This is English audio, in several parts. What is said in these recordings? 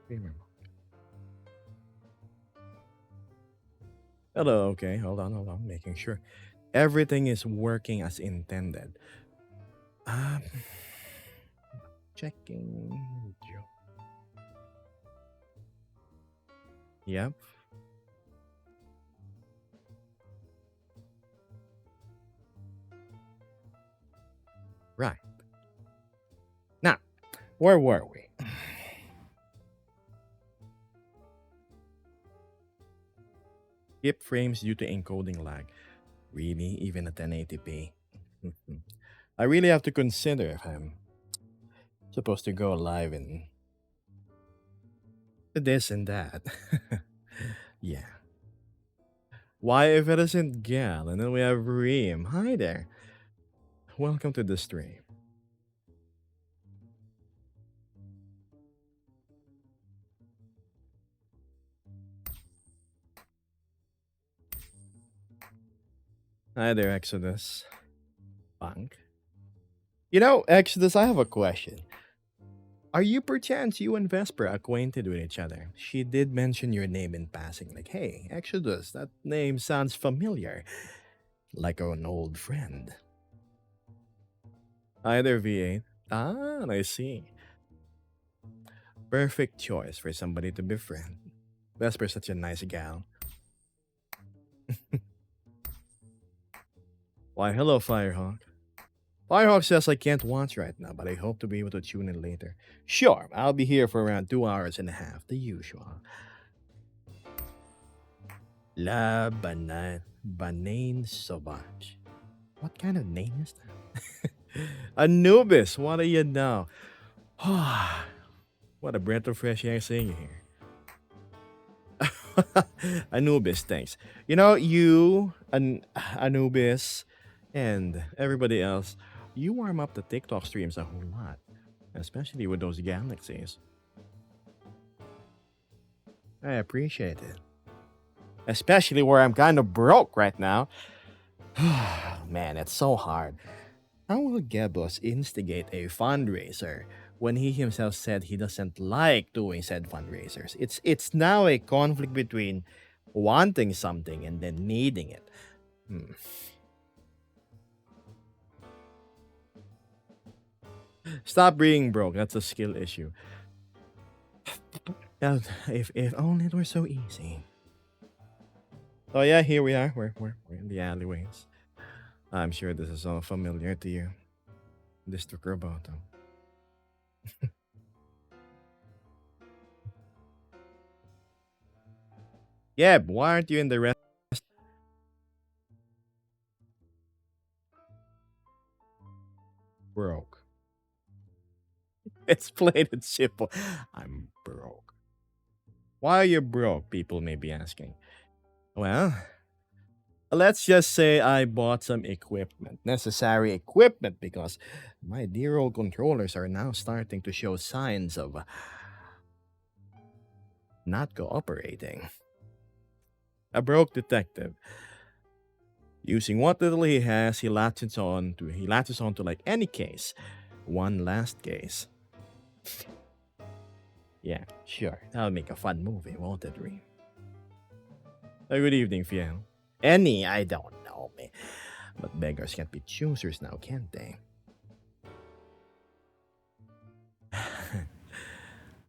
Remember. Hello, okay, hold on, making sure everything is working as intended. Um, checking. Yep, right. Now, where were we? Skip frames due to encoding lag. Really, even at 1080p? I really have to consider if I'm supposed to go live in this and that. Yeah. Why if it isn't Gal? And then we have Reem. Hi there. Welcome to the stream. Hi there, Exodus. Punk. You know, Exodus, I have a question. Are you perchance you and Vesper acquainted with each other? She did mention your name in passing, like, hey, Exodus, that name sounds familiar, like an old friend. Hi there, V8. Ah, I see. Perfect choice for somebody to befriend. Vesper's such a nice gal. Why, hello, Firehawk. Firehawk says I can't watch right now, but I hope to be able to tune in later. Sure, I'll be here for around 2 hours and a half, the usual. La Banane Sauvage. What kind of name is that? Anubis, what do you know? What a breath of fresh air seeing you here. Anubis, thanks. You know, Anubis, and everybody else, you warm up the TikTok streams a whole lot, especially with those galaxies. I appreciate it. Especially where I'm kind of broke right now. Man, it's so hard. How will Gebos instigate a fundraiser when he himself said he doesn't like doing said fundraisers? It's now a conflict between wanting something and then needing it. Hmm. Stop being broke. That's a skill issue. If only it were so easy. Oh yeah, here we are. We're in the alleyways. I'm sure this is all familiar to you. District Roboto. Yeah, but why aren't you in the rest? Broke. It's plain and simple. I'm broke. Why are you broke? People may be asking. Well, let's just say I bought some equipment, necessary equipment, because my dear old controllers are now starting to show signs of not cooperating. A broke detective. Using what little he has, he latches on to like any case. One last case. Yeah, sure. That'll make a fun movie, won't it, Reem? Good evening, Fiel. Any, I don't know, man. But beggars can't be choosers now, can't they?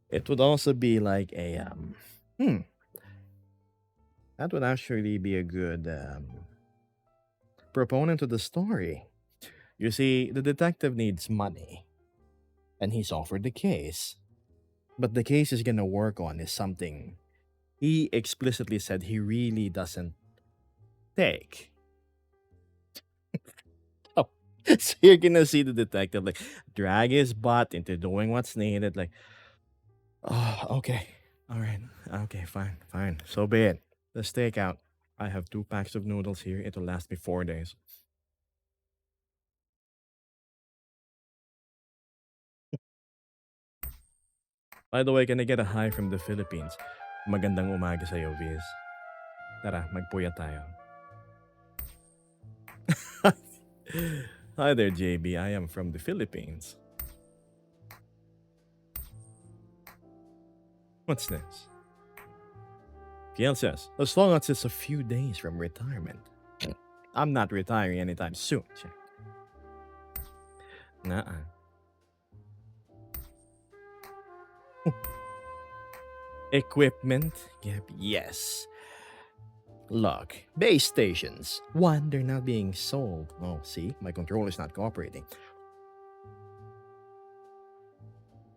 It would also be like a hmm, that would actually be a good proponent of the story. You see, the detective needs money, and he's offered the case. But the case he's gonna work on is something he explicitly said he really doesn't take. Oh, so you're gonna see the detective like drag his butt into doing what's needed, like, oh, okay. All right. Okay, fine, fine. So be it. The stakeout. I have 2 packs of noodles here. It'll last me 4 days. By the way, can I get a hi from the Philippines? Magandang umaga sa'yo, Viz. Tara, magpuya tayo. Hi there, JB. I am from the Philippines. What's this? Fiel says, as long as it's a few days from retirement. I'm not retiring anytime soon. Check. Nuh-uh. Equipment? Yep, yes. Look, base stations. One, they're not being sold. Oh, see, my controller's not cooperating.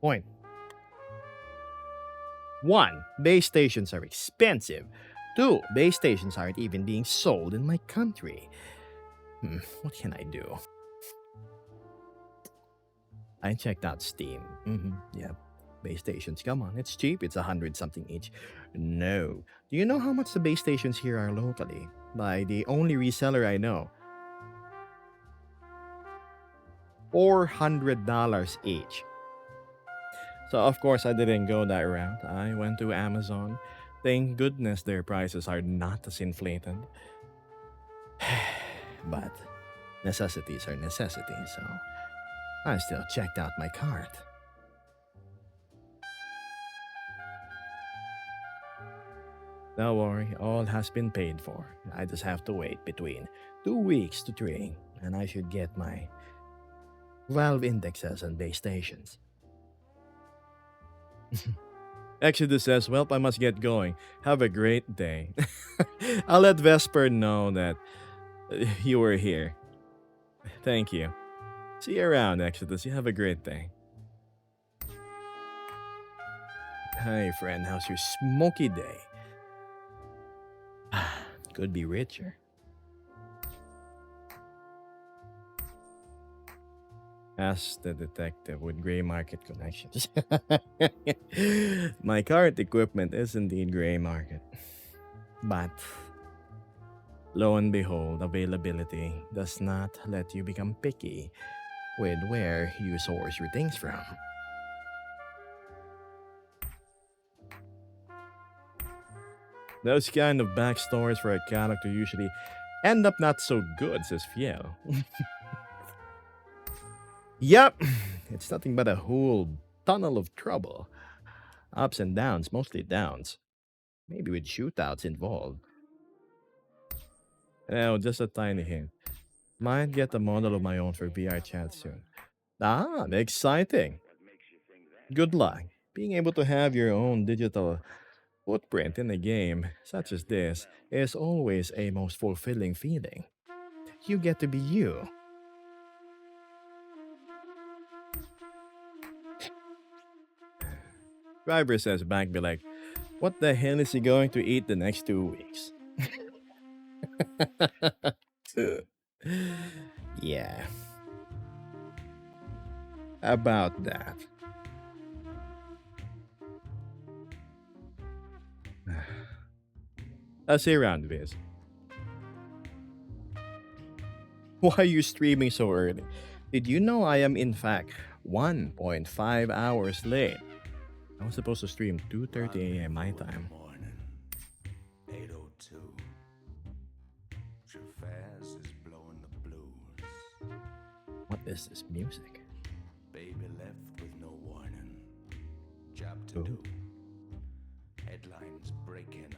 Point. One, base stations are expensive. Two, base stations aren't even being sold in my country. What can I do? I checked out Steam. Yeah, base stations. Come on, it's cheap. It's 100 something each. No. Do you know how much the base stations here are locally? By the only reseller I know. $400 each. So of course I didn't go that route. I went to Amazon. Thank goodness their prices are not as inflated. But necessities are necessities, so I still checked out my cart. Don't worry, all has been paid for. I just have to wait between 2 weeks to 3, and I should get my valve indexes and base stations. Exodus says, well, I must get going. Have a great day. I'll let Vesper know that you were here. Thank you. See you around, Exodus. You have a great day. Hey, friend, how's your smoky day? Could be richer. Ask the detective with gray market connections. My current equipment is indeed gray market. But lo and behold, availability does not let you become picky with where you source your things from. Those kind of backstories for a character usually end up not so good, says Fiel. Yep, it's nothing but a whole tunnel of trouble. Ups and downs, mostly downs. Maybe with shootouts involved. Oh, just a tiny hint. Might get a model of my own for VR chat soon. Ah, exciting. Good luck. Being able to have your own digital footprint in a game such as this is always a most fulfilling feeling. You get to be you. Driver says back, be like, what the hell is he going to eat the next 2 weeks? Yeah. About that. I'll see you around, Viz. Why are you streaming so early? Did you know I am in fact 1.5 hours late? I was supposed to stream 2:30 a.m. my time. Morning, 8:02. Trafaz is blowing the blues. What is this music? Baby left with no warning. Job to Oh. do. Headlines breaking.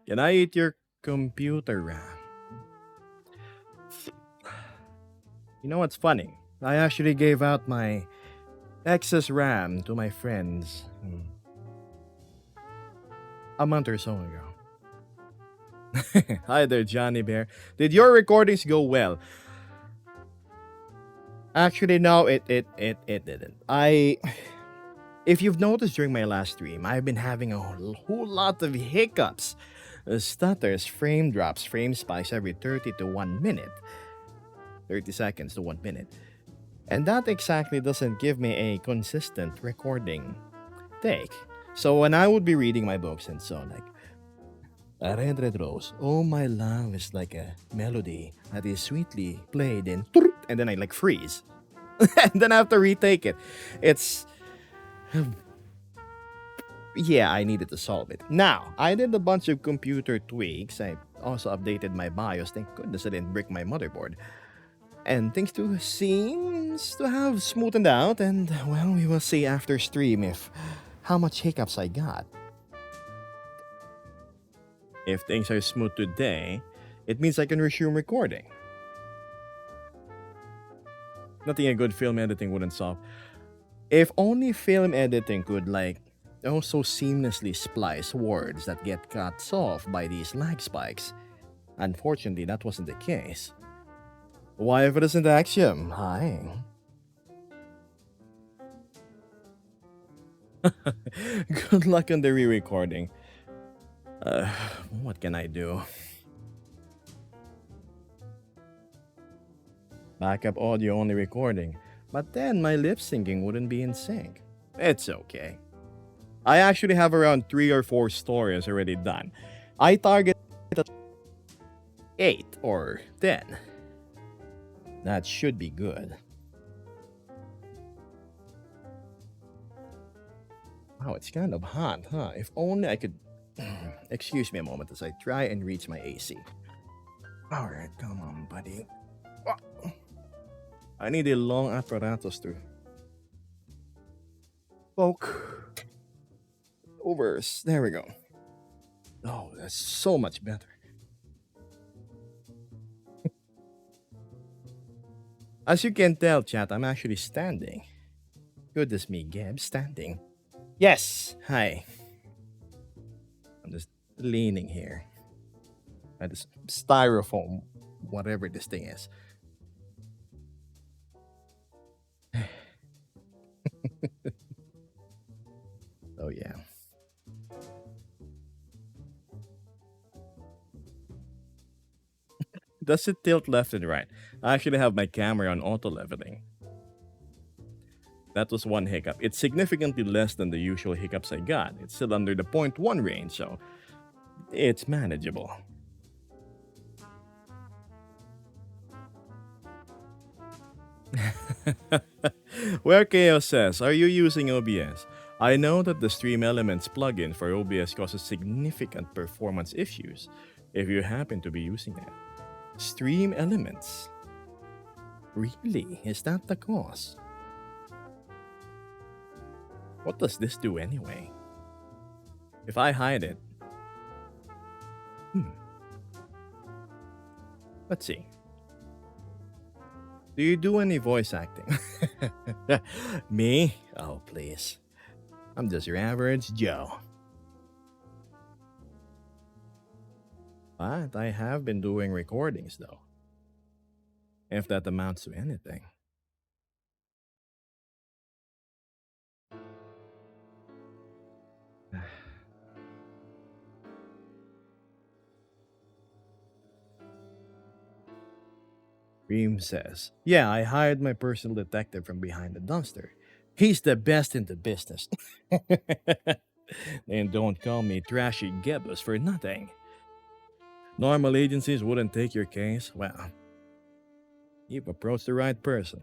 Can I eat your computer RAM? You know what's funny? I actually gave out my excess RAM to my friends a month or so ago. Hi there, Johnny Bear. Did your recordings go well? Actually, no, it didn't. If you've noticed during my last stream, I've been having a whole lot of hiccups, stutters, frame drops, frame spikes every 30 to 1 minute. 30 seconds to 1 minute. And that exactly doesn't give me a consistent recording take. So when I would be reading my books and so like, a red rose, oh my love is like a melody that is sweetly played in, and then I like freeze. And then I have to retake it. It's, yeah, I needed to solve it. Now, I did a bunch of computer tweaks. I also updated my BIOS. Thank goodness I didn't break my motherboard. And things to seems to have smoothened out, and well, we will see after stream if how much hiccups I got. If things are smooth today, it means I can resume recording. Nothing a good film editing wouldn't solve. If only film editing could also seamlessly splice words that get cut off by these lag spikes. Unfortunately, that wasn't the case. Why if it isn't Axiom? Hi. Good luck on the re-recording. What can I do? Backup audio only recording. But then my lip syncing wouldn't be in sync. It's okay. I actually have around 3 or 4 stories already done. I target 8 or 10. That should be good. Wow, it's kind of hot, huh? If only I could... Excuse me a moment as I try and reach my AC. Alright, come on, buddy. I need a long apparatus to poke over. There we go. Oh, that's so much better. As you can tell, chat, I'm actually standing. Goodness me, Gab, standing. Yes, hi. I'm just leaning here at this styrofoam, whatever this thing is. Oh, yeah. Does it tilt left and right? I actually have my camera on auto leveling. That was one hiccup. It's significantly less than the usual hiccups I got. It's still under the 0.1 range, so it's manageable. Where Chaos says, are you using OBS? I know that the Stream Elements plugin for OBS causes significant performance issues if you happen to be using it. Stream Elements? Really? Is that the cause? What does this do anyway? If I hide it... Let's see. Do you do any voice acting? Me? Oh, please. I'm just your average Joe. But I have been doing recordings, though. If that amounts to anything. Reem says, yeah, I hired my personal detective from behind the dumpster. He's the best in the business. And don't call me trashy Gebus for nothing. Normal agencies wouldn't take your case. Well, you've approached the right person.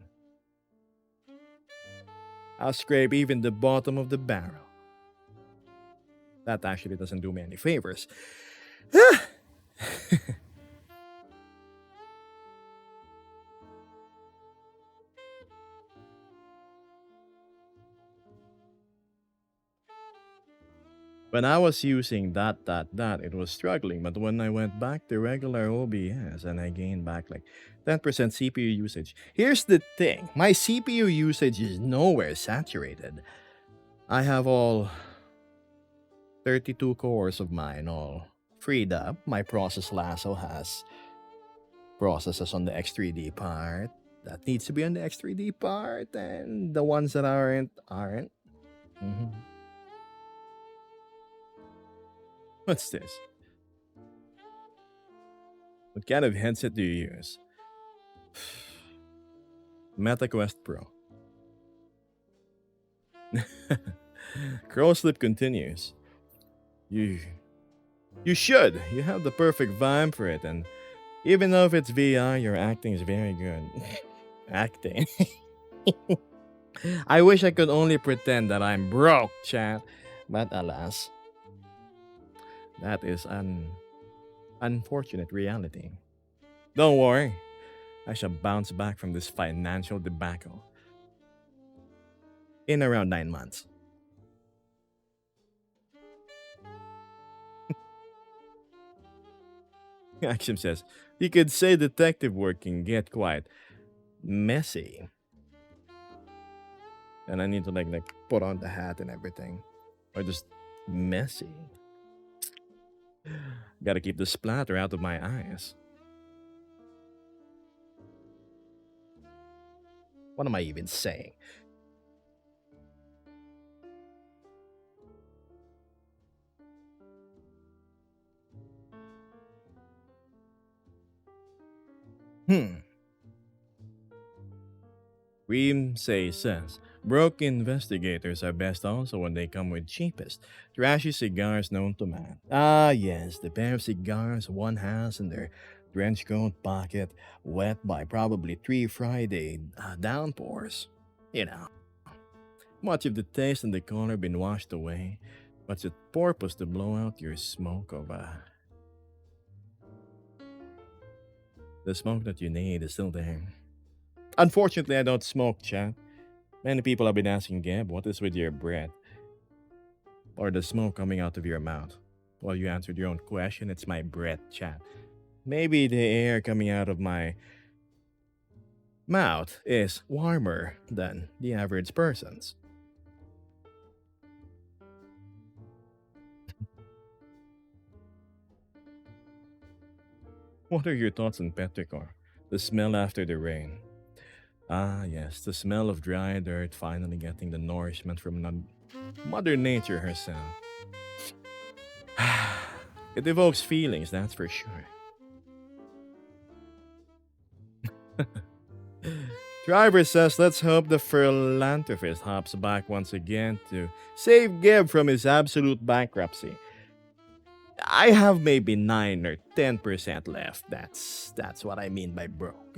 I'll scrape even the bottom of the barrel. That actually doesn't do me any favors. When I was using it was struggling, but when I went back to regular OBS and I gained back like 10% CPU usage. Here's the thing, my CPU usage is nowhere saturated. I have all 32 cores of mine all freed up. My process lasso has processes on the X3D part that needs to be on the X3D part, and the ones that aren't. What's this? What kind of headset do you use? MetaQuest Pro. Crowslip continues. You should. You have the perfect vibe for it, and even though if it's VR, your acting is very good. Acting. I wish I could only pretend that I'm broke, chat. But alas, that is unfortunate reality. Don't worry, I shall bounce back from this financial debacle in around 9 months. Action says, you could say detective work can get quite messy. And I need to like put on the hat and everything. Or just messy. Gotta keep the splatter out of my eyes. What am I even saying? Hmm. Reem says, broke investigators are best also when they come with cheapest, trashy cigars known to man. Ah, yes, the pair of cigars one has in their trench coat pocket, wet by probably 3 Friday downpours. You know, much of the taste and the color been washed away. What's its purpose to blow out your smoke of the smoke that you need is still there. Unfortunately, I don't smoke, chat. Many people have been asking Gab, what is with your breath or the smoke coming out of your mouth? Well, you answered your own question. It's my breath, chat. Maybe the air coming out of my mouth is warmer than the average person's. What are your thoughts on petrichor? The smell after the rain. Ah, yes, the smell of dry dirt finally getting the nourishment from Mother Nature herself. It evokes feelings, that's for sure. Driver says, let's hope the philanthropist hops back once again to save Gib from his absolute bankruptcy. I have maybe 9 or 10% left. That's what I mean by broke.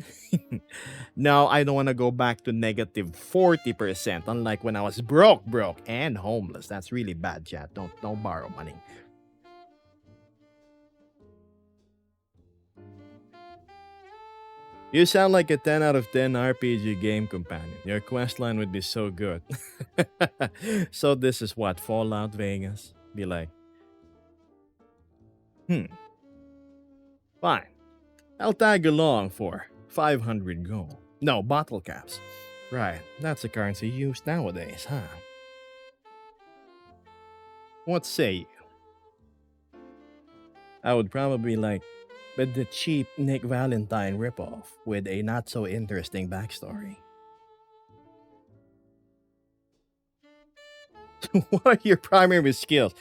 No, I don't want to go back to negative 40%, unlike when I was broke, and homeless. That's really bad, chat. Don't borrow money. You sound like a 10 out of 10 RPG game companion. Your questline would be so good. So this is what, Fallout Vegas? Be like, hmm, fine. I'll tag along for 500 gold. No, bottle caps. Right, that's the currency used nowadays, huh? What say you? I would probably like, but the cheap Nick Valentine ripoff with a not so interesting backstory. What are your primary skills?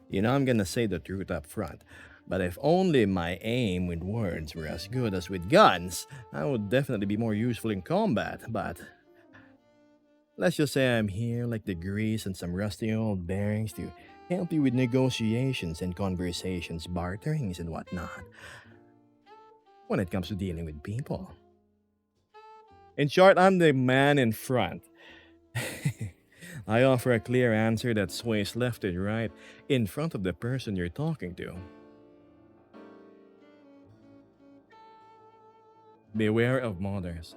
You know, I'm gonna say the truth up front. But if only my aim with words were as good as with guns, I would definitely be more useful in combat. But let's just say I'm here like the grease and some rusty old bearings to help you with negotiations and conversations, barterings and whatnot when it comes to dealing with people. In short, I'm the man in front. I offer a clear answer that sways left and right in front of the person you're talking to. Beware of mothers.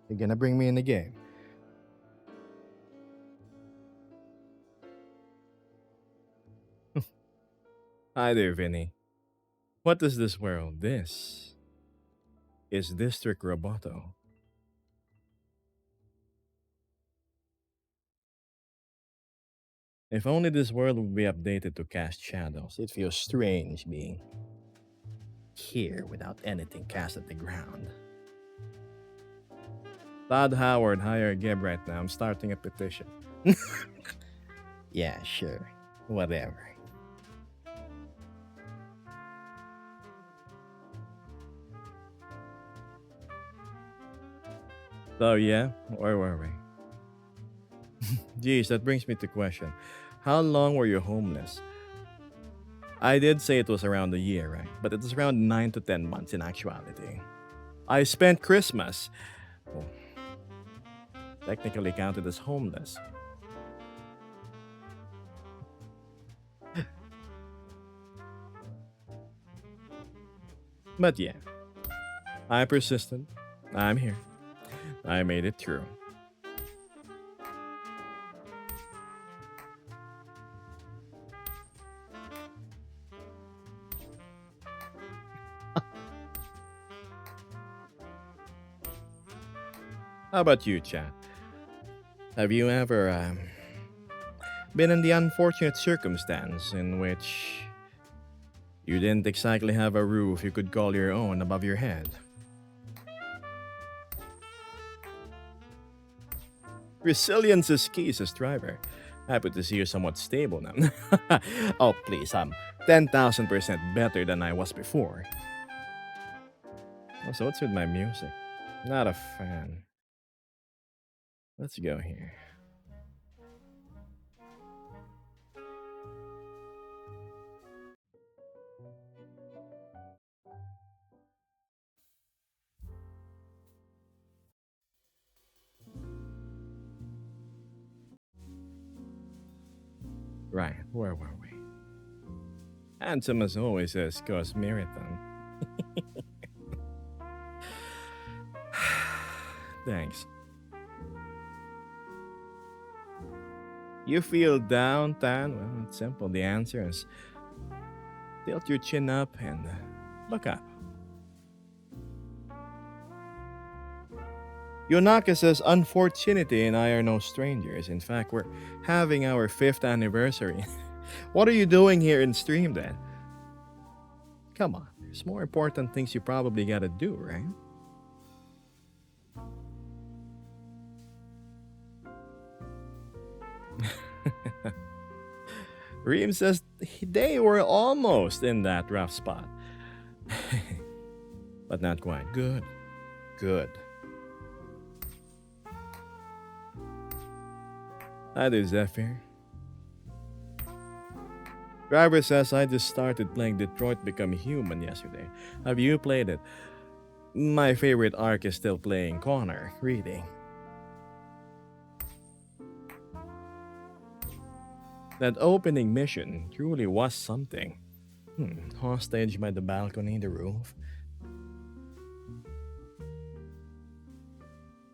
You're gonna bring me in the game. Hi there, Vinny. What is this world? This is District Roboto. If only this world would be updated to cast shadows. It feels strange being here without anything cast at the ground. Todd Howard, hire Geb right now. I'm starting a petition. Yeah, sure. Whatever. So yeah, where were we? Geez, that brings me to question. How long were you homeless? I did say it was around a year, right? But it was around 9 to 10 months in actuality. I spent Christmas, well, technically counted as homeless. But yeah, I persisted. I'm here. I made it through. How about you, Chad? Have you ever been in the unfortunate circumstance in which you didn't exactly have a roof you could call your own above your head? Resilience is key, says Driver. Happy to see you're somewhat stable now. Oh, please, I'm 10,000% better than I was before. Also, what's with my music? Not a fan. Let's go here. Right, where were we? Handsome as always, says Cos Marathon. Thanks. You feel down, Tan? Well, it's simple. The answer is tilt your chin up and look up. Yonaka says, Unfortunity and I are no strangers. In fact, we're having our 5th anniversary. What are you doing here in stream then? Come on, there's more important things you probably gotta do, right? Reem says they were almost in that rough spot. But not quite. Good. Good. Hi there, Zephyr. Driver says I just started playing Detroit Become Human yesterday. Have you played it? My favorite arc is still playing Connor, reading. That opening mission truly was something. Hostage by the balcony, the roof.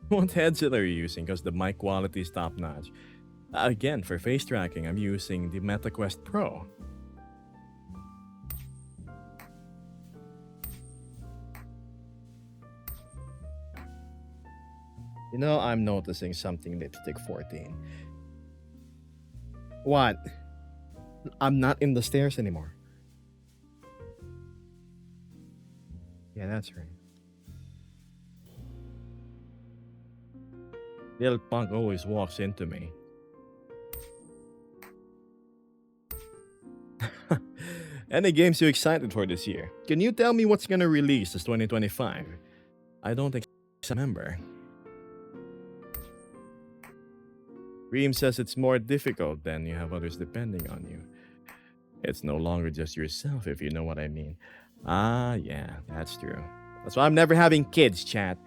What headset are you using? Because the mic quality is top notch. Again, for face tracking, I'm using the MetaQuest Pro. You know, I'm noticing something, Lipstick 14. What? I'm not in the stairs anymore. Yeah, that's right. Little punk always walks into me. Any games you excited for this year? Can you tell me what's gonna release this 2025? I don't remember. Reem says it's more difficult than you have others depending on you. It's no longer just yourself, if you know what I mean. Ah, yeah, that's true. That's why I'm never having kids, chat.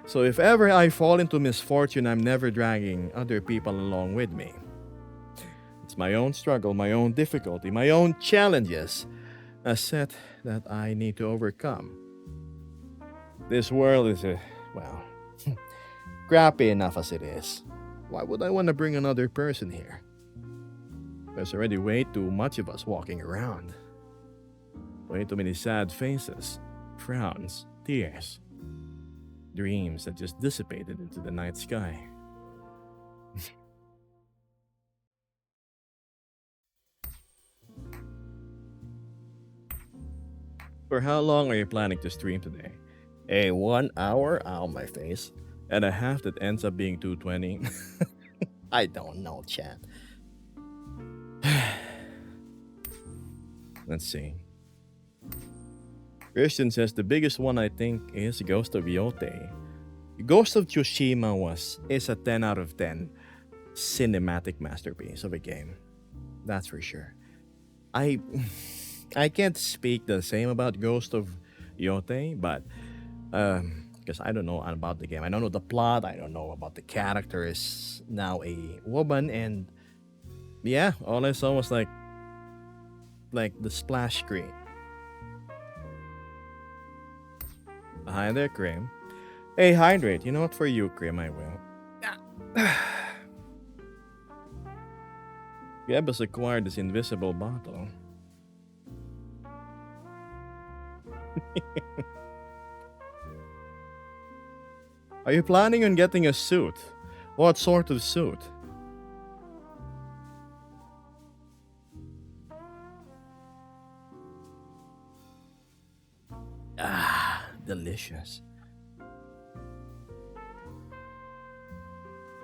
So if ever I fall into misfortune, I'm never dragging other people along with me. It's my own struggle, my own difficulty, my own challenges, a set that I need to overcome. This world is well, crappy enough as it is. Why would I want to bring another person here? There's already way too much of us walking around. Way too many sad faces, frowns, tears, dreams that just dissipated into the night sky. For how long are you planning to stream today? A 1 hour? Ow, my face. And a half that ends up being 220? I don't know, chat. Let's see. Christian says the biggest one I think is Ghost of Yote. Ghost of Tsushima is a 10 out of 10 cinematic masterpiece of a game. That's for sure. I can't speak the same about Ghost of Yote, but because I don't know about the game. I don't know the plot. I don't know about the character is now a woman, and yeah, all I saw was like the splash screen. Hi there, Cream. Hey, hydrate. You know what? For you, Cream, I will. Geb has acquired this invisible bottle. Are you planning on getting a suit? What sort of suit? Ah, delicious.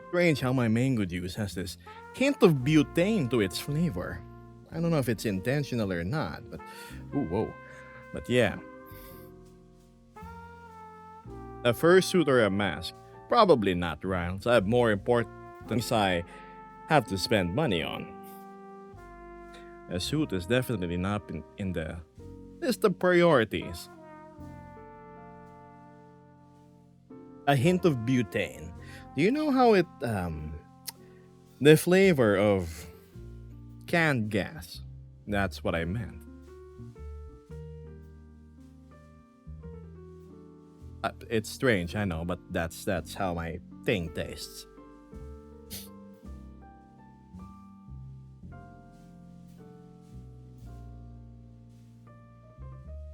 Strange how my mango juice has this hint of butane to its flavor. I don't know if it's intentional or not, but ooh, whoa. But yeah, a fursuit or a mask? Probably not, Riles. I have more important things I have to spend money on. A suit is definitely not in the list of priorities. A hint of butane. Do you know how the flavor of canned gas? That's what I meant. It's strange, I know, but that's how my thing tastes.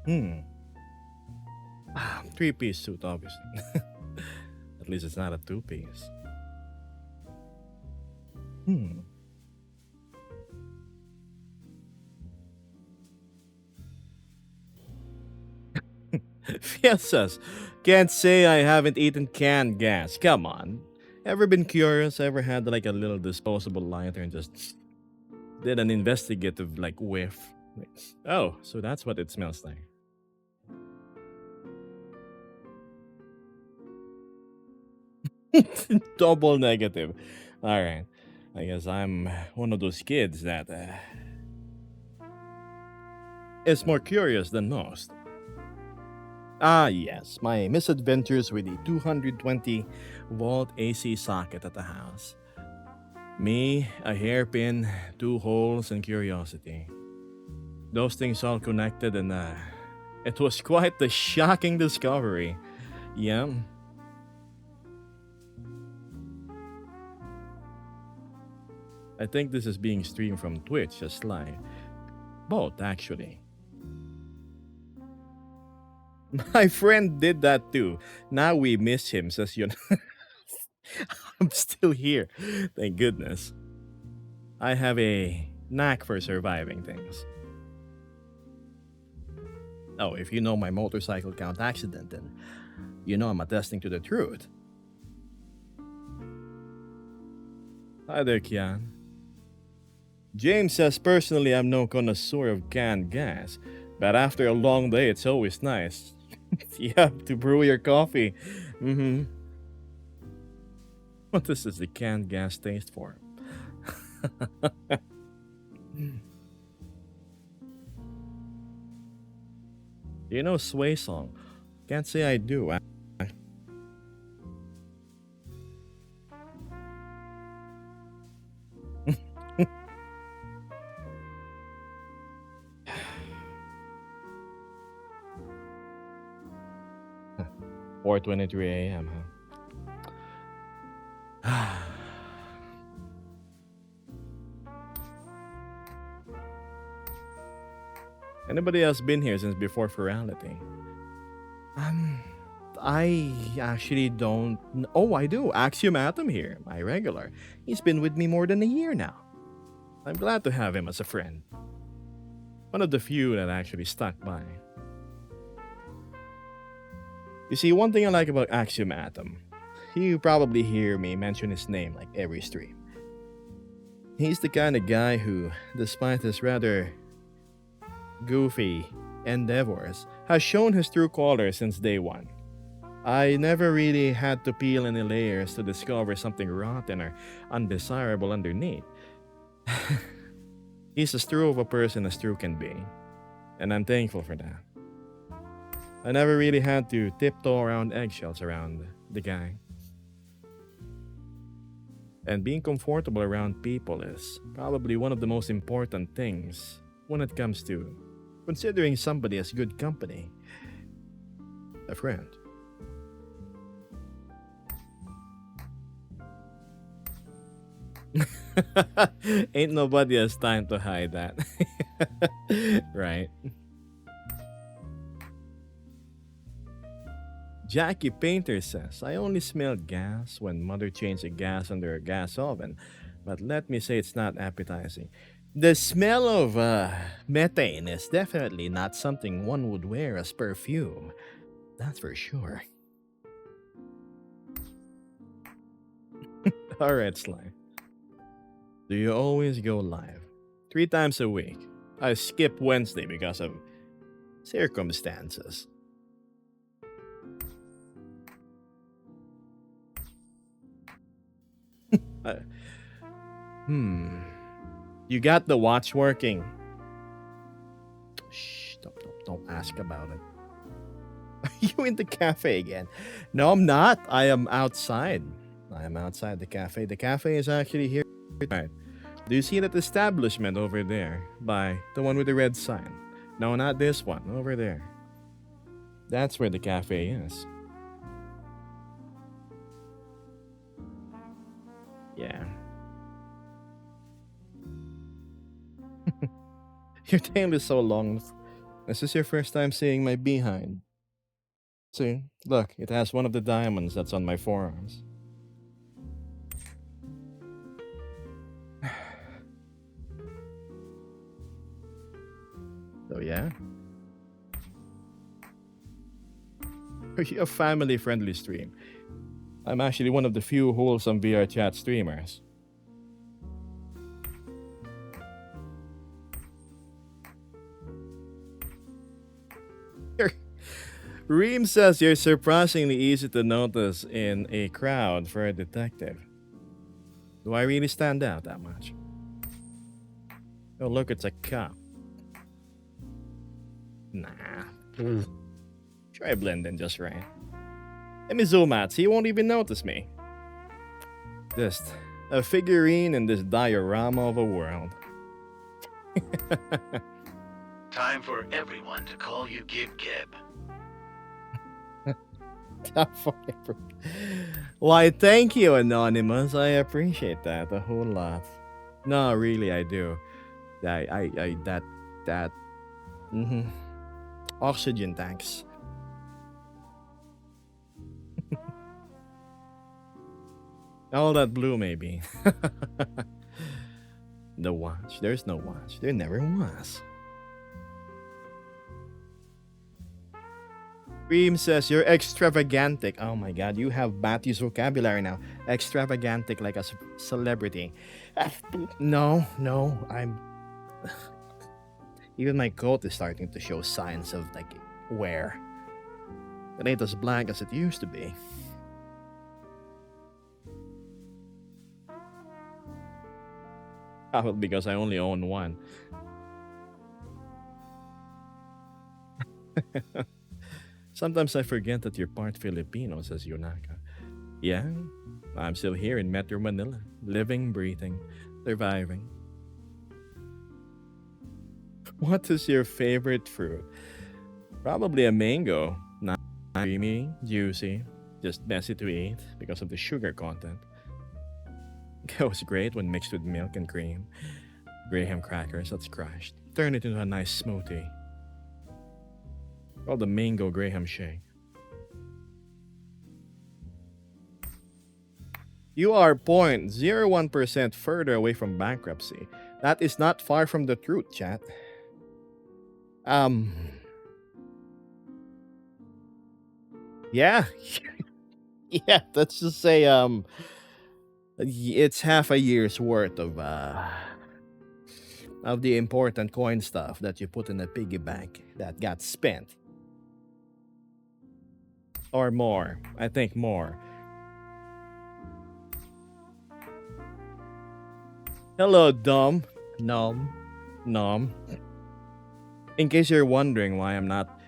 Hmm. Three-piece suit, obviously. At least it's not a two-piece. Hmm. Fiestas. Can't say I haven't eaten canned gas. Come on. Ever been curious? Ever had like a little disposable lighter and just did an investigative like whiff? Oh, so that's what it smells like. Double negative. All right. I guess I'm one of those kids that is more curious than most. Ah, yes, my misadventures with the 220-volt AC socket at the house. Me, a hairpin, two holes, and curiosity. Those things all connected, and it was quite the shocking discovery. Yeah. I think this is being streamed from Twitch, just like both, actually. My friend did that too. Now we miss him, says you. I'm still here. Thank goodness. I have a knack for surviving things. Oh, if you know my motorcycle count accident, then you know I'm attesting to the truth. Hi there, Kian. James says personally I'm no connoisseur of canned gas, but after a long day it's always nice. Yeah, to brew your coffee. Mm-hmm. What does the canned gas taste for? You know Sway Song? Can't say I do. 4:23 a.m. Huh? Anybody else been here since before virality? Um, I actually don't. Oh, I do. Axiom Atom here, my regular. He's been with me more than a year now. I'm glad to have him as a friend. One of the few that actually stuck by. You see, one thing I like about Axiom Atom, you probably hear me mention his name like every stream. He's the kind of guy who, despite his rather goofy endeavors, has shown his true colors since day one. I never really had to peel any layers to discover something rotten or undesirable underneath. He's as true of a person as true can be, and I'm thankful for that. I never really had to tiptoe around eggshells around the guy. And being comfortable around people is probably one of the most important things when it comes to considering somebody as good company. A friend. Ain't nobody has time to hide that. Right. Jackie Painter says, I only smelled gas when mother changed the gas under a gas oven, but let me say it's not appetizing. The smell of methane is definitely not something one would wear as perfume. That's for sure. Alright, Sly. Do you always go live? 3 times a week. I skip Wednesday because of circumstances. Uh, hmm. You got the watch working. Shh, don't ask about it. Are you in the cafe again? No, I'm not. I am outside. I am outside the cafe. The cafe is actually here. Right. Do you see that establishment over there? By the one with the red sign? No, not this one. Over there. That's where the cafe is. Yeah. Your tail is so long. This is your first time seeing my behind. See, look, it has one of the diamonds that's on my forearms. So yeah. Are you a family-friendly stream? I'm actually one of the few wholesome VR chat streamers. Reem says you're surprisingly easy to notice in a crowd for a detective. Do I really stand out that much? Oh, look, it's a cop. Nah. Try blend in just right. Let me zoom out so you won't even notice me. Just a figurine in this diorama of a world. Time for everyone to call you Gib Gib. Why, thank you, Anonymous. I appreciate that a whole lot. No, really, I do. That. Mm-hmm. Oxygen tanks. All that blue, maybe. The watch. There's no watch. There never was. Reem says you're extravagantic. Oh my god, you have Matthew's vocabulary now. Extravagantic like a celebrity. No, I'm. Even my coat is starting to show signs of like wear. It ain't as black as it used to be. Probably because I only own one. Sometimes I forget that you're part Filipino, says Yunaka. Yeah, I'm still here in Metro Manila, living, breathing, surviving. What is your favorite fruit? Probably a mango. Not creamy, juicy, just messy to eat because of the sugar content. Goes great when mixed with milk and cream. Graham crackers that's crushed. Turn it into a nice smoothie. Called the mango Graham shake. You are 0.01% further away from bankruptcy. That is not far from the truth, chat. Yeah. Yeah, let's just say it's half a year's worth of the important coin stuff that you put in a piggy bank that got spent. Or more. I think more. Hello, Dom. Nom. In case you're wondering why I'm not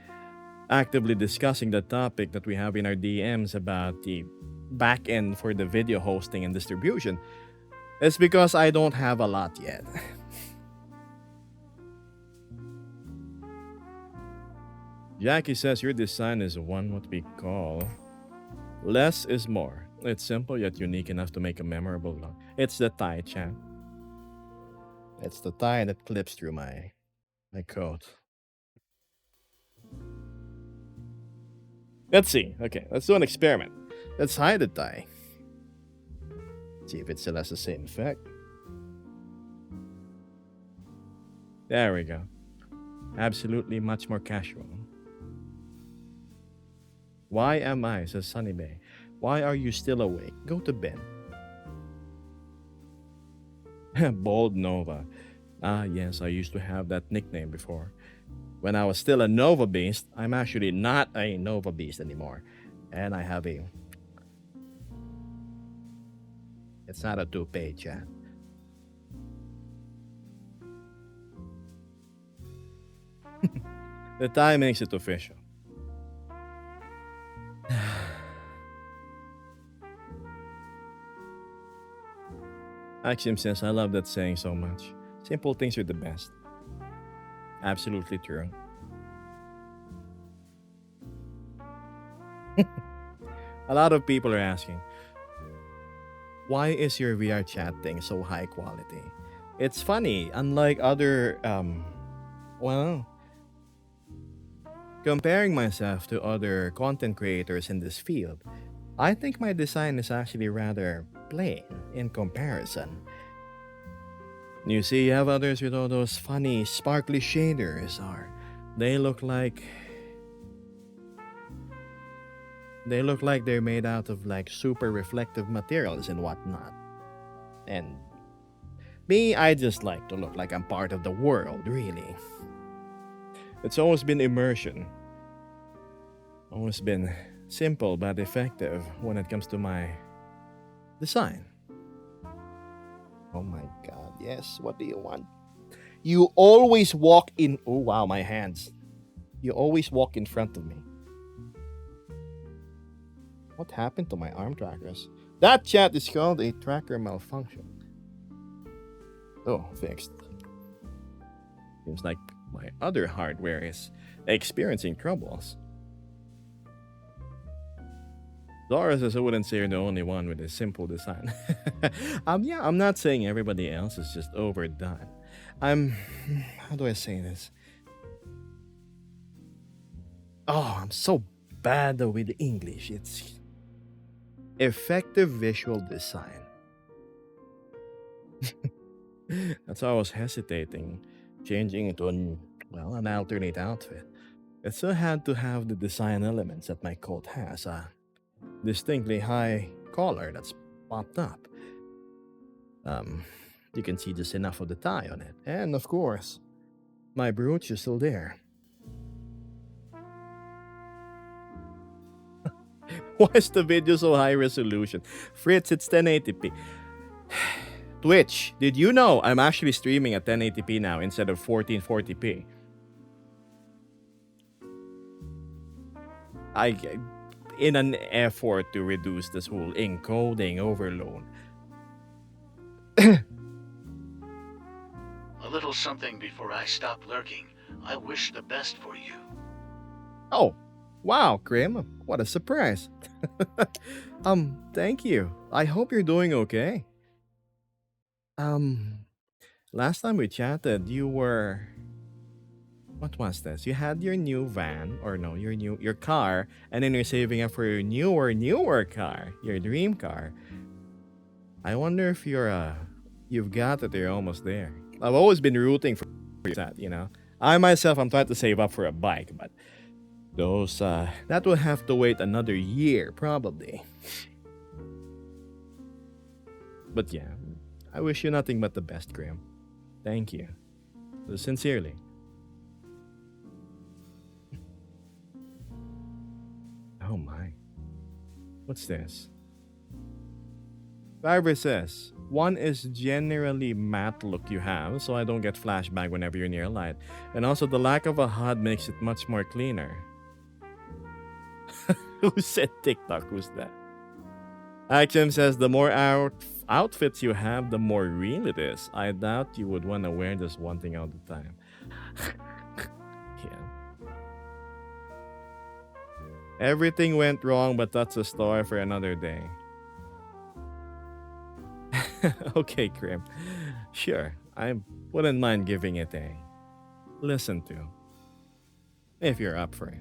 actively discussing the topic that we have in our DMs about the back end for the video hosting and distribution, it's because I don't have a lot yet. Jackie says your design is what we call less is more. It's simple yet unique enough to make a memorable look. It's the tie, chat. It's the tie that clips through my coat. Let's see. Okay, let's do an experiment. Let's hide the tie. See if it still has the same effect. There we go. Absolutely much more casual. Why am I, says Sunny Bay. Why are you still awake? Go to bed. Bold Nova. Ah, yes, I used to have that nickname before. When I was still a Nova Beast, I'm actually not a Nova Beast anymore. And I have a. It's not a toupee, chat. The tie makes it official. Axim says, I love that saying so much. Simple things are the best. Absolutely true. A lot of people are asking, why is your VR chat thing so high quality? It's funny, unlike other, well, comparing myself to other content creators in this field, I think my design is actually rather plain in comparison. You see, you have others with all those funny, sparkly shaders, or they look like they're made out of like super reflective materials and whatnot. And me, I just like to look like I'm part of the world, really. It's always been immersion. Always been simple but effective when it comes to my design. Oh my god, yes, what do you want? You always walk in. Oh wow, my hands. You always walk in front of me. What happened to my arm trackers? That chat is called a tracker malfunction. Oh, fixed. Seems like my other hardware is experiencing troubles. Zara says I wouldn't say you're the only one with a simple design. Yeah, I'm not saying everybody else is just overdone. How do I say this? Oh, I'm so bad though with English. It's effective visual design. That's why I was hesitating, changing into an alternate outfit. It still had to have the design elements that my coat has. A distinctly high collar that's popped up. You can see just enough of the tie on it. And of course, my brooch is still there. Why is the video so high resolution? Fritz, it's 1080p. Twitch, did you know I'm actually streaming at 1080p now instead of 1440p? In an effort to reduce this whole encoding overload. A little something before I stop lurking. I wish the best for you. Oh, wow, Grim. What a surprise. Thank you. I hope you're doing okay. Last time we chatted, you were. What was this? You had your new van, or no, your car, and then you're saving up for your newer car, your dream car. I wonder if you've got it, you're almost there. I've always been rooting for that, you know. I myself, I'm trying to save up for a bike, but those, that will have to wait another year, probably. But yeah, I wish you nothing but the best, Graham. Thank you. Sincerely. Oh my. What's this? Fiverr says, one is generally matte look you have, so I don't get flashback whenever you're near a light. And also the lack of a HUD makes it much more cleaner. Who said TikTok? Who's that? Action says the more outfits you have, the more real it is. I doubt you would want to wear just one thing all the time. Yeah. Everything went wrong, but that's a story for another day. Okay, Krim. Sure, I'm Wouldn't mind giving it a listen to, if you're up for it.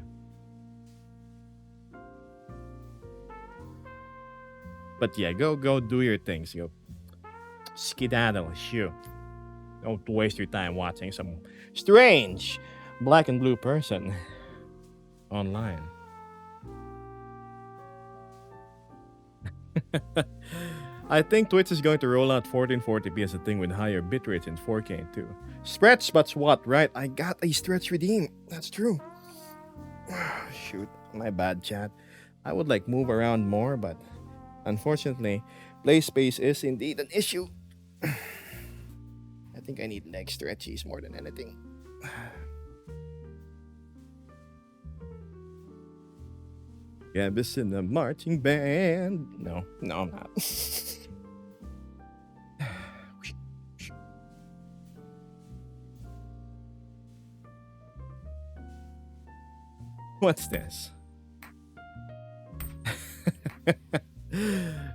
But yeah, go do your things. Go skedaddle, shoot. Don't waste your time watching some strange black and blue person online. I think Twitch is going to roll out 1440p as a thing with higher bitrate in 4K too. Stretch, but what, right? I got a stretch redeem. That's true. Shoot, my bad, chat. I would like move around more, but unfortunately, play space is indeed an issue. I think I need leg stretchies more than anything. Gabus in the marching band. No, I'm not. What's this?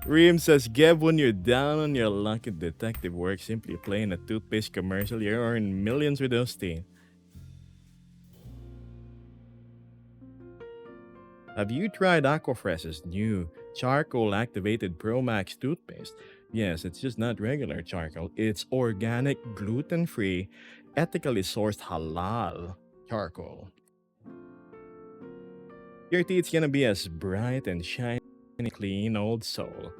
Reem says, Geb, when you're down on your luck at detective work, simply playing a toothpaste commercial, you earn millions with those teeth. Have you tried Aquafresh's new charcoal activated Pro Max toothpaste? Yes, it's just not regular charcoal. It's organic, gluten-free, ethically sourced halal charcoal. Your teeth's gonna be as bright and shiny, clean old soul.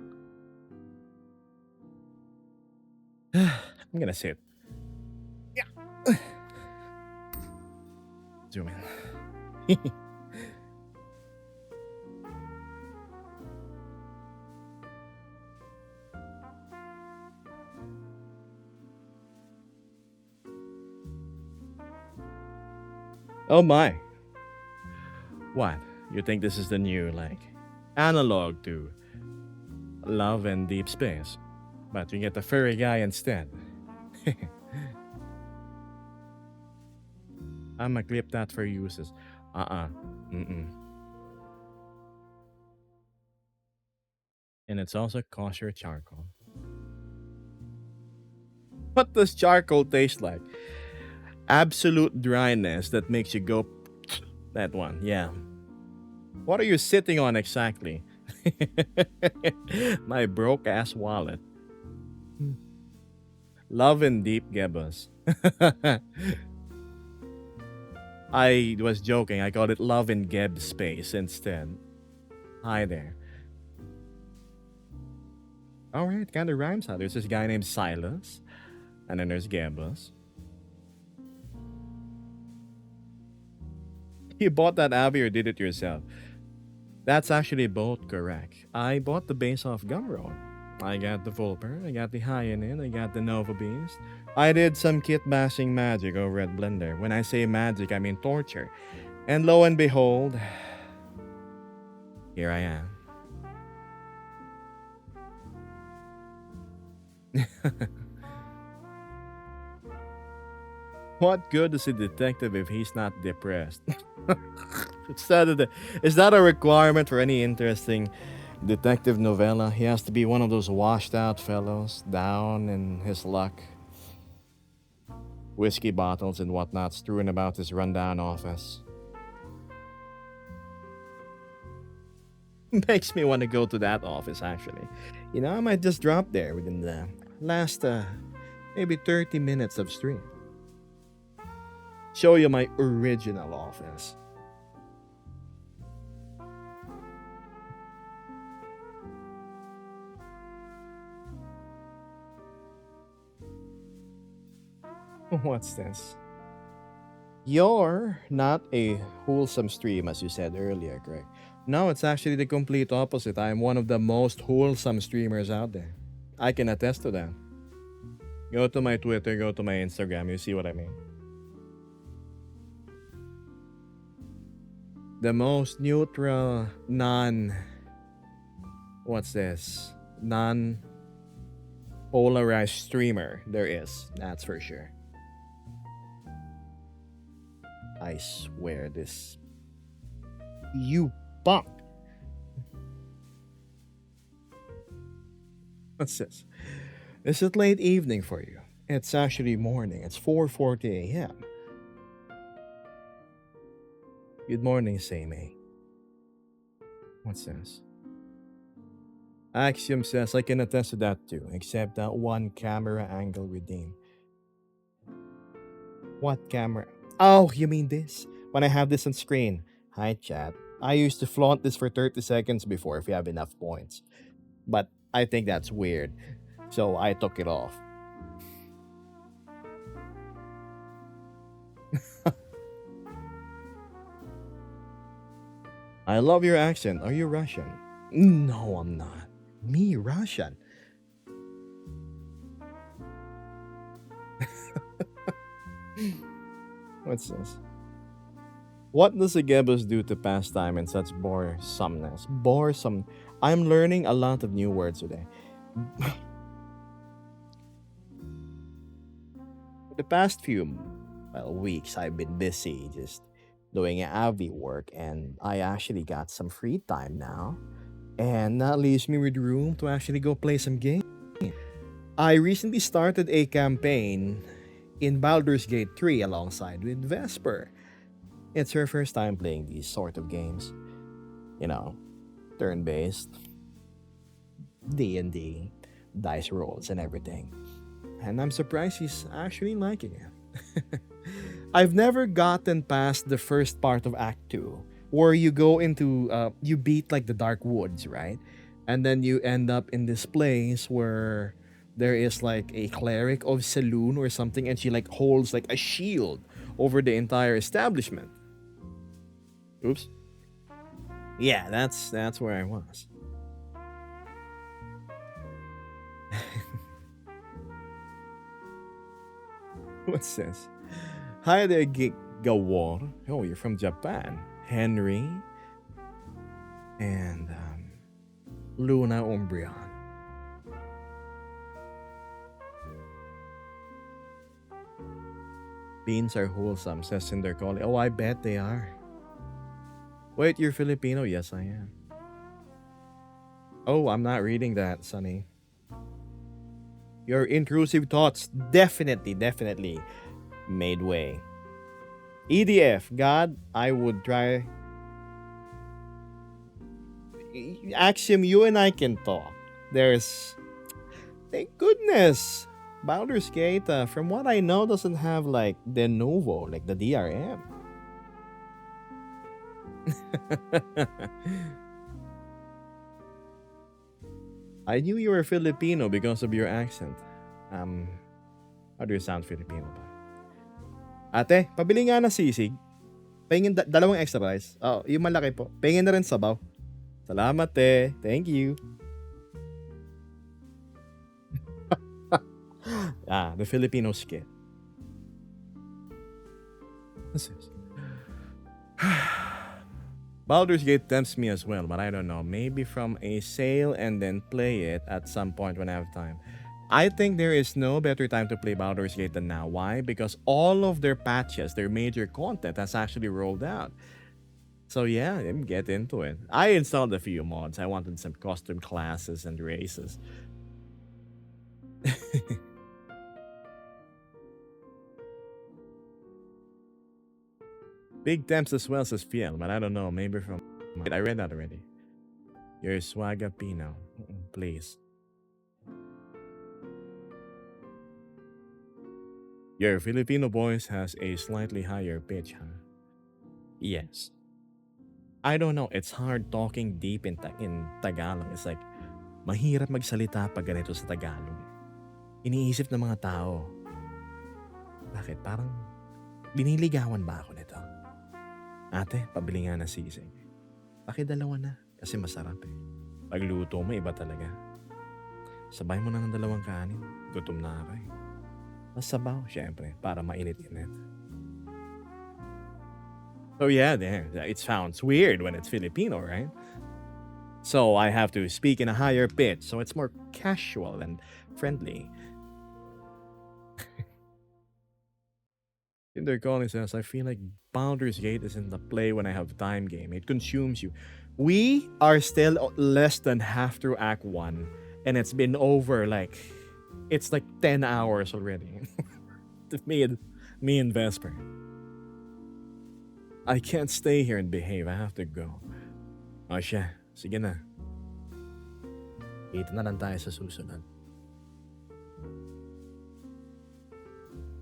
I'm gonna sit. Yeah. Zoom in. Oh my. What? You think this is the new, analog to Love and Deep Space? But you get the furry guy instead. I'ma clip that for uses. Mm-mm. And it's also kosher charcoal. What does charcoal taste like? Absolute dryness that makes you go that one, yeah. What are you sitting on exactly? My broke ass wallet. Love and Deep Gebbas. I was joking. I called it Love and Geb Space instead. Hi there. Alright, kind of rhymes out. There's this guy named Silas. And then there's Gebbas. You bought that Abby or did it yourself? That's actually both correct. I bought the base off Gumroad. I got the Vulper, I got the Hyanin, I got the Nova Beast. I did some kit bashing magic over at Blender. When I say magic, I mean torture. And lo and behold, here I am. What good is a detective if he's not depressed? Is that a requirement for any interesting detective novella? He has to be one of those washed out fellows, down in his luck. Whiskey bottles and whatnot strewn about his rundown office. Makes me want to go to that office, actually. You know, I might just drop there within the last, maybe 30 minutes of stream. Show you my original office. What's this? You're not a wholesome stream, as you said earlier, correct? No, it's actually the complete opposite. I am one of the most wholesome streamers out there. I can attest to that. Go to my Twitter, go to my Instagram, you see what I mean. The most neutral, what's this? Non-polarized streamer there is, that's for sure. I swear this. You bump. What's this? Is it late evening for you? It's actually morning. It's 4:40 a.m. Good morning, Sammy. What's this? Axiom says I can attest to that too, except that one camera angle redeemed. What camera? Oh, you mean this? When I have this on screen. Hi, chat. I used to flaunt this for 30 seconds before if you have enough points. But I think that's weird. So I took it off. I love your accent. Are you Russian? No, I'm not. Me, Russian. What's this? What does a Gebus do to pass time in such boresomeness? Boresome. I'm learning a lot of new words today. The past few weeks, I've been busy just doing AV work, and I actually got some free time now. And that leaves me with room to actually go play some games. I recently started a campaign in Baldur's Gate 3 alongside with Vesper. It's her first time playing these sort of games. You know, turn-based, D&D, dice rolls and everything. And I'm surprised she's actually liking it. I've never gotten past the first part of Act 2, where you go into, you beat like the Dark Woods, right? And then you end up in this place where there is like a cleric of Saloon or something, and she like holds like a shield over the entire establishment. Oops. Yeah, that's where I was. What's this? Hi there, Gawar. Oh, you're from Japan. Henry and Luna Umbreon. Beans are wholesome, says Cinder Collie. Oh, I bet they are. Wait, you're Filipino? Yes, I am. Oh, I'm not reading that, Sonny. Your intrusive thoughts definitely made way. EDF, God, I would try. Axiom, you and I can talk. There's. Thank goodness. Baldur's Gate, from what I know, doesn't have like de novo, like the DRM. I knew you were Filipino because of your accent. How do you sound Filipino ba? Ate, pabili nga na sisig. Pahingin dalawang extra rice. Oh, yung malaki po. Pahingin na rin sabaw. Salamat te. Thank you. The Filipino skit. What's this? Baldur's Gate tempts me as well, but I don't know. Maybe from a sale and then play it at some point when I have time. I think there is no better time to play Baldur's Gate than now. Why? Because all of their patches, their major content has actually rolled out. So yeah, get into it. I installed a few mods. I wanted some custom classes and races. Big temps as well, says Fiel, but I don't know. Maybe from. I read that already. You're Swagapino. Please. Your Filipino voice has a slightly higher pitch, huh? Yes. I don't know. It's hard talking deep in Tagalog. It's like, mahirap magsalita pag ganito sa Tagalog. Iniisip ng mga tao, bakit? Parang, biniligawan ba ako nito? Ate, pabili nga na sisig. Pakidalawa na, kasi masarap eh. Pagluto mo, iba talaga. Sabay mo na ng dalawang kanin. Gutom na ako eh. Mas sabaw, syempre, para mainit-init. So yeah, there. It sounds weird when it's Filipino, right? So I have to speak in a higher pitch, so it's more casual and friendly. Cinder Calling says, I feel like Baldur's Gate isn't the play when I have time game. It consumes you. We are still less than half through Act 1, and it's been over like It's like 10 hours already. me and me and Vesper. I can't stay here and behave. I have to go. O siya, sige na. Kita na lang tayo sa susunod.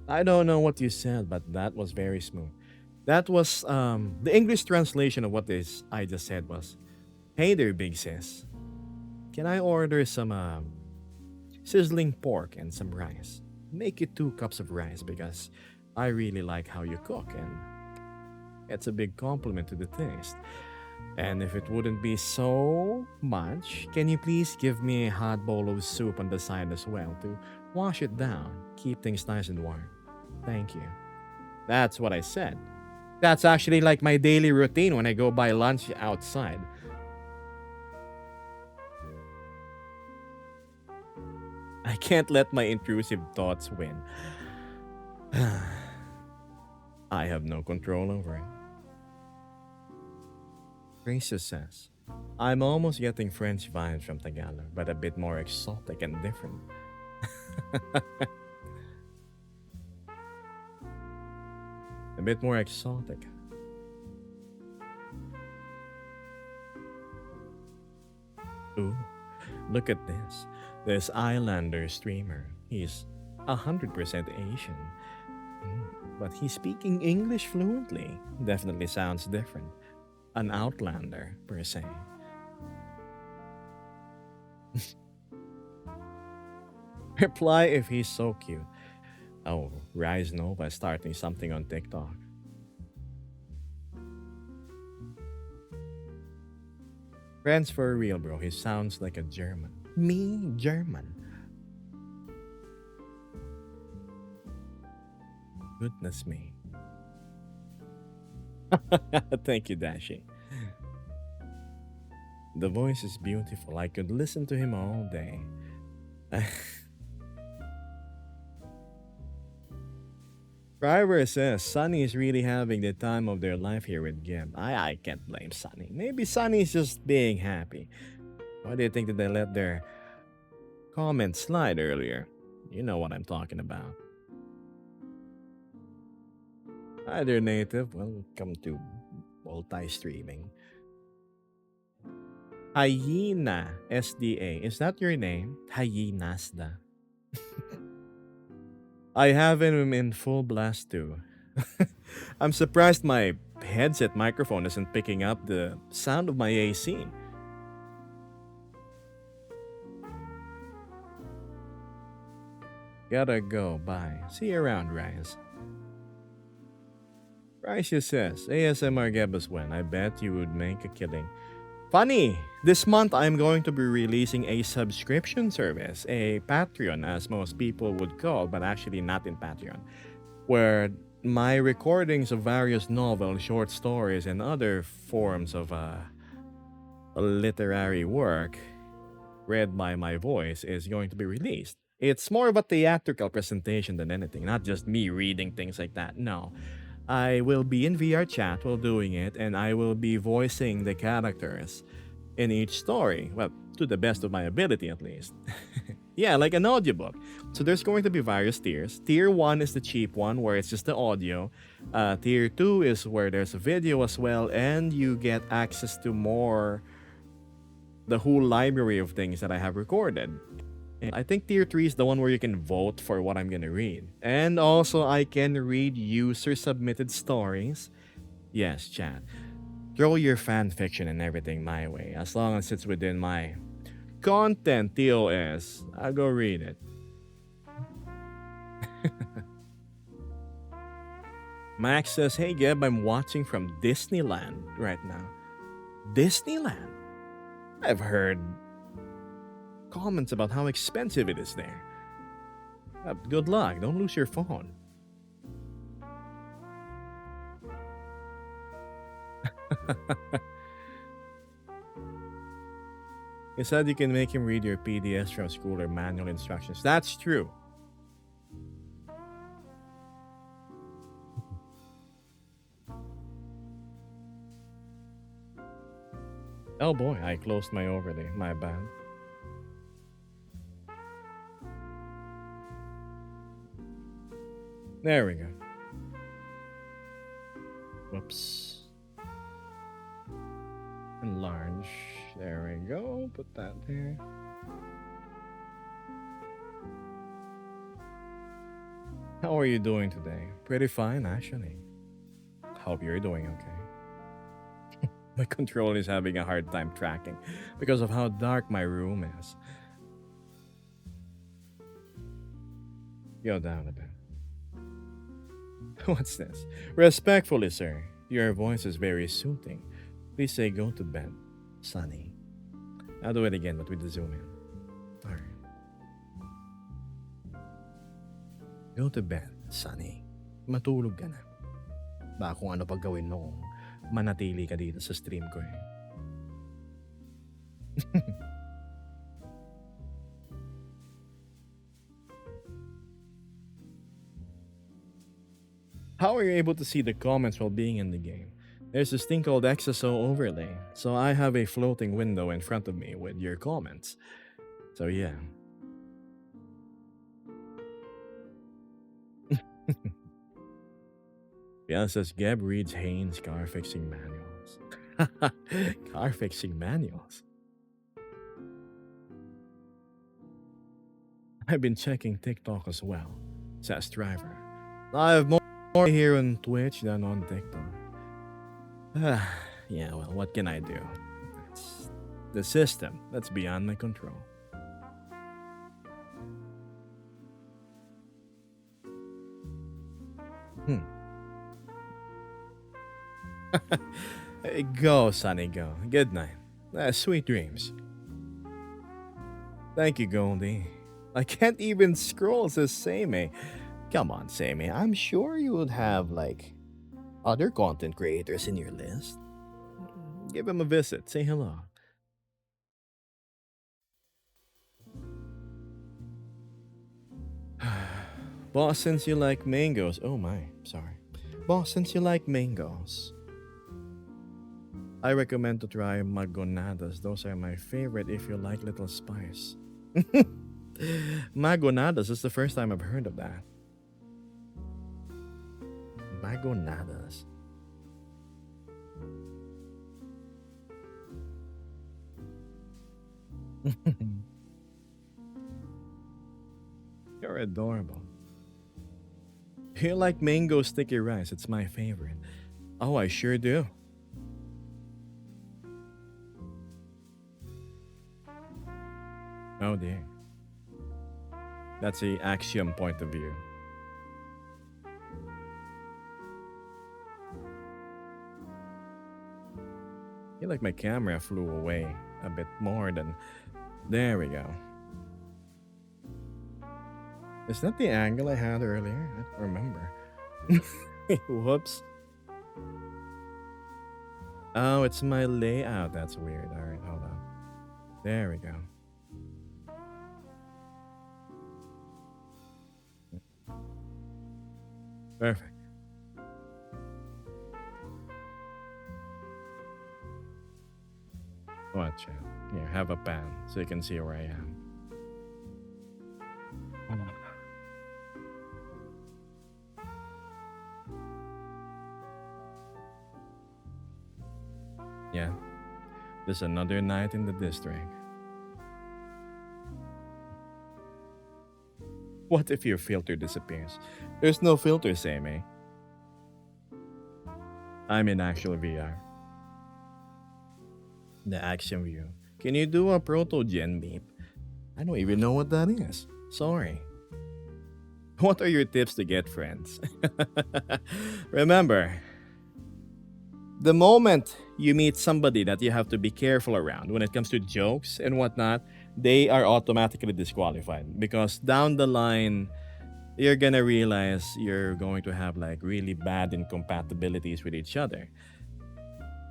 I don't know what you said, but that was very smooth. That was the English translation of what this I just said was, "Hey there, big sis. Can I order some sizzling pork and some rice? Make it 2 cups of rice because I really like how you cook and it's a big compliment to the taste. And if it wouldn't be so much, can you please give me a hot bowl of soup on the side as well to wash it down, keep things nice and warm? Thank you." That's what I said. That's actually like my daily routine when I go buy lunch outside. I can't let my intrusive thoughts win. I have no control over it. Gracia says, "I'm almost getting French vibes from Tagalog, but a bit more exotic and different." A bit more exotic. Ooh, look at this. This Islander streamer. He's 100% Asian. But he's speaking English fluently. Definitely sounds different. An outlander, per se. Reply if he's so cute. Oh, Rise Nova starting something on TikTok. Friends for real, bro. He sounds like a German. Me, German. Goodness me. Thank you, Dashi. The voice is beautiful. I could listen to him all day. Driver says Sunny is really having the time of their life here with Gib. I can't blame Sunny. Maybe Sunny's just being happy. Why do you think that they let their comment slide earlier? You know what I'm talking about. Hi there, native. Welcome to multi-streaming. Hyena SDA. Is that your name? Hyenasda. I have him in full blast too. I'm surprised my headset microphone isn't picking up the sound of my AC. Gotta go. Bye. See you around, Rise. Rise says, ASMR Gebus when. I bet you would make a killing. Funny! This month I'm going to be releasing a subscription service, a Patreon as most people would call, but actually not in Patreon, where my recordings of various novels, short stories, and other forms of literary work read by my voice is going to be released. It's more of a theatrical presentation than anything, not just me reading things like that. No. I will be in VR chat while doing it, and I will be voicing the characters in each story. Well, to the best of my ability, at least. Yeah, like an audiobook. So there's going to be various tiers. Tier 1 is the cheap one, where it's just the audio. Tier 2 is where there's a video as well, and you get access to the whole library of things that I have recorded. I think tier 3 is the one where you can vote for what I'm gonna read. And also, I can read user-submitted stories. Yes, chat. Throw your fan fiction and everything my way. As long as it's within my content TOS, I'll go read it. Max says, hey Geb, I'm watching from Disneyland right now. Disneyland? I've heard comments about how expensive it is there. Good luck. Don't lose your phone. He said you can make him read your PDFs from school or manual instructions. That's true. Oh boy, I closed my overlay. My bad. There we go. Whoops. Enlarge. There we go. Put that there. How are you doing today? Pretty fine, actually. Hope you're doing okay. My controller is having a hard time tracking because of how dark my room is. Go down a bit. What's this? Respectfully, sir. Your voice is very soothing. Please say go to bed, Sonny. I'll do it again, but with the zoom in. Alright. Go to bed, Sonny. Matulog ka na. Baka kung ano pag gawin mo kung manatili ka dito sa stream ko eh. How are you able to see the comments while being in the game? There's this thing called XSO overlay, so I have a floating window in front of me with your comments. So yeah. Yeah, says Geb reads Haynes car fixing manuals. Car fixing manuals. I've been checking TikTok as well, says Driver. I have more here on Twitch than on TikTok. Yeah, well, what can I do? It's the system that's beyond my control. Go, Sonny, go. Good night. Sweet dreams. Thank you, Goldie. I can't even scroll, says Samey. Come on, Samey. I'm sure you would have, like, other content creators in your list. Give him a visit. Say hello. Boss, since you like mangoes. Oh my, sorry. Boss, since you like mangoes, I recommend to try magonadas. Those are my favorite if you like little spice. Magonadas is the first time I've heard of that. Magonadas. You're adorable. You like mango sticky rice? It's my favorite. Oh, I sure do. Oh dear. That's the axiom point of view. I feel like my camera flew away a bit more than... There we go. Is that the angle I had earlier? I don't remember. Whoops. Oh, it's my layout. That's weird. Alright, hold on. There we go. Perfect. Watch out. Here, have a pan so you can see where I am. Yeah, there's another night in the district. What if your filter disappears? There's no filter, Sammy. I'm in actual VR. The action view. Can you do a proto gen beep? I don't even know what that is. Sorry. What are your tips to get friends? Remember, the moment you meet somebody that you have to be careful around when it comes to jokes and whatnot, they are automatically disqualified because down the line, you're gonna realize you're going to have like really bad incompatibilities with each other.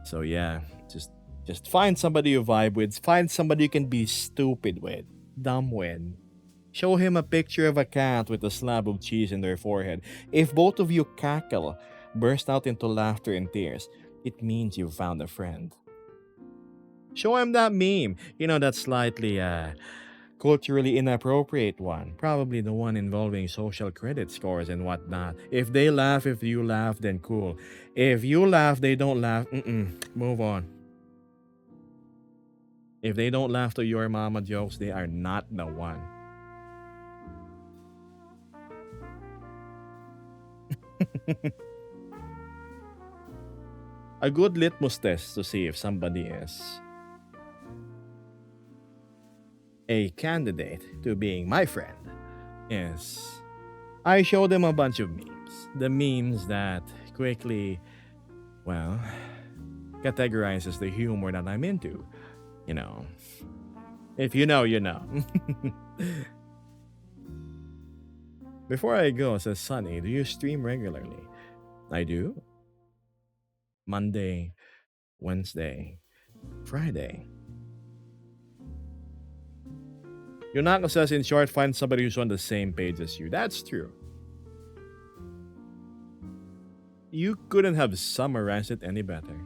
So yeah, just find somebody you vibe with, find somebody you can be stupid with, dumb with. Show him a picture of a cat with a slab of cheese in their forehead. If both of you cackle, burst out into laughter and tears, it means you've found a friend. Show him that meme, you know, that slightly culturally inappropriate one. Probably the one involving social credit scores and whatnot. If they laugh, if you laugh, then cool. If you laugh, they don't laugh, move on. If they don't laugh to your mama jokes, they are not the one. A good litmus test to see if somebody is a candidate to being my friend is I show them a bunch of memes. The memes that quickly, well, categorizes the humor that I'm into. You know, if you know, you know. Before I go, says Sunny, do you stream regularly? I do. Monday, Wednesday, Friday. Yunako says, in short, find somebody who's on the same page as you. That's true. You couldn't have summarized it any better.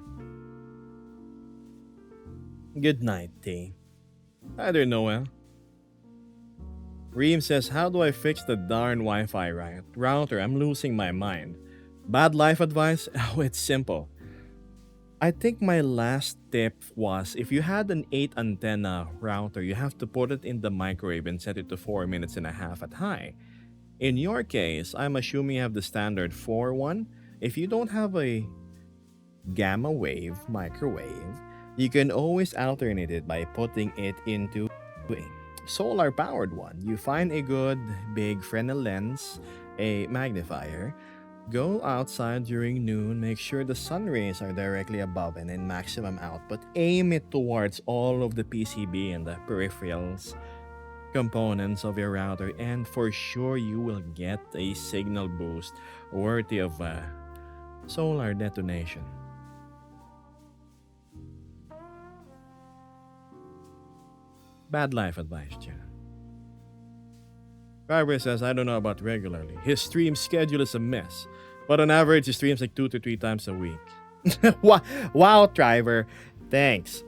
Good night, T. Hi there, Noel. Reem says, how do I fix the darn Wi-Fi router? I'm losing my mind. Bad life advice? Oh, it's simple. I think my last tip was if you had an 8 antenna router, you have to put it in the microwave and set it to 4 minutes and a half at high. In your case, I'm assuming you have the standard 4 one. If you don't have a gamma wave microwave, you can always alternate it by putting it into a solar powered one. You find a good big Fresnel lens, a magnifier, go outside during noon, make sure the sun rays are directly above and in maximum output. Aim it towards all of the PCB and the peripherals components of your router, and for sure you will get a signal boost worthy of a solar detonation. Bad life advice, Jen. Barbara says, I don't know about regularly. His stream schedule is a mess. But on average, he streams like 2 to 3 times a week. Wow, Driver. Thanks.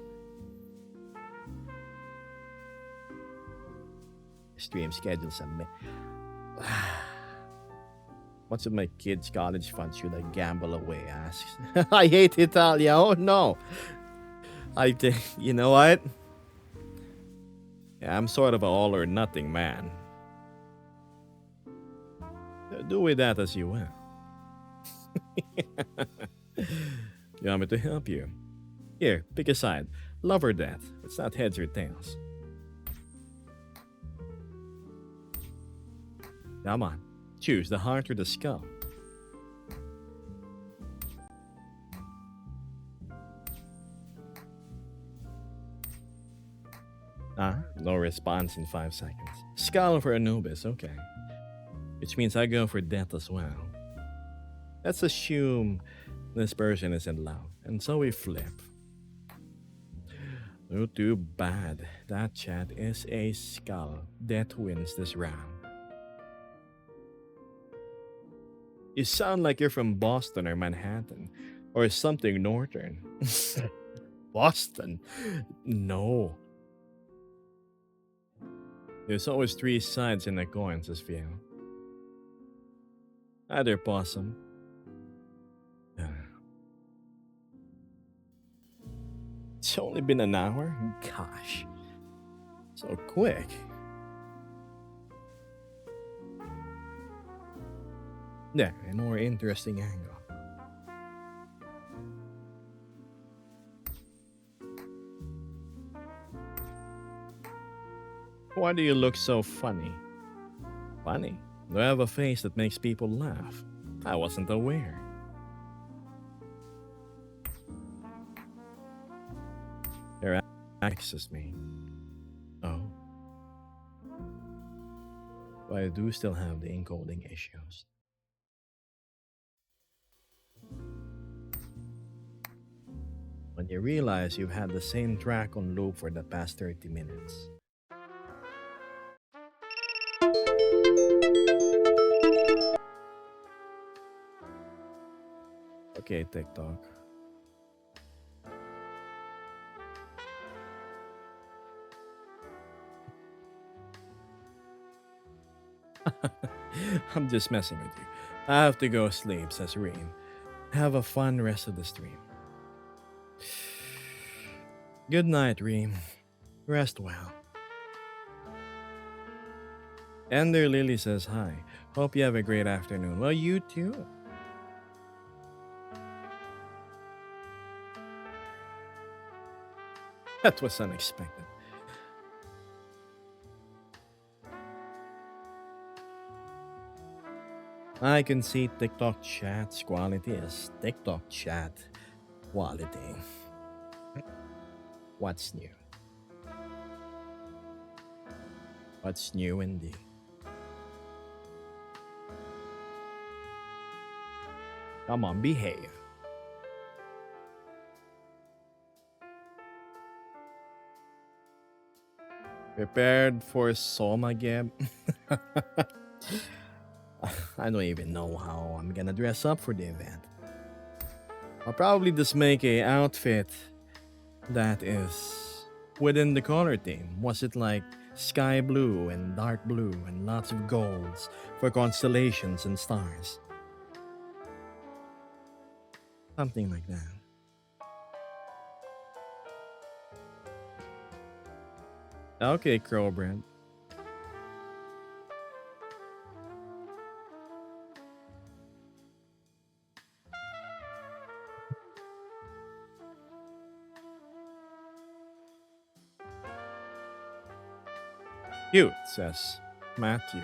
Stream schedule's a mess. What's with my kids' college fund should I gamble away? Asks. I hate Italia. Oh no. I think, you know what? Yeah, I'm sort of a all or nothing man. Do with that as you will. You want me to help you? Here, pick a side. Love or death. It's not heads or tails. Come on. Choose the heart or the skull. No response in 5 seconds. Skull for Anubis, okay. Which means I go for death as well. Let's assume this person is in love, and so we flip. Oh, too bad. That chat is a skull. Death wins this round. You sound like you're from Boston or Manhattan, or something northern. Boston? No. There's always 3 sides in a coin, says Phil. Either possum. It's only been an hour? Gosh. So quick. There, a more interesting angle. Why do you look so funny? Funny? Do I have a face that makes people laugh? I wasn't aware. There access me. Oh. But I do still have the encoding issues. When you realize you've had the same track on loop for the past 30 minutes. Okay, TikTok. I'm just messing with you. I have to go sleep, says Reem. Have a fun rest of the stream. Good night, Reem. Rest well. Ender Lily says hi. Hope you have a great afternoon. Well, you too. That was unexpected. I can see TikTok chat's quality is TikTok chat quality. What's new? What's new indeed? Come on, behave. Prepared for Soma Geb? I don't even know how I'm gonna dress up for the event. I'll probably just make a outfit that is within the color theme. Was it like sky blue and dark blue and lots of golds for constellations and stars? Something like that. Okay, Crowbrand. Cute, says Matthew.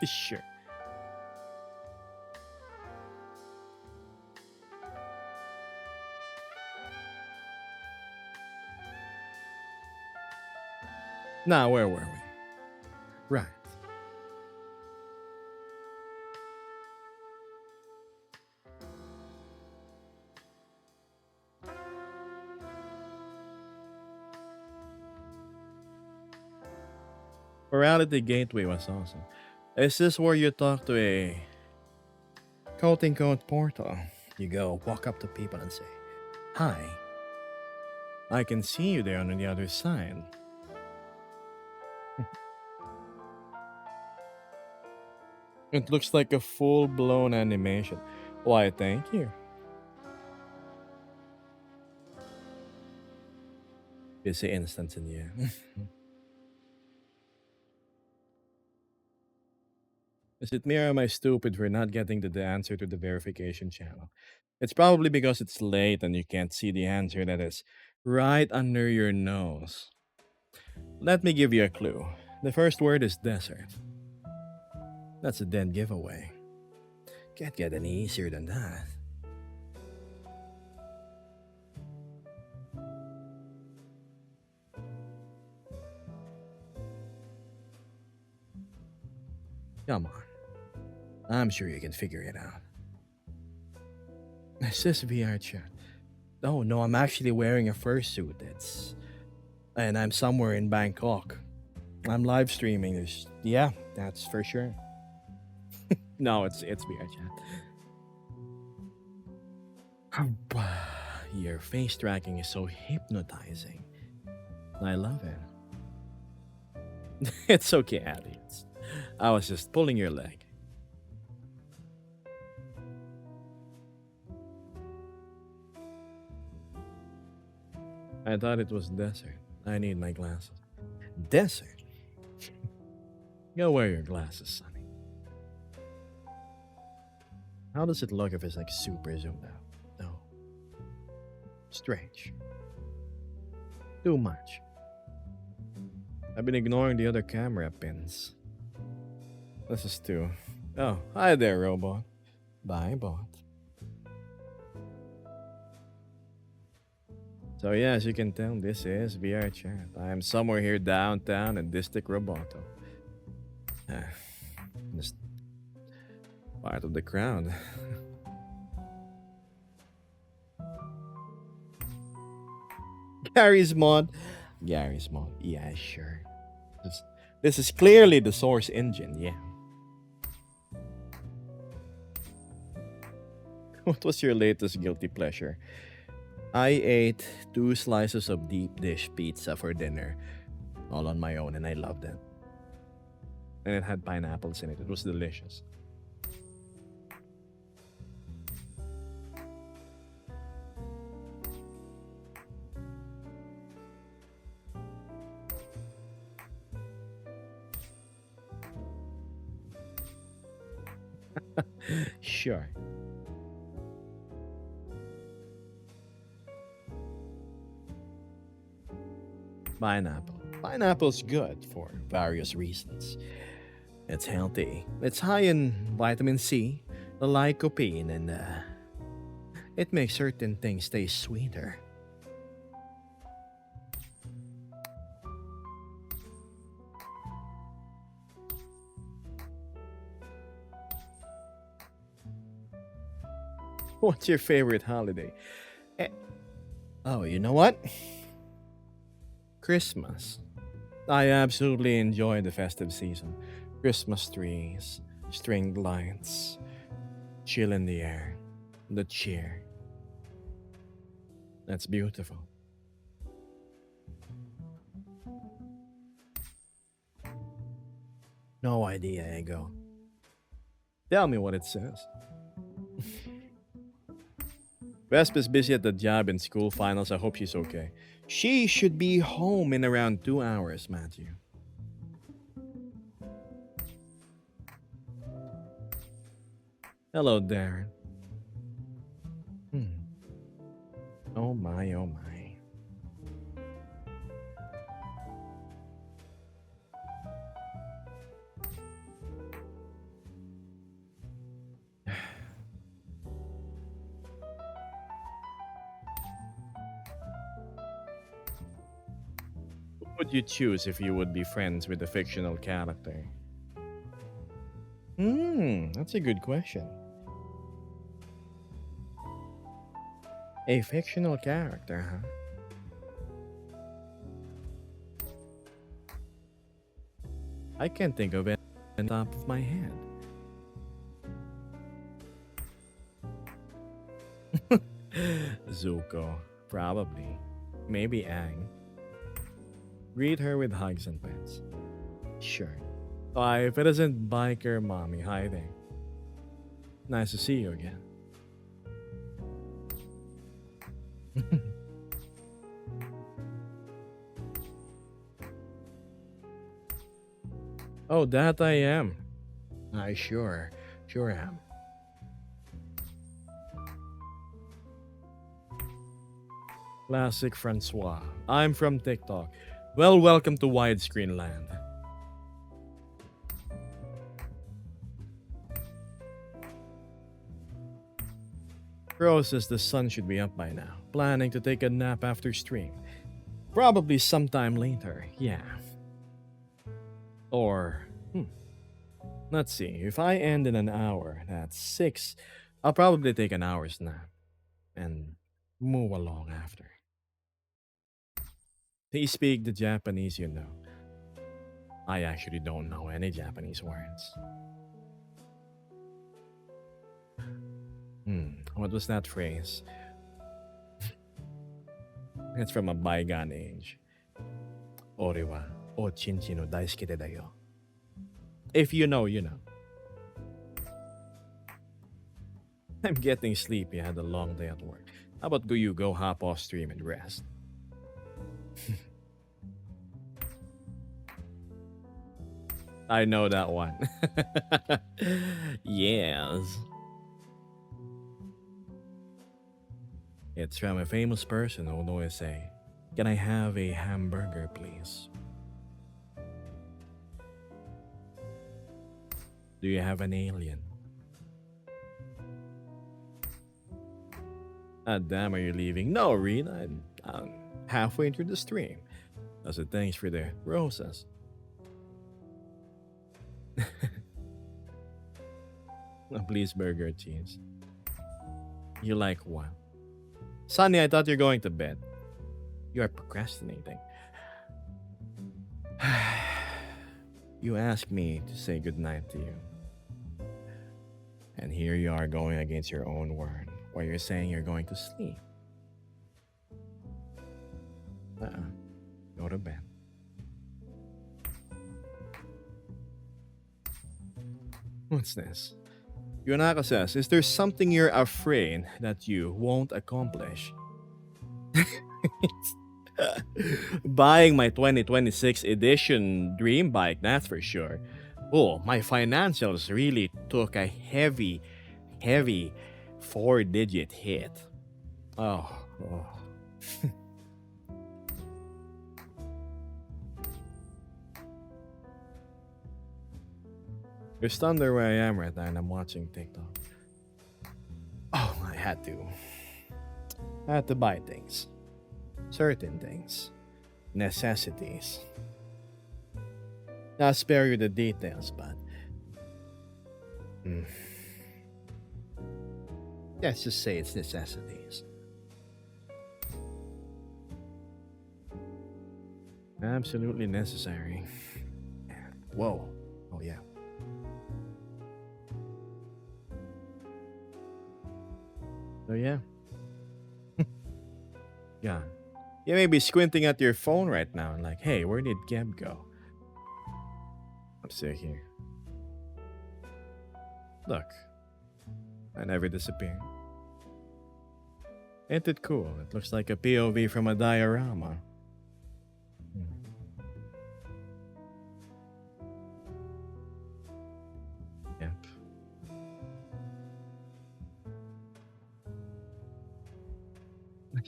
Sure. Now, where were we? Right. Morality Gateway was awesome. Is this where you talk to a quote unquote portal? You go walk up to people and say, "Hi, I can see you there on the other side." It looks like a full blown animation. Why, thank you. Busy instance in the air. Is it me or am I stupid for not getting to the answer to the verification channel? It's probably because it's late and you can't see the answer that is right under your nose. Let me give you a clue. The first word is desert. That's a dead giveaway. Can't get any easier than that. Come on. I'm sure you can figure it out. Is this VR chat? Oh no, I'm actually wearing a fursuit. And I'm somewhere in Bangkok. I'm live streaming this. Yeah, that's for sure. No, it's VR chat. Your face tracking is so hypnotizing. I love it. It's okay, Addy. I was just pulling your leg. I thought it was desert. I need my glasses. Desert? Go wear your glasses, Sonny. How does it look if it's like super zoomed out? No. Strange. Too much. I've been ignoring the other camera pins. This is too. Oh, hi there, robot. Bye, bot. So yeah, as you can tell, this is VR chat. I am somewhere here downtown in District Roboto. Just part of the crowd. Gary's mod. Gary's mod. Yeah, sure. This is clearly the source engine, yeah. What was your latest guilty pleasure? I ate 2 slices of deep dish pizza for dinner, all on my own, and I loved it. and it had pineapples in it. It was delicious. Sure. Pineapple. Pineapple's good for various reasons. It's healthy. It's high in vitamin C, lycopene, and it makes certain things taste sweeter. What's your favorite holiday? Eh, oh, you know what? Christmas. I absolutely enjoy the festive season. Christmas trees, string lights, chill in the air, the cheer. That's beautiful. No idea, Ego. Tell me what it says. Vespa's busy at the job and school finals. I hope she's okay. She should be home in around 2 hours, Matthew. Hello, Darren. Hmm. Oh my, oh my. Who would you choose if you would be friends with a fictional character? That's a good question. A fictional character, huh? I can't think of it on top of my head. Zuko, probably. Maybe Aang. Greet her with hugs and pets. Sure. If it isn't biker mommy, hi there. Nice to see you again. Oh, that I am. I sure am. Classic Francois. I'm from TikTok. Well, welcome to widescreen land. Rose says the sun should be up by now. Planning to take a nap after stream. Probably sometime later, yeah. Or, let's see. If I end in an hour, that's 6. I'll probably take an hour's nap and move along after. They speak the Japanese, you know. I actually don't know any Japanese words. What was that phrase? It's from a bygone age. Ore wa ochinchi no daisuke da yo. If you know, you know. I'm getting sleepy. I had a long day at work. How about you go hop off stream and rest? I know that one. Yes. It's from a famous person who would always say, "Can I have a hamburger, please?" Do you have an alien? Ah, damn, are you leaving? No, Reed. I'm halfway through the stream. I said, thanks for the roses. Please, burger cheese. You like what? Sonny, I thought you're going to bed. You are procrastinating. You asked me to say goodnight to you. And here you are going against your own word, while you're saying you're going to sleep. Go to bed. What's this? Yonaka says, is there something you're afraid that you won't accomplish? Buying my 2026 edition dream bike, that's for sure. Oh, my financials really took a heavy 4-digit hit. Oh, oh. There's thunder where I am right now and I'm watching TikTok. Oh, I had to. I had to buy things. Certain things. Necessities. I'll spare you the details, but... let's just say it's necessities. Absolutely necessary. Whoa. Oh, yeah. So, yeah. Yeah. You may be squinting at your phone right now and like, hey, where did Geb go? I'm still here. Look. I never disappeared. Ain't it cool? It looks like a POV from a diorama. Yep.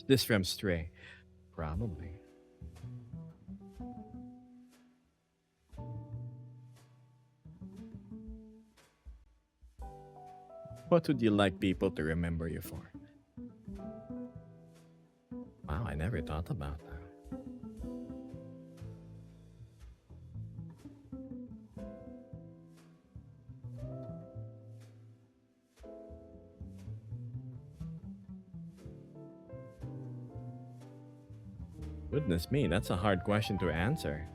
This from Stray. Probably. What would you like people to remember you for? Wow, I never thought about that. Goodness me, that's a hard question to answer.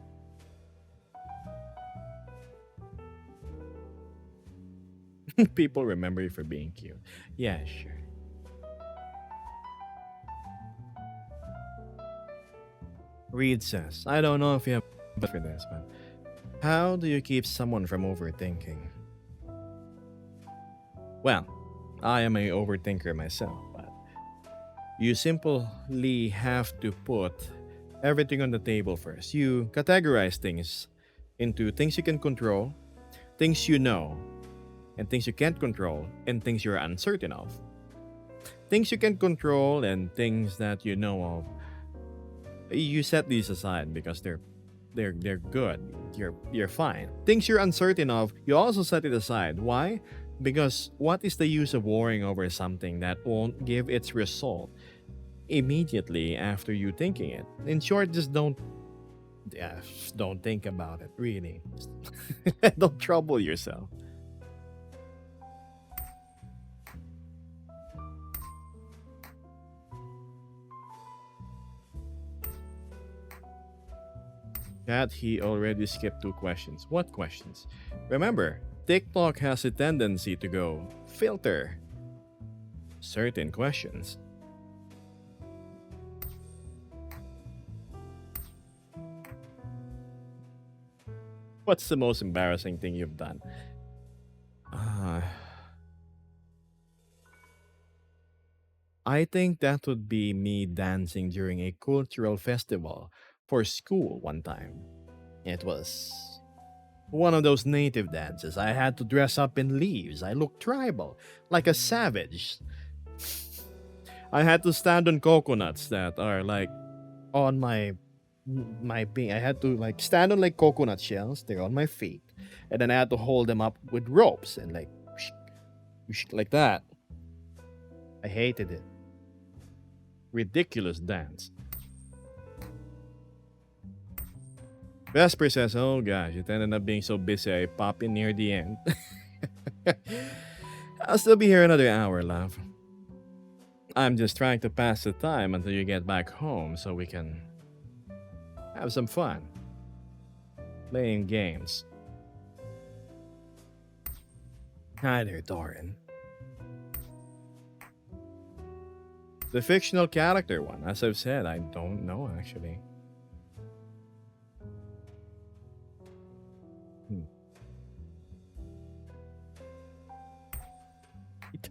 People remember you for being cute. Yeah, sure. Reed says, I don't know if you have for this, but how do you keep someone from overthinking? Well, I am a overthinker myself, but you simply have to put everything on the table first. You categorize things into things you can control, things you know, and things you can't control, and things you're uncertain of. Things you can control and things that you know of, you set these aside because they're good. You're fine. Things you're uncertain of, you also set it aside. Why? Because what is the use of worrying over something that won't give its result immediately after you thinking it? In short, just don't think about it, really. Don't trouble yourself. Cat, he already skipped 2 questions. What questions? Remember, TikTok has a tendency to go filter certain questions. What's the most embarrassing thing you've done? I think that would be me dancing during a cultural festival for school one time. It was one of those native dances. I had to dress up in leaves. I looked tribal, like a savage. I had to stand on coconuts that are like on my being. I had to like stand on like coconut shells. They're on my feet, and then I had to hold them up with ropes and like like that. I hated it. Ridiculous dance. Vesper says, oh gosh, it ended up being so busy I pop in near the end. I'll still be here another hour, love. I'm just trying to pass the time until you get back home so we can have some fun. Playing games. Hi there, Doran. The fictional character one, as I've said, I don't know actually.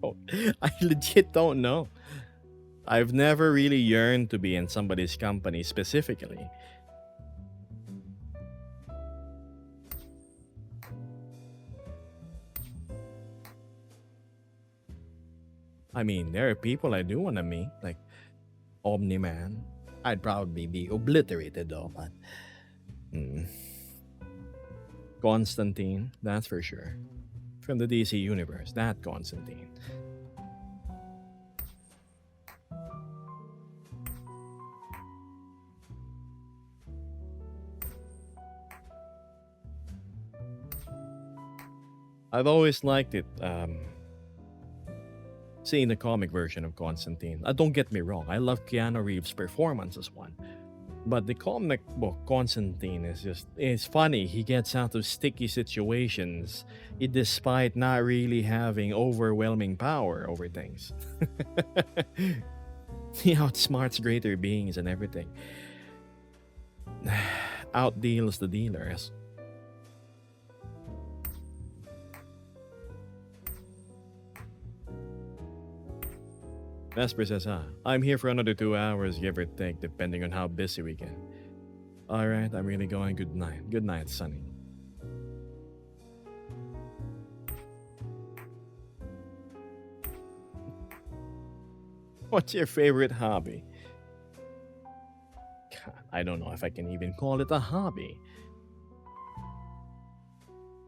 don't. I legit don't know. I've never really yearned to be in somebody's company specifically. I mean, there are people I do want to meet, like Omni Man. I'd probably be obliterated though, but hmm. Constantine, that's for sure. From the DC universe, that Constantine. I've always liked it. Seeing the comic version of Constantine. Don't get me wrong, I love Keanu Reeves' performance as one. But the comic book Constantine is it's funny. He gets out of sticky situations despite not really having overwhelming power over things. He outsmarts greater beings and everything. Outdeals the dealers. Vesper says, I'm here for another 2 hours, give or take, depending on how busy we get. Alright, I'm really going. Good night. Good night, Sunny. What's your favorite hobby? God, I don't know if I can even call it a hobby.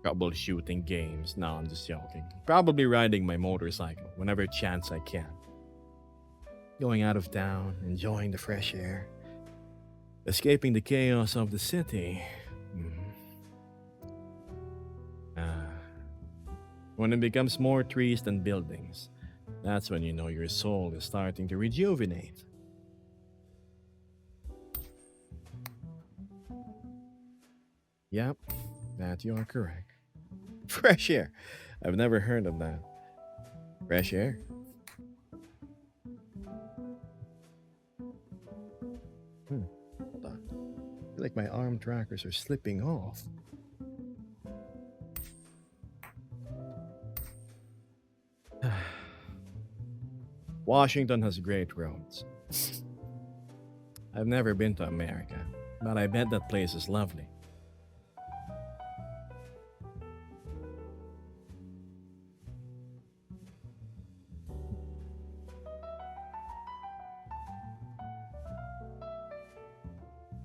Troubleshooting games. No, I'm just joking. Probably riding my motorcycle whenever chance I can. Going out of town, enjoying the fresh air, escaping the chaos of the city. When it becomes more trees than buildings, that's when you know your soul is starting to rejuvenate. Yep, that you are correct. Fresh air. I've never heard of that. Fresh air? Hold on. I feel like my arm trackers are slipping off. Washington has great roads. I've never been to America, but I bet that place is lovely.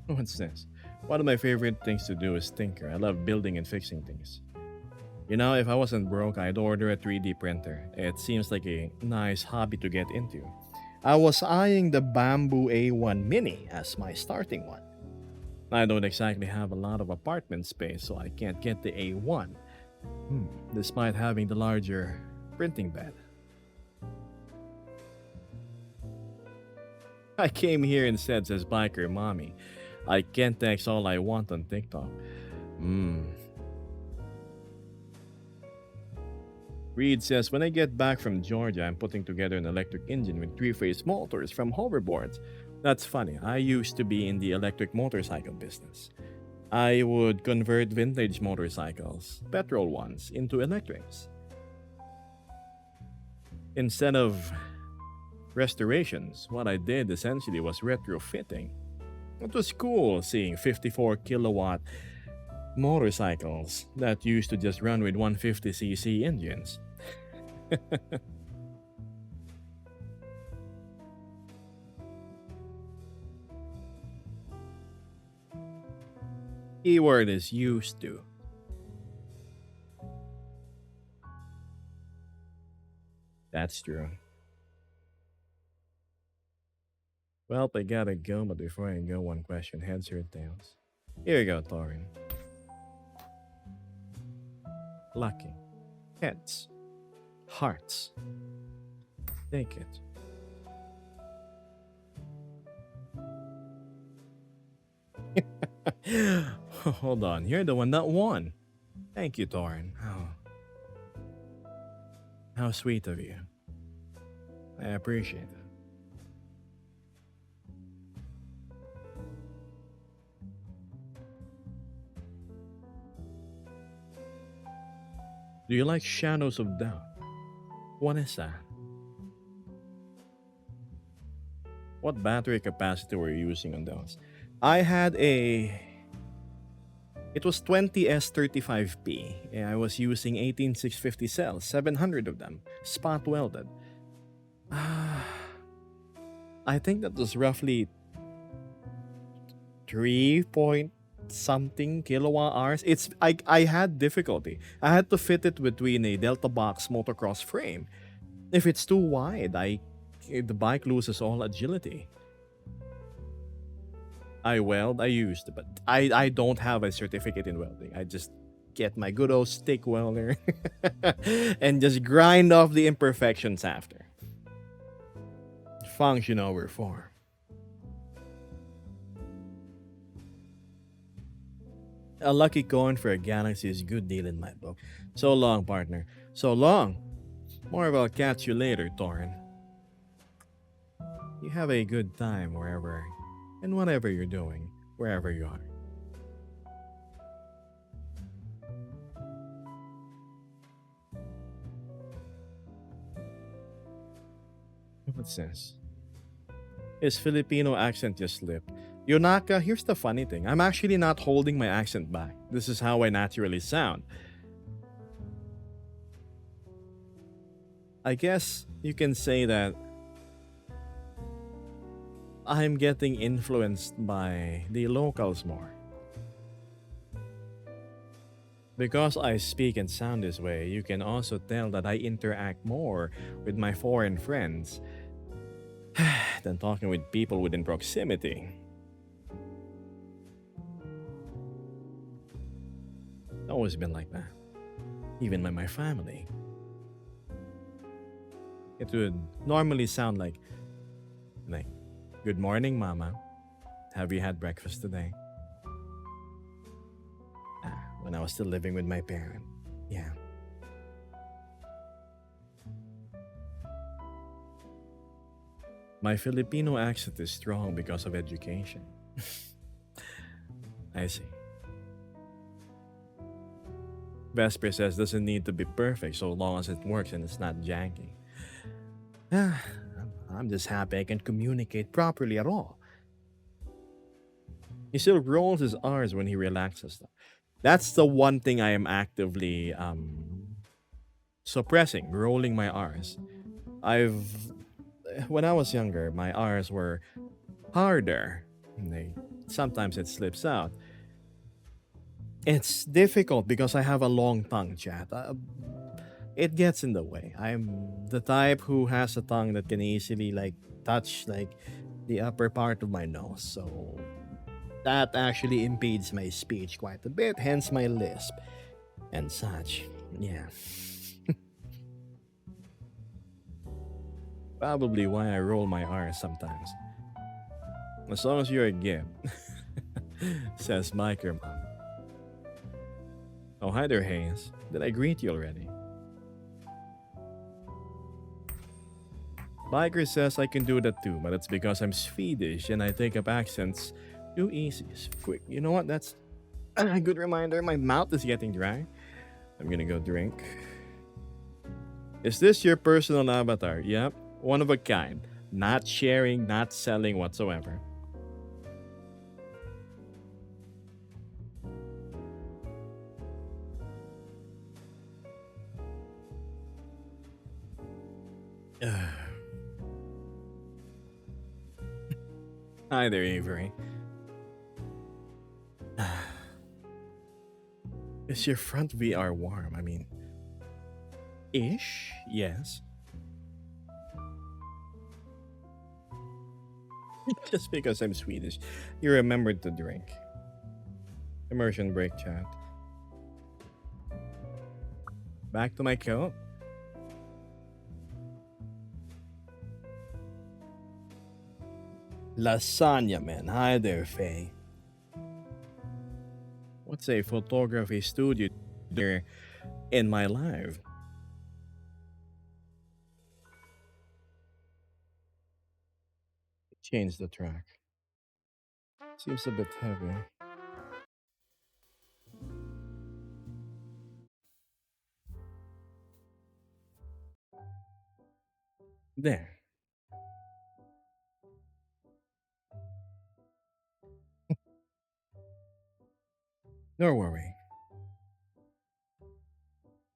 What's this? One of my favorite things to do is tinker. I love building and fixing things. You know, if I wasn't broke, I'd order a 3D printer. It seems like a nice hobby to get into. I was eyeing the Bamboo A1 Mini as my starting one. I don't exactly have a lot of apartment space, so I can't get the A1, despite having the larger printing bed. I came here instead, says Biker Mommy. I can't text all I want on TikTok. Reed says, when I get back from Georgia, I'm putting together an electric engine with 3-phase motors from hoverboards. That's funny. I used to be in the electric motorcycle business. I would convert vintage motorcycles, petrol ones, into electrics. Instead of restorations, what I did essentially was retrofitting. It was cool seeing 54 kilowatt motorcycles that used to just run with 150cc engines. Keyword is used to. That's true. Well, I gotta go, but before I go, one question, heads or tails? Here you go, Thorin. Lucky. Heads. Hearts. Take it. Hold on, you're the one that won. Thank you, Thorin. How sweet of you. I appreciate it. Do you like Shadows of Doubt? What is that? What battery capacity were you using on those? I had a. It was 20S35P. And I was using 18650 cells, 700 of them, spot welded. I think that was roughly 3 point something kilowatt hours. I had difficulty. I had to fit it between a Delta Box motocross frame. If it's too wide, the bike loses all agility. I weld, I used, but I don't have a certificate in welding. I just get my good old stick welder and just grind off the imperfections after. Function over 4. A lucky coin for a galaxy is a good deal in my book. So long, partner. So long. More of I'll catch you later, Torin. You have a good time wherever and whatever you're doing, wherever you are. What's this? His Filipino accent just slipped. Yonaka, here's the funny thing. I'm actually not holding my accent back. This is how I naturally sound. I guess you can say that I'm getting influenced by the locals more. Because I speak and sound this way, you can also tell that I interact more with my foreign friends than talking with people within proximity. It's always been like that. Even by my family. It would normally sound like, good morning, Mama. Have you had breakfast today? When I was still living with my parent. Yeah. My Filipino accent is strong because of education. I see. Vesper says doesn't need to be perfect so long as it works and it's not janky. I'm just happy I can communicate properly at all. He still rolls his R's when he relaxes. That's the one thing I am actively suppressing, rolling my R's. When I was younger, my R's were harder. Sometimes it slips out. It's difficult because I have a long tongue, chat. It gets in the way. I'm the type who has a tongue that can easily touch the upper part of my nose. So that actually impedes my speech quite a bit, hence my lisp and such. Yeah. Probably why I roll my R's sometimes. As long as you're a gib, says Micro Mom. Oh, hi there, Hayes. Did I greet you already? Biker says I can do that too, but it's because I'm Swedish and I take up accents too easy. Quick, you know what? That's a good reminder. My mouth is getting dry. I'm gonna go drink. Is this your personal avatar? Yep, one of a kind. Not sharing, not selling whatsoever. Hi there, Avery. Is your front VR warm? I mean, ish, yes. Just because I'm Swedish, you remembered to drink. Immersion break, chat. Back to my coat. Lasagna, man. Hi there, Faye. What's a photography studio there in my life? Change the track. Seems a bit heavy. There. No worry.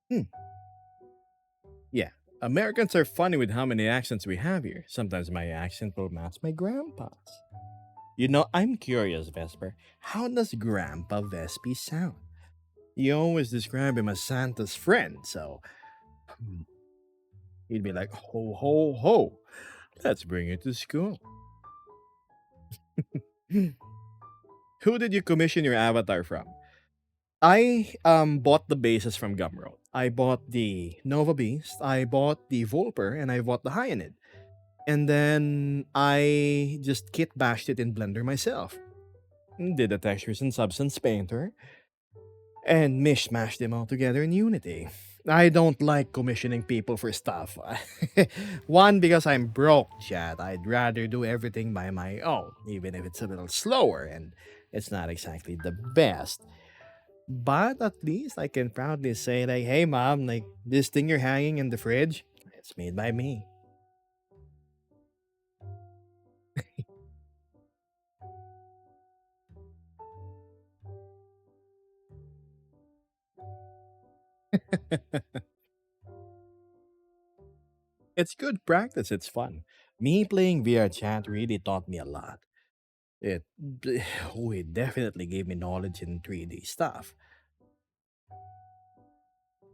Hmm. Yeah. Americans are funny with how many accents we have here. Sometimes my accent will match my grandpa's. I'm curious, Vesper. How does Grandpa Vespi sound? You always describe him as Santa's friend, so hmm, he'd be like, ho, ho, ho. Let's bring it to school. Who did you commission your avatar from? I bought the bases from Gumroad. I bought the Nova Beast, I bought the Volper, and I bought the Hyanid. And then I just kit bashed it in Blender myself. Did the textures in Substance Painter, and mishmash them all together in Unity. I don't like commissioning people for stuff. One, because I'm broke, Chad. I'd rather do everything by my own, even if it's a little slower and it's not exactly the best. But at least I can proudly say, like, hey, mom, like, this thing you're hanging in the fridge, it's made by me. It's good practice, it's fun. Me playing VR chat really taught me a lot. It, it definitely gave me knowledge in 3D stuff.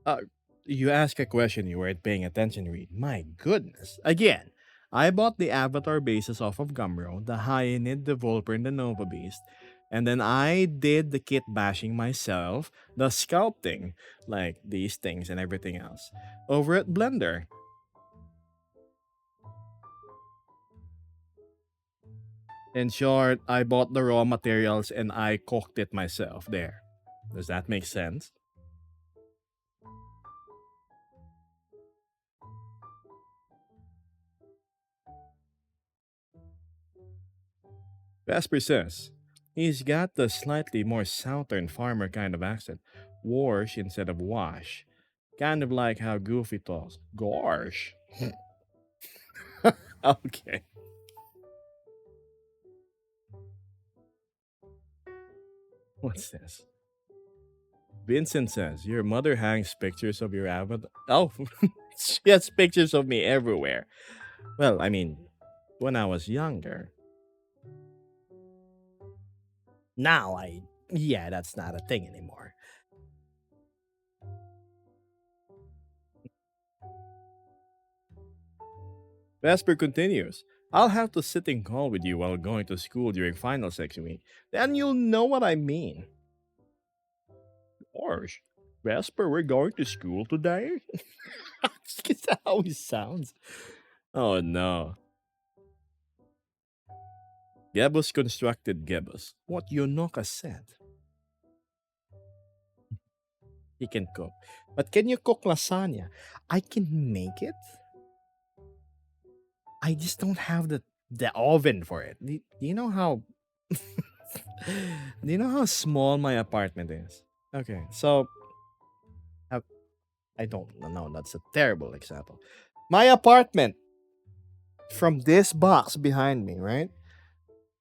Uh, you ask a question you weren't paying attention, Reed. My goodness. Again, I bought the avatar bases off of Gumroad, the Hyanid, the Volper, and the Nova Beast. And then I did the kit bashing myself, the sculpting, like these things and everything else, over at Blender. In short, I bought the raw materials and I cooked it myself there. Does that make sense? Vesper says he's got the slightly more southern farmer kind of accent. Wash instead of wash. Kind of like how Goofy talks. Gosh. Okay. What's this? Vincent says your mother hangs pictures of your avatar. Oh, she has pictures of me everywhere. Well, I mean, when I was younger. Now yeah, that's not a thing anymore. Vesper continues. I'll have to sit and call with you while going to school during final section week. Then you'll know what I mean. Gosh, Vesper, we're going to school today? Is that how he sounds? Oh no. Gebus constructed Gebus. What Yonoka said. He can cook. But can you cook lasagna? I can make it. I just don't have the oven for it. Do you know how do you know how small my apartment is? Okay, so uh, I don't know. That's a terrible example. My apartment from this box behind me, right?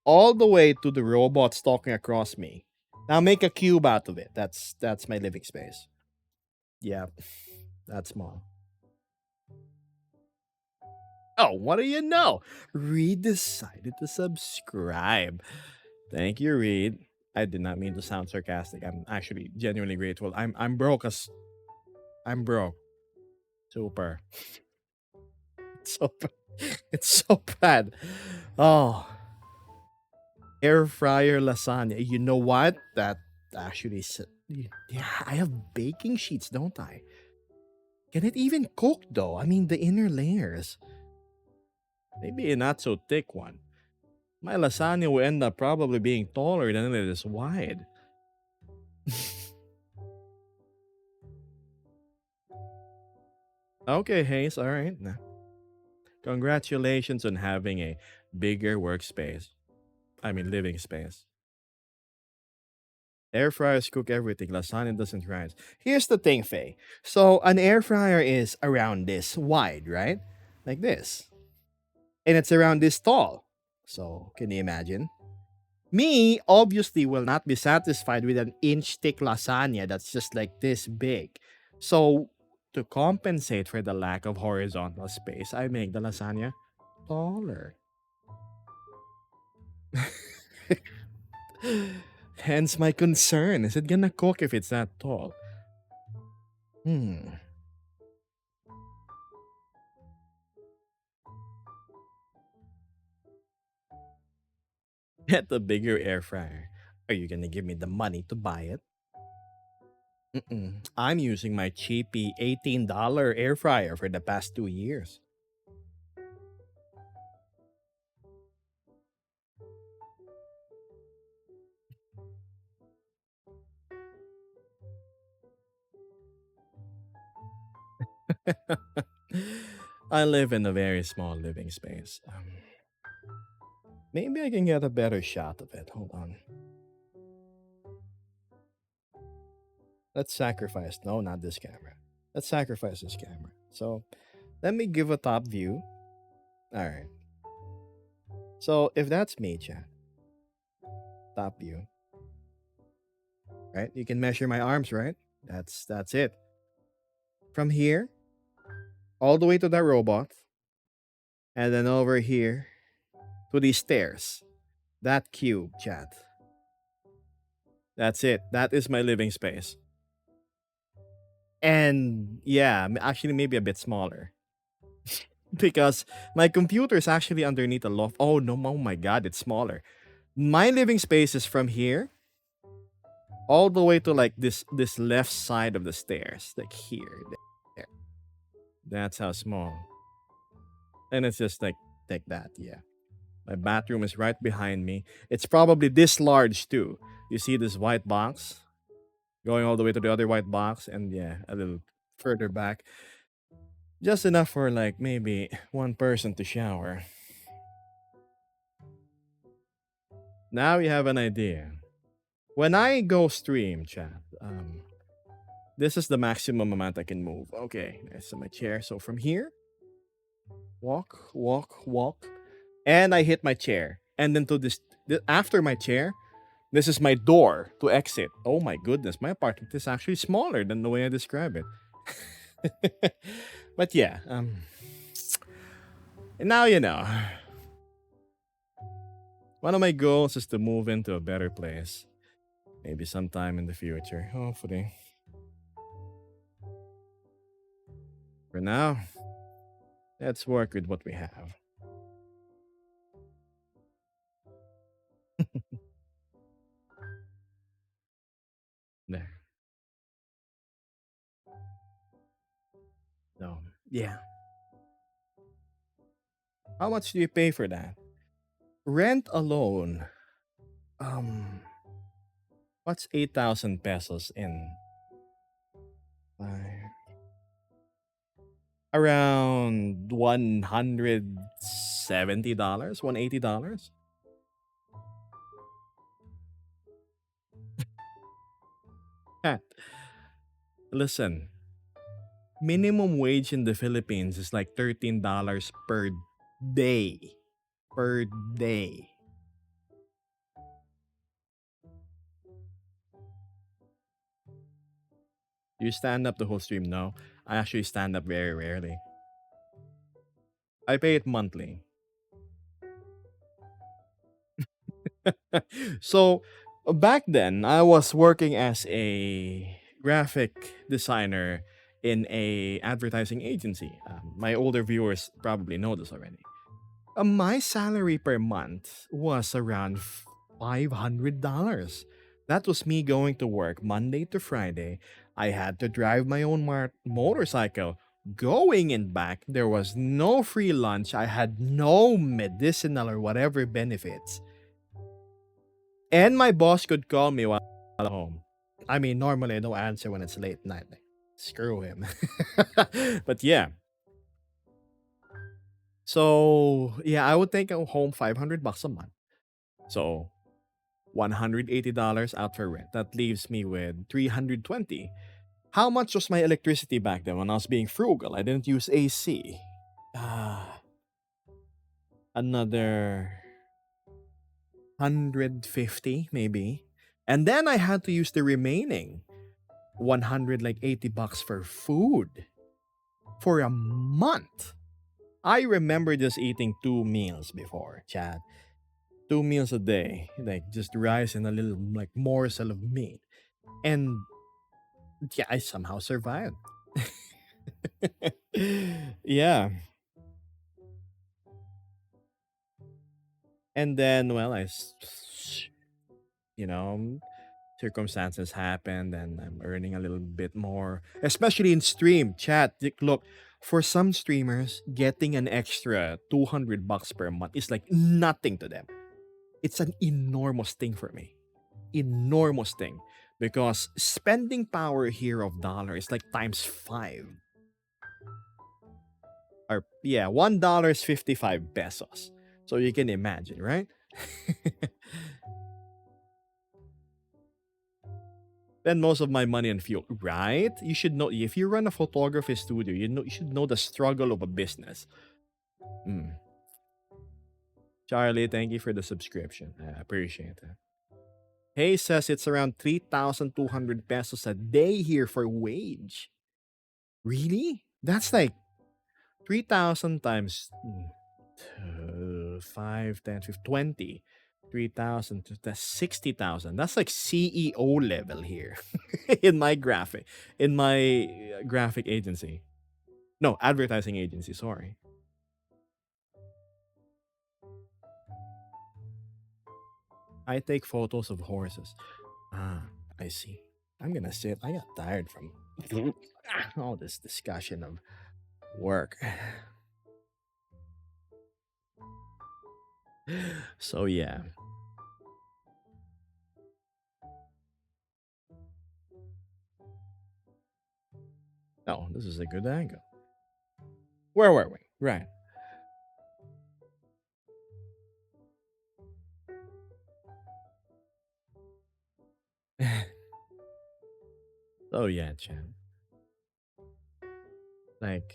All the way to the robot stalking across me. Now make a cube out of it. That's my living space. Yeah, that's small. Oh, what do you know? Reed decided to subscribe. Thank you, Reed. I did not mean to sound sarcastic. I'm actually genuinely grateful. I'm broke as I'm broke. Super. It's so it's so bad. Oh, air fryer lasagna. You know what? That actually yeah, I have baking sheets, don't I? Can it even cook though? I mean the inner layers. Maybe a not so thick one. My lasagna will end up probably being taller than it is wide. Okay, Hayes, all right. Congratulations on having a bigger workspace. I mean, living space. Air fryers cook everything. Lasagna doesn't rise. Here's the thing, Faye. So, an air fryer is around this wide, right? Like this. And it's around this tall. So, can you imagine? Me, obviously, will not be satisfied with an inch thick lasagna that's just like this big. So, to compensate for the lack of horizontal space, I make the lasagna taller. Hence my concern. Is it gonna cook if it's that tall? Hmm. Get the bigger air fryer. Are you gonna give me the money to buy it? Mm-mm. I'm using my cheapy $18 air fryer for the past 2 years. I live in a very small living space. Maybe I can get a better shot of it. Hold on. Let's sacrifice. No, not this camera. Let's sacrifice this camera. So let me give a top view. All right. So if that's me, chat, top view, right? You can measure my arms, right? That's it. From here all the way to that robot, and then over here to these stairs. That cube, chat. That's it. That is my living space. And yeah, actually maybe a bit smaller because my computer is actually underneath a loft. Oh no, oh my god, it's smaller. My living space is from here all the way to like this left side of the stairs, like here, there. That's how small. And it's just like that, yeah. My bathroom is right behind me. It's probably this large too. You see this white box going all the way to the other white box, and yeah, a little further back. Just enough for like maybe one person to shower. Now you have an idea. When I go stream, chat, this is the maximum amount I can move. Okay, there's my chair. So from here, walk, walk, walk, and I hit my chair. And then to this, after my chair, this is my door to exit. Oh my goodness, my apartment is actually smaller than the way I describe it. But yeah, now you know. One of my goals is to move into a better place. Maybe sometime in the future, hopefully. For now, let's work with what we have. There. So, yeah. How much do you pay for that? Rent alone. Um, what's 8,000 pesos in? Uh, Around $170, $180. Cat, listen, minimum wage in the Philippines is like $13 per day. Per day. You stand up the whole stream? No. I actually stand up very rarely. I pay it monthly. So back then, I was working as a graphic designer in a advertising agency. My older viewers probably know this already. My salary per month was around $500. That was me going to work Monday to Friday. I had to drive my own motorcycle. Going and back, there was no free lunch. I had no medicinal or whatever benefits. And my boss could call me while I'm home. I mean, normally I don't answer when it's late night. Like, screw him. But yeah. So yeah, I would take home $500 a month. So $180 out for rent. That leaves me with 320. How much was my electricity back then when I was being frugal? I didn't use AC. Ah, another 150 maybe. And then I had to use the remaining 100 like 80 bucks for food for a month. I remember just eating 2 meals before, Chad. 2 meals a day, like just rice and a little like morsel of meat. And yeah, I somehow survived. Yeah. And then, well, you know, circumstances happened and I'm earning a little bit more, especially in stream chat. Look, for some streamers, getting an extra 200 bucks per month is like nothing to them. It's an enormous thing for me. Enormous thing. Because spending power here of dollar is like times five. Or yeah, $1 is 55 pesos. So you can imagine, right? Spend most of my money on fuel, right? You should know if you run a photography studio, you should know the struggle of a business. Mm. Charlie, thank you for the subscription. I appreciate it. Hey says it's around 3,200 pesos a day here for wage. Really? That's like 3,000 times 5, 10, 15, 20. 3,000, that's 60,000. That's like CEO level here in my graphic agency. No, advertising agency, sorry. I take photos of horses. Ah, I see. I'm gonna sit. I got tired from all this discussion of work. So yeah. Oh, this is a good angle. Where were we? Right. So yeah, Chan. Like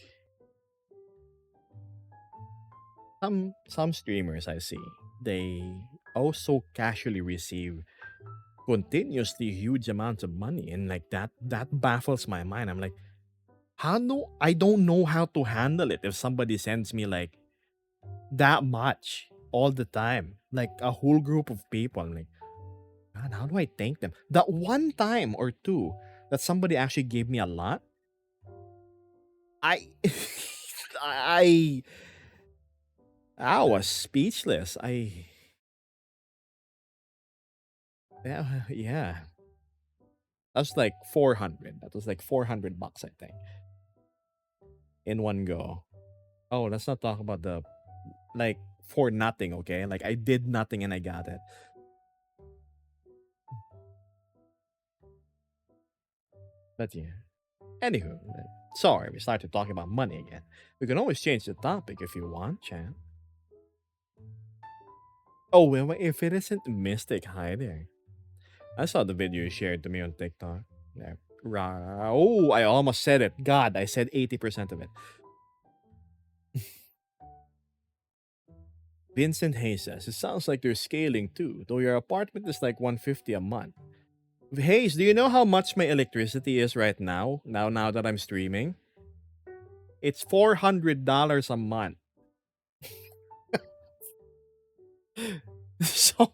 some streamers I see, they also casually receive continuously huge amounts of money, and like that baffles my mind. I'm like, how do I don't know how to handle it if somebody sends me like that much all the time, like a whole group of people. I'm like, God, how do I thank them? That one time or two that somebody actually gave me a lot, I I I was speechless. Yeah. That's like 400. That was like 400 bucks, I think, in one go. Oh, let's not talk about the like for nothing, okay? Like I did nothing and I got it. But yeah. Anywho, sorry, we started talking about money again. We can always change the topic if you want, Chan. Oh, well, if it isn't Mystic, hi there. I saw the video you shared to me on TikTok. Yeah. Oh, I almost said it. God, I said 80% of it. Vincent Hayes says, it sounds like they're scaling too, though your apartment is like 150 a month. Hayes, do you know how much my electricity is right now? Now that I'm streaming? It's $400 a month. so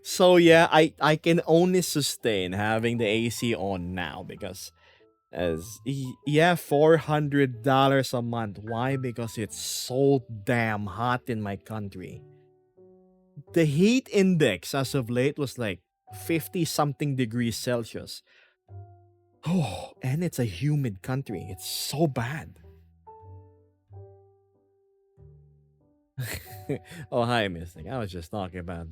so yeah, I can only sustain having the AC on now because yeah, $400 a month. Why? Because it's so damn hot in my country. The heat index as of late was like 50 something degrees Celsius. Oh, and it's a humid country. It's so bad. Oh, hi, Mystic. I was just talking about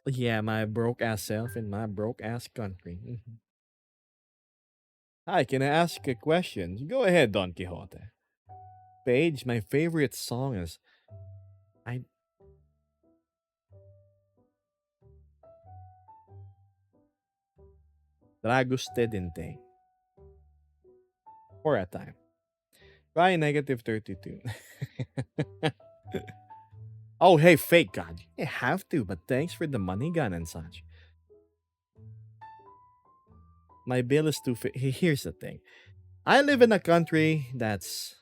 yeah, my broke ass self in my broke ass country. Mhm. Hi, can I ask a question? Go ahead, Don Quixote. Paige, my favorite song is I Dragos Te Dinte for a time. Try negative 32. Oh, hey, fake god. You have to, but thanks for the money gun and such. My bill is too. Here's the thing. I live in a country that's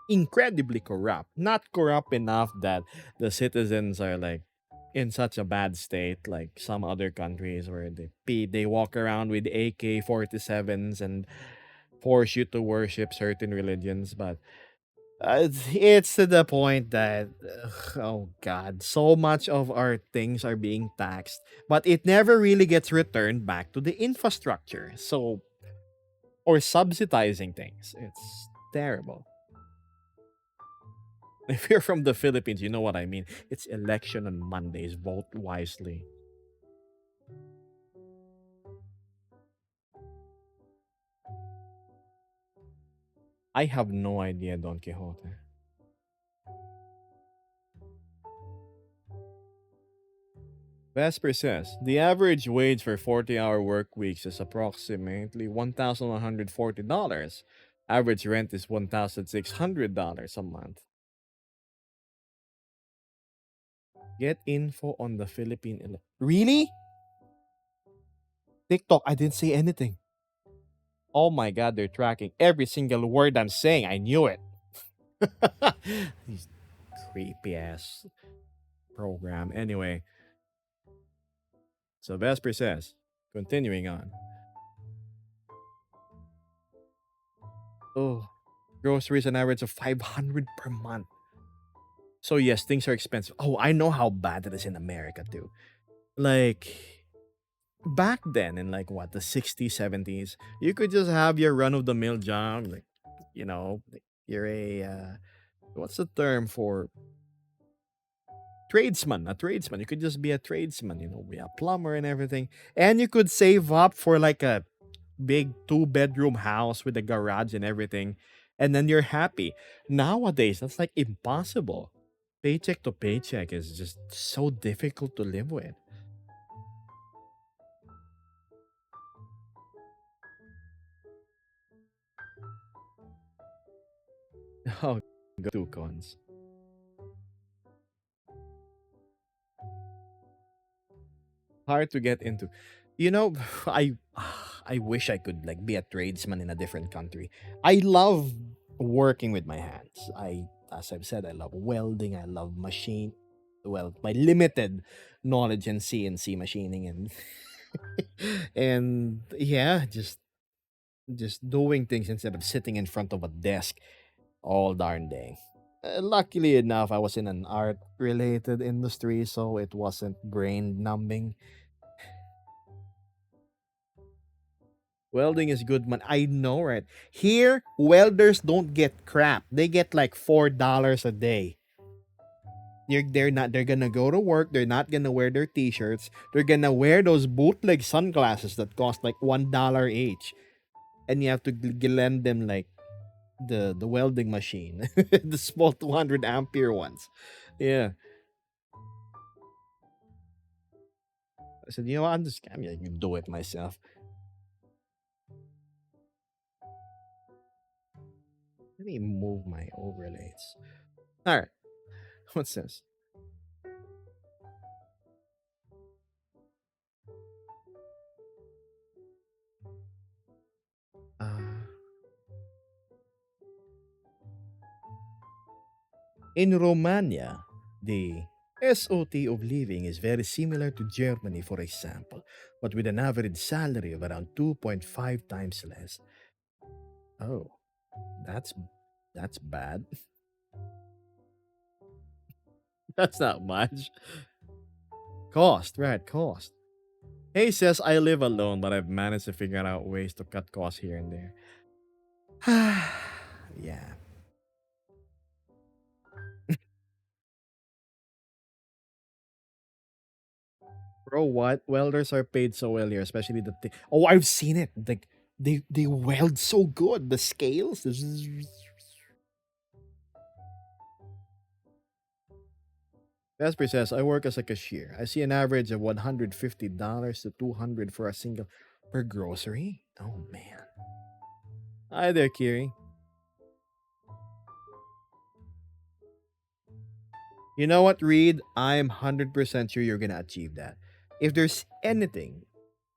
incredibly corrupt. Not corrupt enough that the citizens are like in such a bad state like some other countries where they walk around with AK-47s and force you to worship certain religions, but it's to the point that oh god, so much of our things are being taxed, but it never really gets returned back to the infrastructure. So or subsidizing things. It's terrible. If you're from the Philippines, you know what I mean. It's election on Mondays. Vote wisely. I have no idea, Don Quixote. Vesper says the average wage for 40-hour work weeks is approximately $1,140. Average rent is $1,600 a month. Get info on the Really? TikTok, I didn't say anything. Oh my god, they're tracking every single word I'm saying. I knew it. These creepy ass program. Anyway, so Vesper says, continuing on. Oh, groceries an average of 500 per month. So yes, things are expensive. Oh, I know how bad it is in America too. Like back then in like what the 60s, 70s, you could just have your run of the mill job like you're a what's the term for tradesman, a tradesman. You could just be a tradesman, be a plumber and everything. And you could save up for like a big 2-bedroom house with a garage and everything. And then you're happy. Nowadays, that's like impossible. Paycheck to paycheck is just so difficult to live with. Oh, go two cons. Hard to get into. You know, I wish I could like be a tradesman in a different country. I love working with my hands. As I've said, I love welding, I love my limited knowledge in CNC machining and and yeah, just doing things instead of sitting in front of a desk all darn day. Luckily enough, I was in an art related industry, so it wasn't brain numbing. Welding is good man. I know, right? Here, welders don't get crap. They get like $4 a day. They're gonna go to work. They're not gonna wear their t-shirts. They're gonna wear those bootleg sunglasses that cost like $1 each, and you have to lend them like the welding machine, the small 200 ampere ones. Yeah, I said, I'm gonna do it myself. Let me move my overlays. All right, what's this? Uh, In Romania, the SOT of living is very similar to Germany, for example, but with an average salary of around 2.5 times less. Oh, that's that's bad. That's not much. Cost, right? Cost. Hey says I live alone, but I've managed to figure out ways to cut costs here and there. Yeah. Bro, what? Welders are paid so well here, especially the thing. Oh, I've seen it. Like they weld so good. The scales. Vesper says, I work as a cashier. I see an average of $150 to $200 for a single per grocery. Oh man. Hi there, Kiri. You know what, Reed? I'm 100% sure you're gonna achieve that. If there's anything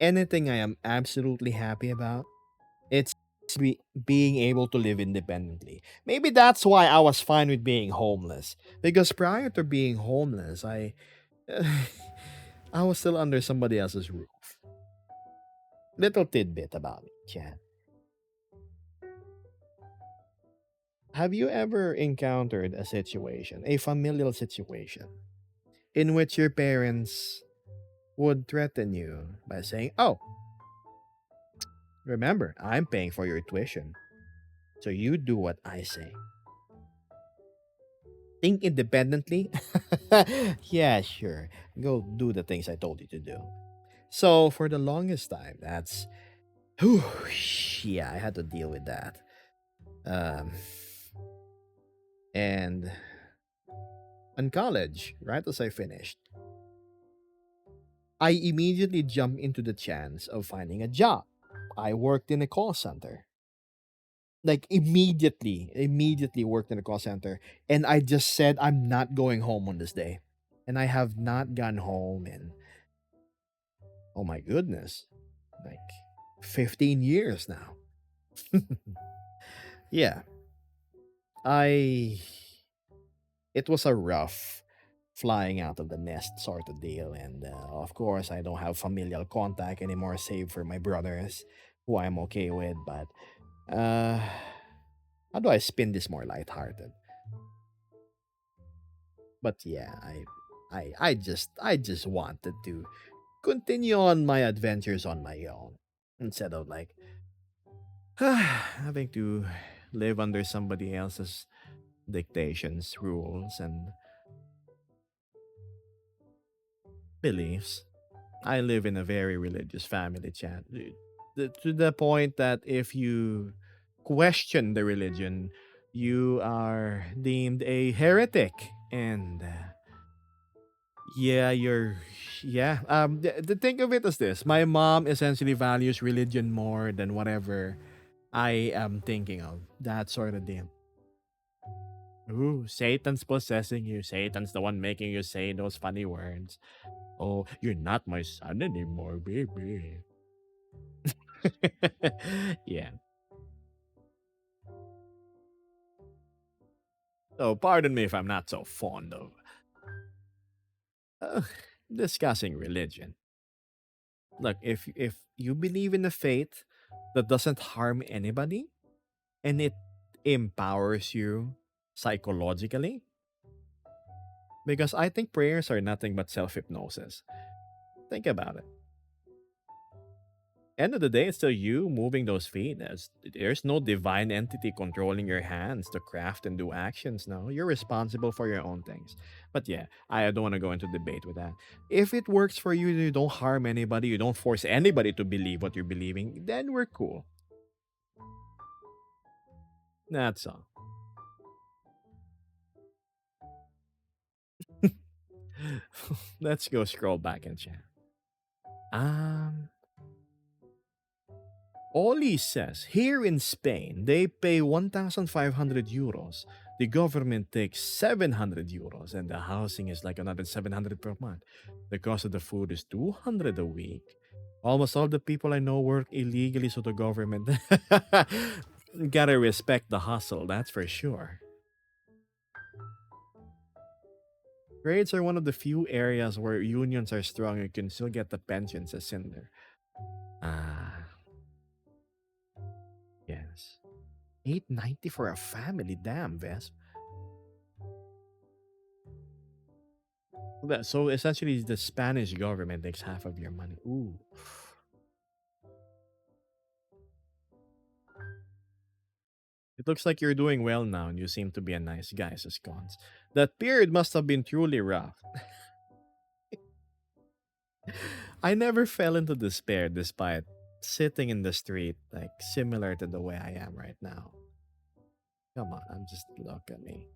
I am absolutely happy about, it's being able to live independently. Maybe that's why I was fine with being homeless. Because prior to being homeless, I was still under somebody else's roof. Little tidbit about me, Chan. Have you ever encountered a situation, a familial situation, in which your parents would threaten you by saying, "Oh, remember, I'm paying for your tuition, so you do what I say. Think independently." Yeah, sure. Go do the things I told you to do. So for the longest time, whew, yeah, I had to deal with that. Um, and in college, right as I finished, I immediately jumped into the chance of finding a job. I worked in a call center. Like immediately worked in a call center. And I just said, I'm not going home on this day. And I have not gone home in, oh my goodness, like 15 years now. Yeah, I, it was a rough flying out of the nest sort of deal. And of course, I don't have familial contact anymore, save for my brothers, who I'm okay with. But uh, how do I spin this more lighthearted? But yeah, I just wanted to continue on my adventures on my own instead of like having to live under somebody else's dictations, rules, and beliefs. I live in a very religious family, chat. To the point that if you question the religion, you are deemed a heretic. And yeah, the think of it as this: my mom essentially values religion more than whatever I am thinking of. That sort of deal. Ooh, Satan's possessing you. Satan's the one making you say those funny words. Oh, you're not my son anymore, baby. Yeah. So pardon me if I'm not so fond of uh, discussing religion. Look, if you believe in a faith that doesn't harm anybody and it empowers you psychologically, because I think prayers are nothing but self hypnosis. Think about it. End of the day, it's still you moving those feet. There's no divine entity controlling your hands to craft and do actions. No, you're responsible for your own things. But yeah, I don't want to go into debate with that. If it works for you, you don't harm anybody, you don't force anybody to believe what you're believing, then we're cool. That's all. Let's go scroll back and chat. Um, Oli says here in Spain, they pay 1,500 euros. The government takes 700 euros, and the housing is like another 700 per month. The cost of the food is 200 a week. Almost all the people I know work illegally, so the government gotta respect the hustle, that's for sure. Trades are one of the few areas where unions are strong and can still get the pensions as in there. Ah, yes. 890 for a family, damn, Ves. So essentially, the Spanish government takes half of your money. Ooh. It looks like you're doing well now and you seem to be a nice guy, says Cons. That period must have been truly rough. I never fell into despair despite sitting in the street, like similar to the way I am right now. Come on, I'm just look at me.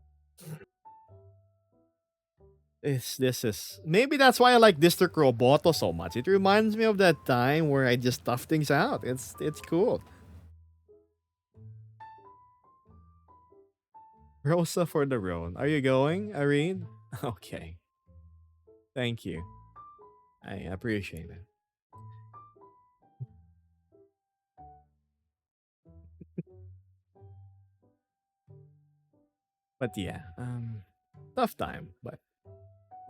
This is maybe that's why I like District Roboto so much. It reminds me of that time where I just tough things out. It's cool. Rosa for the road. Are you going, Irene? Okay. Thank you. I appreciate it. But yeah, tough time, but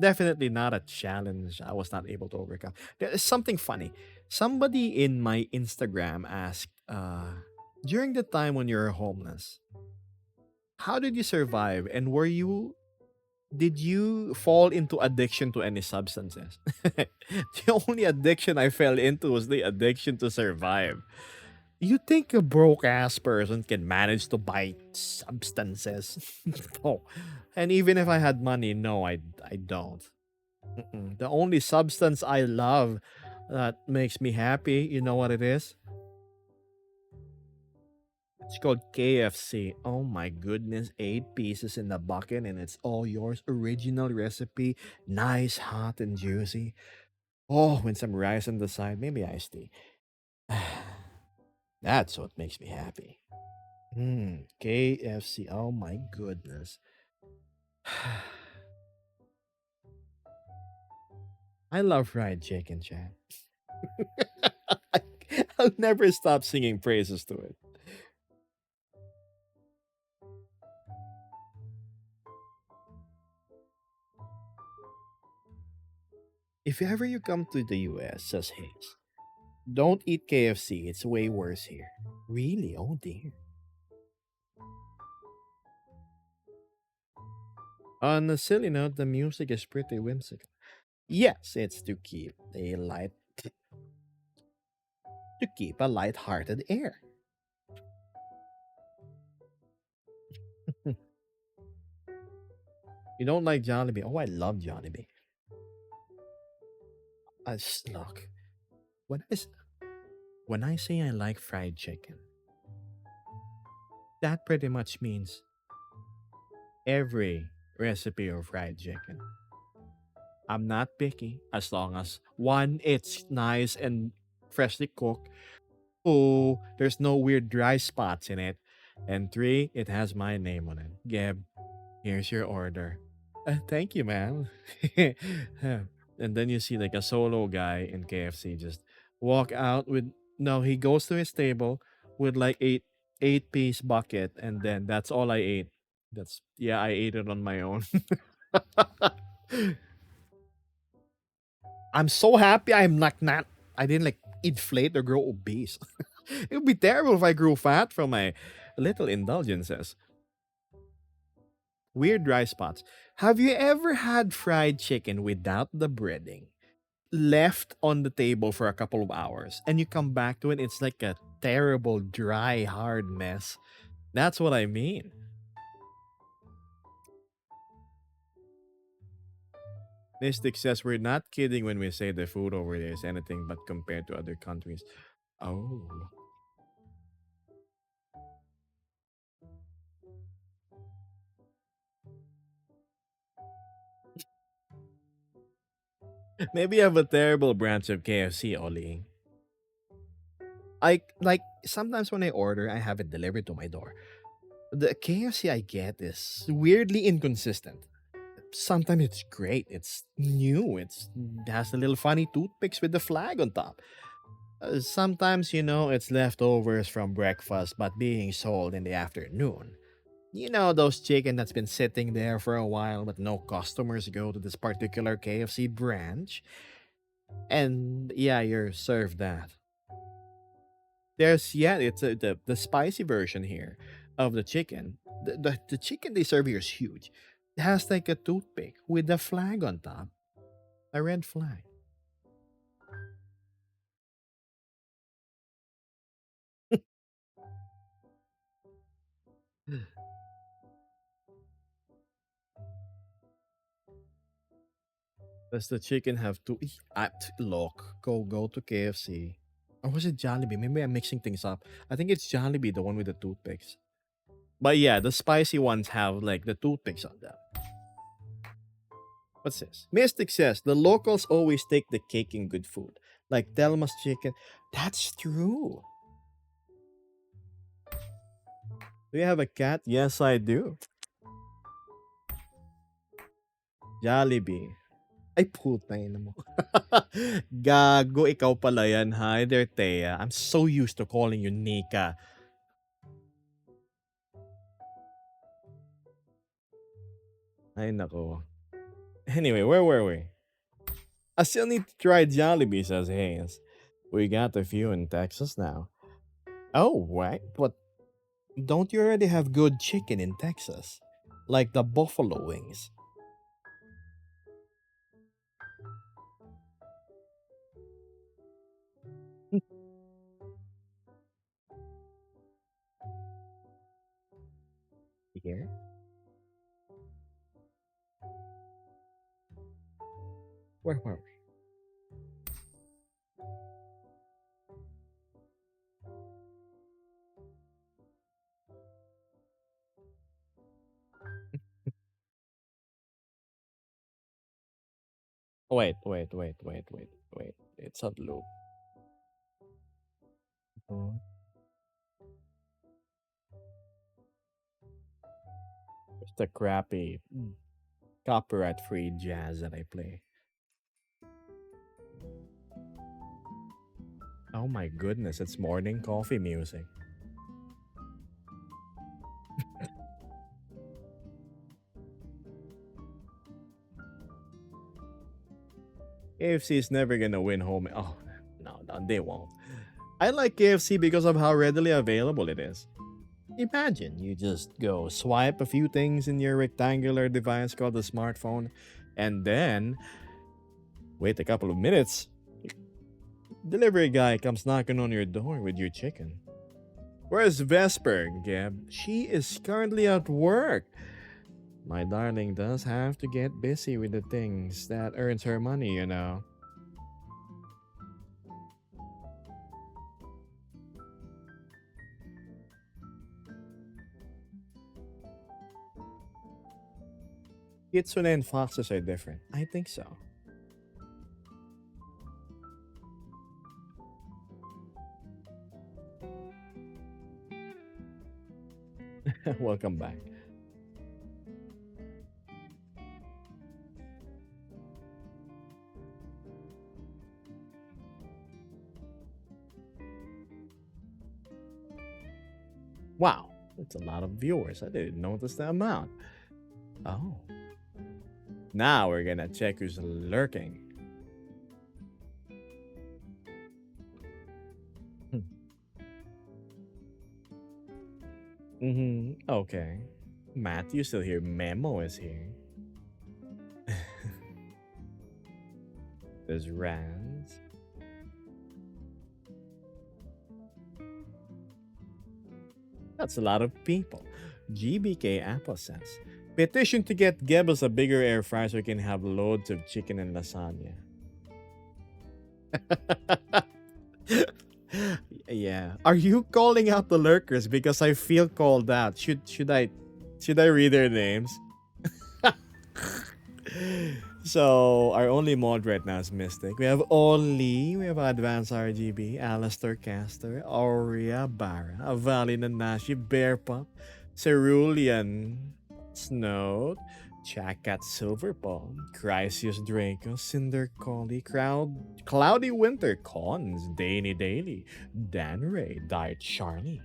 definitely not a challenge I was not able to overcome. There is something funny. Somebody in my Instagram asked, during the time when you were homeless, how did you survive? And did you fall into addiction to any substances? The only addiction I fell into was the addiction to survive. You think a broke ass person can manage to buy substances? No. And even if I had money, no, I don't. Mm-mm. The only substance I love that makes me happy, you know what it is? It's called KFC. Oh my goodness, 8 pieces in the bucket and it's all yours. Original recipe, nice, hot, and juicy. Oh, with some rice on the side, maybe iced tea. That's what makes me happy. KFC. Oh my goodness. I love fried chicken, Chad. I'll never stop singing praises to it. If ever you come to the US, says Hayes, don't eat KFC. It's way worse here. Really? Oh dear. On a silly note, the music is pretty whimsical. Yes, it's to keep a light-hearted air. You don't like Jollibee? Oh, I love Jollibee. Look, when I s- when I say I like fried chicken, that pretty much means every recipe of fried chicken. I'm not picky as long as one, it's nice and freshly cooked. Two, there's no weird dry spots in it. And three, it has my name on it. Geb, here's your order. Thank you, man. And then you see like a solo guy in KFC just walk out with no, he goes to his table with like eight-piece bucket, and then that's all I ate. That's yeah, I ate it on my own. I'm so happy I'm like not I didn't like inflate or grow obese. It would be terrible if I grew fat from my little indulgences. Weird dry spots. Have you ever had fried chicken without the breading? Left on the table for a couple of hours and you come back to it, it's like a terrible, dry, hard mess. That's what I mean. Mystic says we're not kidding when we say the food over there is anything but compared to other countries. Oh. Maybe you have a terrible branch of KFC, Oli. I like sometimes when I order, I have it delivered to my door. The KFC I get is weirdly inconsistent. Sometimes it's great, it's new, it has a little funny toothpicks with the flag on top. Sometimes, it's leftovers from breakfast but being sold in the afternoon. You know, those chicken that's been sitting there for a while but no customers go to this particular KFC branch. And yeah, you're served that. It's the spicy version here of the chicken. The chicken they serve here is huge. It has like a toothpick with a flag on top, a red flag. Does the chicken have to look? Go to KFC. Or was it Jollibee? Maybe I'm mixing things up. I think it's Jollibee, the one with the toothpicks. But yeah, the spicy ones have like the toothpicks on them. What's this? Mystic says the locals always take the cake in good food. Like Delma's chicken. That's true. Do you have a cat? Yes, I do. Jollibee. Ay, putang ina mo. Gago, ikaw pala yan. Hi there, Thea. I'm so used to calling you Nika. Ay, nako. Anyway, where were we? I still need to try Jollibee, says Hayes. We got a few in Texas now. Oh, right. But don't you already have good chicken in Texas? Like the buffalo wings. Here? Where were we? Wait. It's a loop. Mhm. It's the crappy, copyright free jazz that I play. Oh my goodness, it's morning coffee music. KFC is never gonna win home. Oh, no, they won't. I like KFC because of how readily available it is. Imagine you just go swipe a few things in your rectangular device called a smartphone, and then wait a couple of minutes. Delivery guy comes knocking on your door with your chicken. Where's Vesper, Gab? She is currently at work. My darling does have to get busy with the things that earns her money, you know. Kitsune and foxes are different. I think so. Welcome back. Wow, that's a lot of viewers. I didn't notice the amount. Oh. Now we're gonna check who's lurking. Okay. Matthew's still here. Memo is here. There's Raz. That's a lot of people. GBK Apple says. Petition to get Gebels a bigger air fryer so we can have loads of chicken and lasagna. Yeah. Are you calling out the lurkers? Because I feel called out. Should I read their names? So our only mod right now is Mystic. We have Oli, we have Advanced RGB, Alistair Caster, Aurea Barra, Avali Nanashi, Bear Pup, Cerulean, Snow, Chakat Silverpaw, Chrysius Draco, Cinder Collie, Cloudy Winter, Cons, Danny Daily, Dan Ray, Diet Charlie,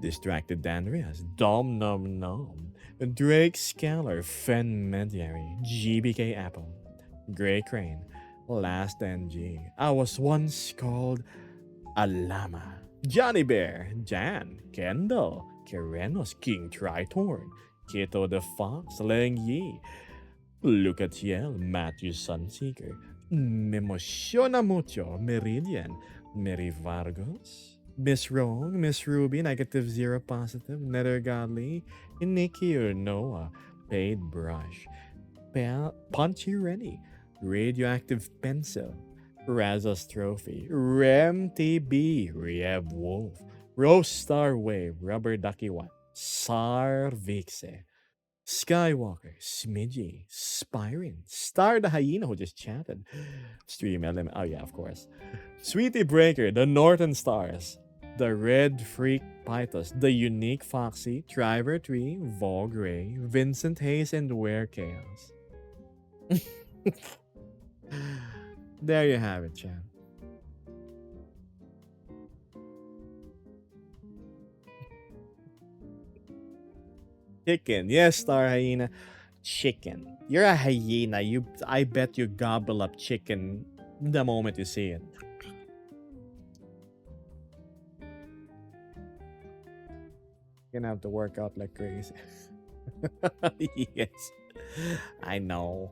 Distracted Danrias, Dom Nom Nom, Drake Scalar, Fen Mediary, GBK Apple, Grey Crane, Last NG. I was once called a llama. Johnny Bear, Jan, Kendall, Kerenos, King Tritorn, Kito the Fox, Leng Yi, Lucatiel, Matthew Sunseeker, Me emociona mucho, Meridian, Mary Vargos, Miss Wrong, Miss Ruby, Negative Zero Positive, Nether Godly, Nikki Noah, Paid Brush, Punchy Rennie, Radioactive Pencil, Razas Trophy, Rem TB, Rev Wolf, Rose Star Wave, Rubber Ducky One, Sar Vixe, Skywalker, Smidgy, Spyrin, Star the Hyena who just chatted, Stream Element, oh yeah, of course, Sweetie Breaker, the Northern Stars, the Red Freak Pythos, the Unique Foxy, Driver Tree, Vogue Ray, Vincent Hayes, and Ware Chaos. There you have it, Chan. Chicken. Yes, Star Hyena. Chicken. You're a hyena. I bet you gobble up chicken the moment you see it. You're gonna have to work out like crazy. Yes. I know.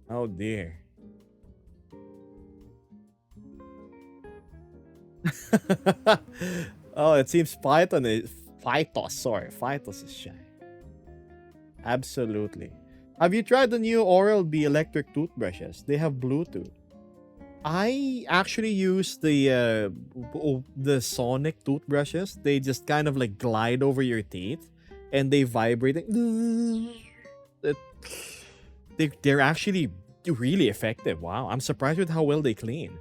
Oh dear. Oh, it seems Python is Phytos, sorry. Phytos is shy. Absolutely. Have you tried the new Oral-B electric toothbrushes? They have Bluetooth. I actually use the Sonic toothbrushes. They just kind of like glide over your teeth and they vibrate. It- they're actually really effective. Wow, I'm surprised with how well they clean.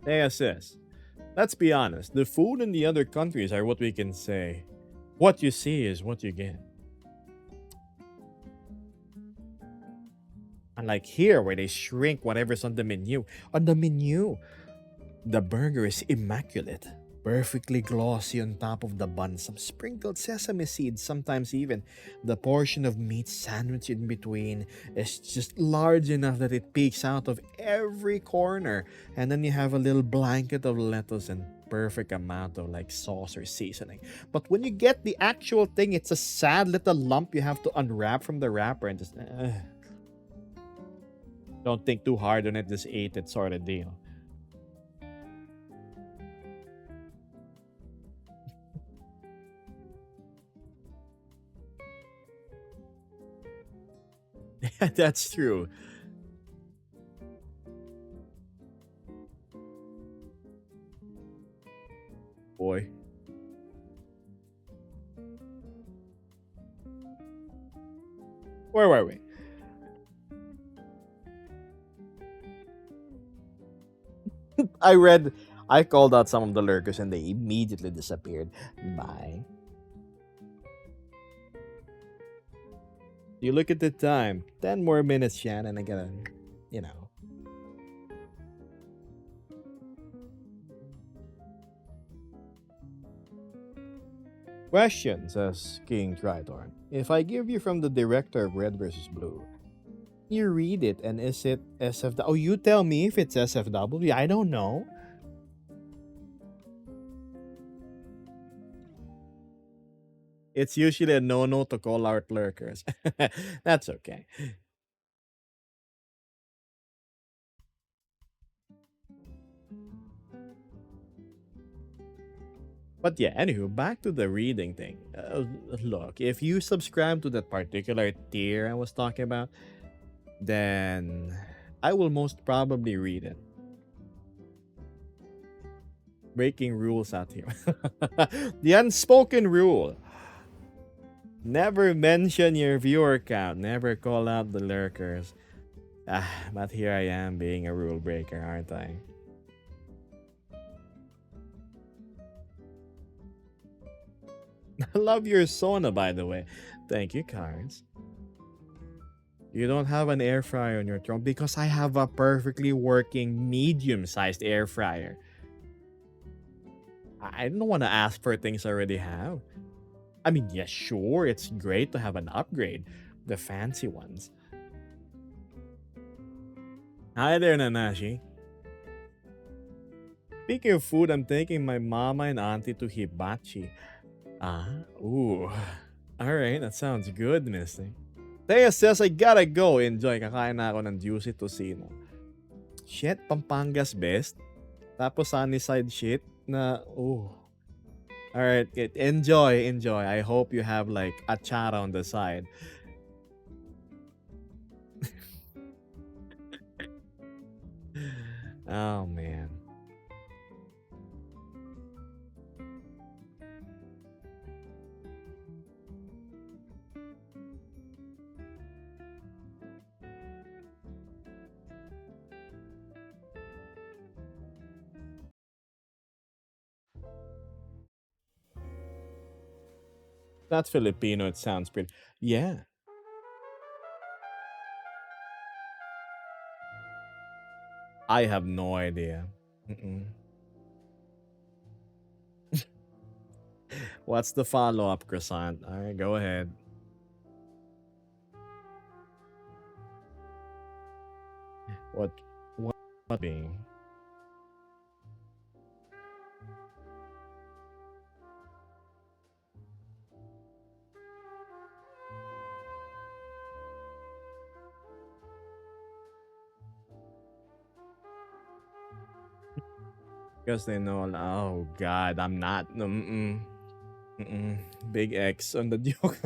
Hey, sis. Let's be honest. The food in the other countries are what we can say. What you see is what you get. Unlike here, where they shrink whatever's on the menu. On the menu, the burger is immaculate, perfectly glossy on top of the bun, some sprinkled sesame seeds, sometimes even the portion of meat sandwich in between is just large enough that it peeks out of every corner. And then you have a little blanket of lettuce and perfect amount of like sauce or seasoning. But when you get the actual thing, it's a sad little lump you have to unwrap from the wrapper and just don't think too hard on it, just eat it sort of deal. That's true. Boy. Where were we? I called out some of the lurkers and they immediately disappeared. Bye. You look at the time. 10 more minutes, Shannon. I gotta, you know. Question, says King Triton. If I give you from the director of Red versus Blue, you read it and is it SFW? Oh, you tell me if it's SFW. I don't know. It's usually a no-no to call out lurkers. That's okay. But yeah, anywho, back to the reading thing. Look, if you subscribe to that particular tier I was talking about, then I will most probably read it. Breaking rules out here. The unspoken rule. Never mention your viewer count. Never call out the lurkers. But here I am being a rule breaker, aren't I? I love your Sona, by the way. Thank you, Cards. You don't have an air fryer on your throne because I have a perfectly working medium-sized air fryer. I don't want to ask for things I already have. I mean, yeah, sure, it's great to have an upgrade, the fancy ones. Hi there, Nanashi. Speaking of food, I'm taking my mama and auntie to hibachi. Ah, ooh. Alright, that sounds good, Misty. Thea says, I gotta go. Enjoy. Kakain na ako ng juicy tocino. Shit, Pampanga's best. Tapos sunny side shit na, ooh. Alright, enjoy, enjoy. I hope you have like achara on the side. Oh, man. That's Filipino. It sounds pretty. Yeah. I have no idea. Mm-mm. What's the follow up, Croissant? All right, go ahead. What? What being? Because they know. Oh God, I'm not. Mm-mm. Mm-mm. Big X on the joke.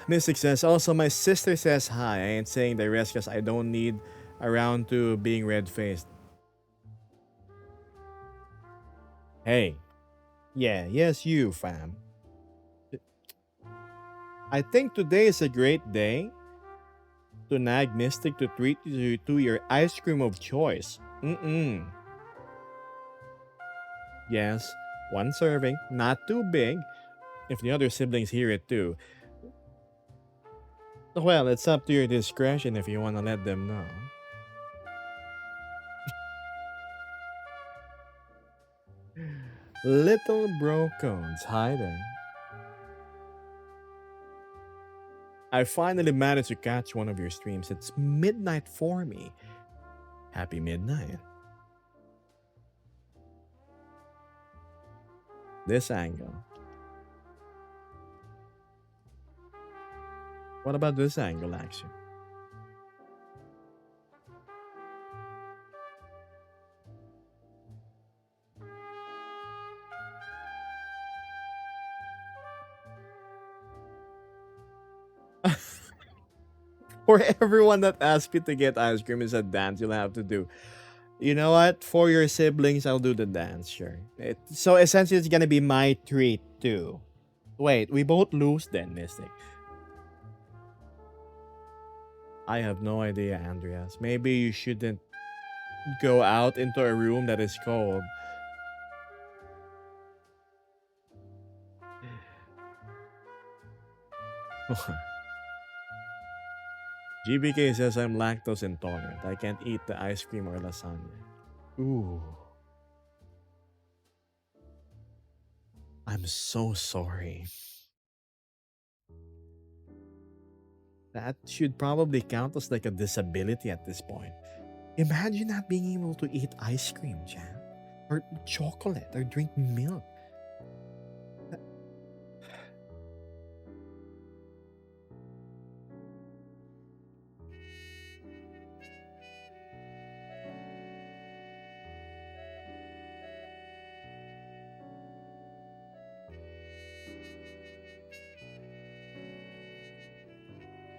Mystic says, also, my sister says hi. I ain't saying the rest because I don't need around to being red faced. Hey. Yeah, yes, you, fam. I think today is a great day to nag Mystic to treat you to your ice cream of choice. Mm-mm. Yes, one serving, not too big. If the other siblings hear it too. Well, it's up to your discretion if you want to let them know. Little bro cones hiding. I finally managed to catch one of your streams. It's midnight for me. Happy midnight. This angle. What about this angle, actually? For everyone that asked me to get ice cream is a dance you'll have to do. You know what? For your siblings, I'll do the dance, sure. So essentially, it's gonna be my treat too. Wait, we both lose then, Mystic. I have no idea, Andreas. Maybe you shouldn't go out into a room that is cold. GBK says I'm lactose intolerant. I can't eat the ice cream or lasagna. Ooh. I'm so sorry. That should probably count as like a disability at this point. Imagine not being able to eat ice cream, Jan. Or chocolate, or drink milk.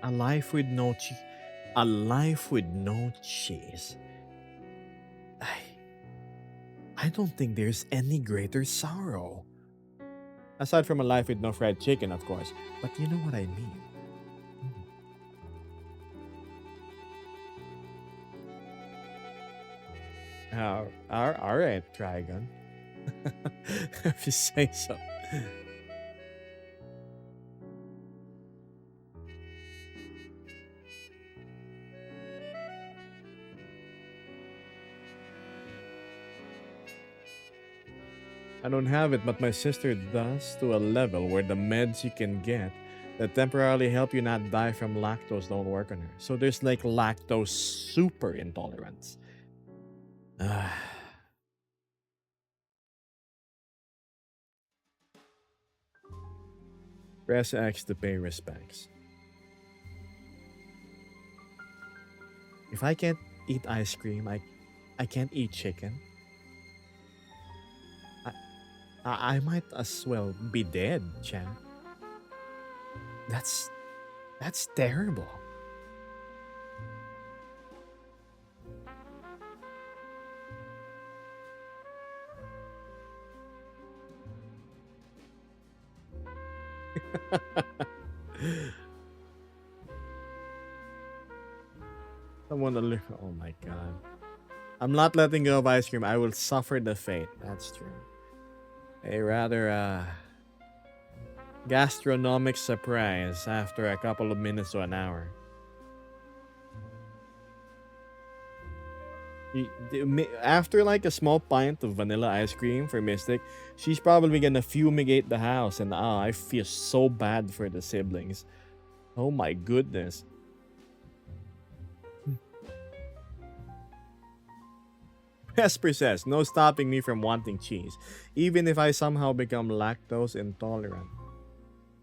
A life with no cheese. A life with no cheese. I don't think there's any greater sorrow. Aside from a life with no fried chicken, of course. But you know what I mean. All right, Trigon. If you say so. I don't have it, but my sister does, to a level where the meds you can get that temporarily help you not die from lactose don't work on her. So there's like lactose super intolerance. Press X to pay respects. If I can't eat ice cream, I can't eat chicken. I might as well be dead, Chan. That's terrible. Someone to oh my god. I'm not letting go of ice cream. I will suffer the fate. That's true. A rather gastronomic surprise after a couple of minutes to an hour. After like a small pint of vanilla ice cream for Mystic, she's probably gonna fumigate the house, and I feel so bad for the siblings. Oh my goodness. Vesper says, no stopping me from wanting cheese, even if I somehow become lactose intolerant.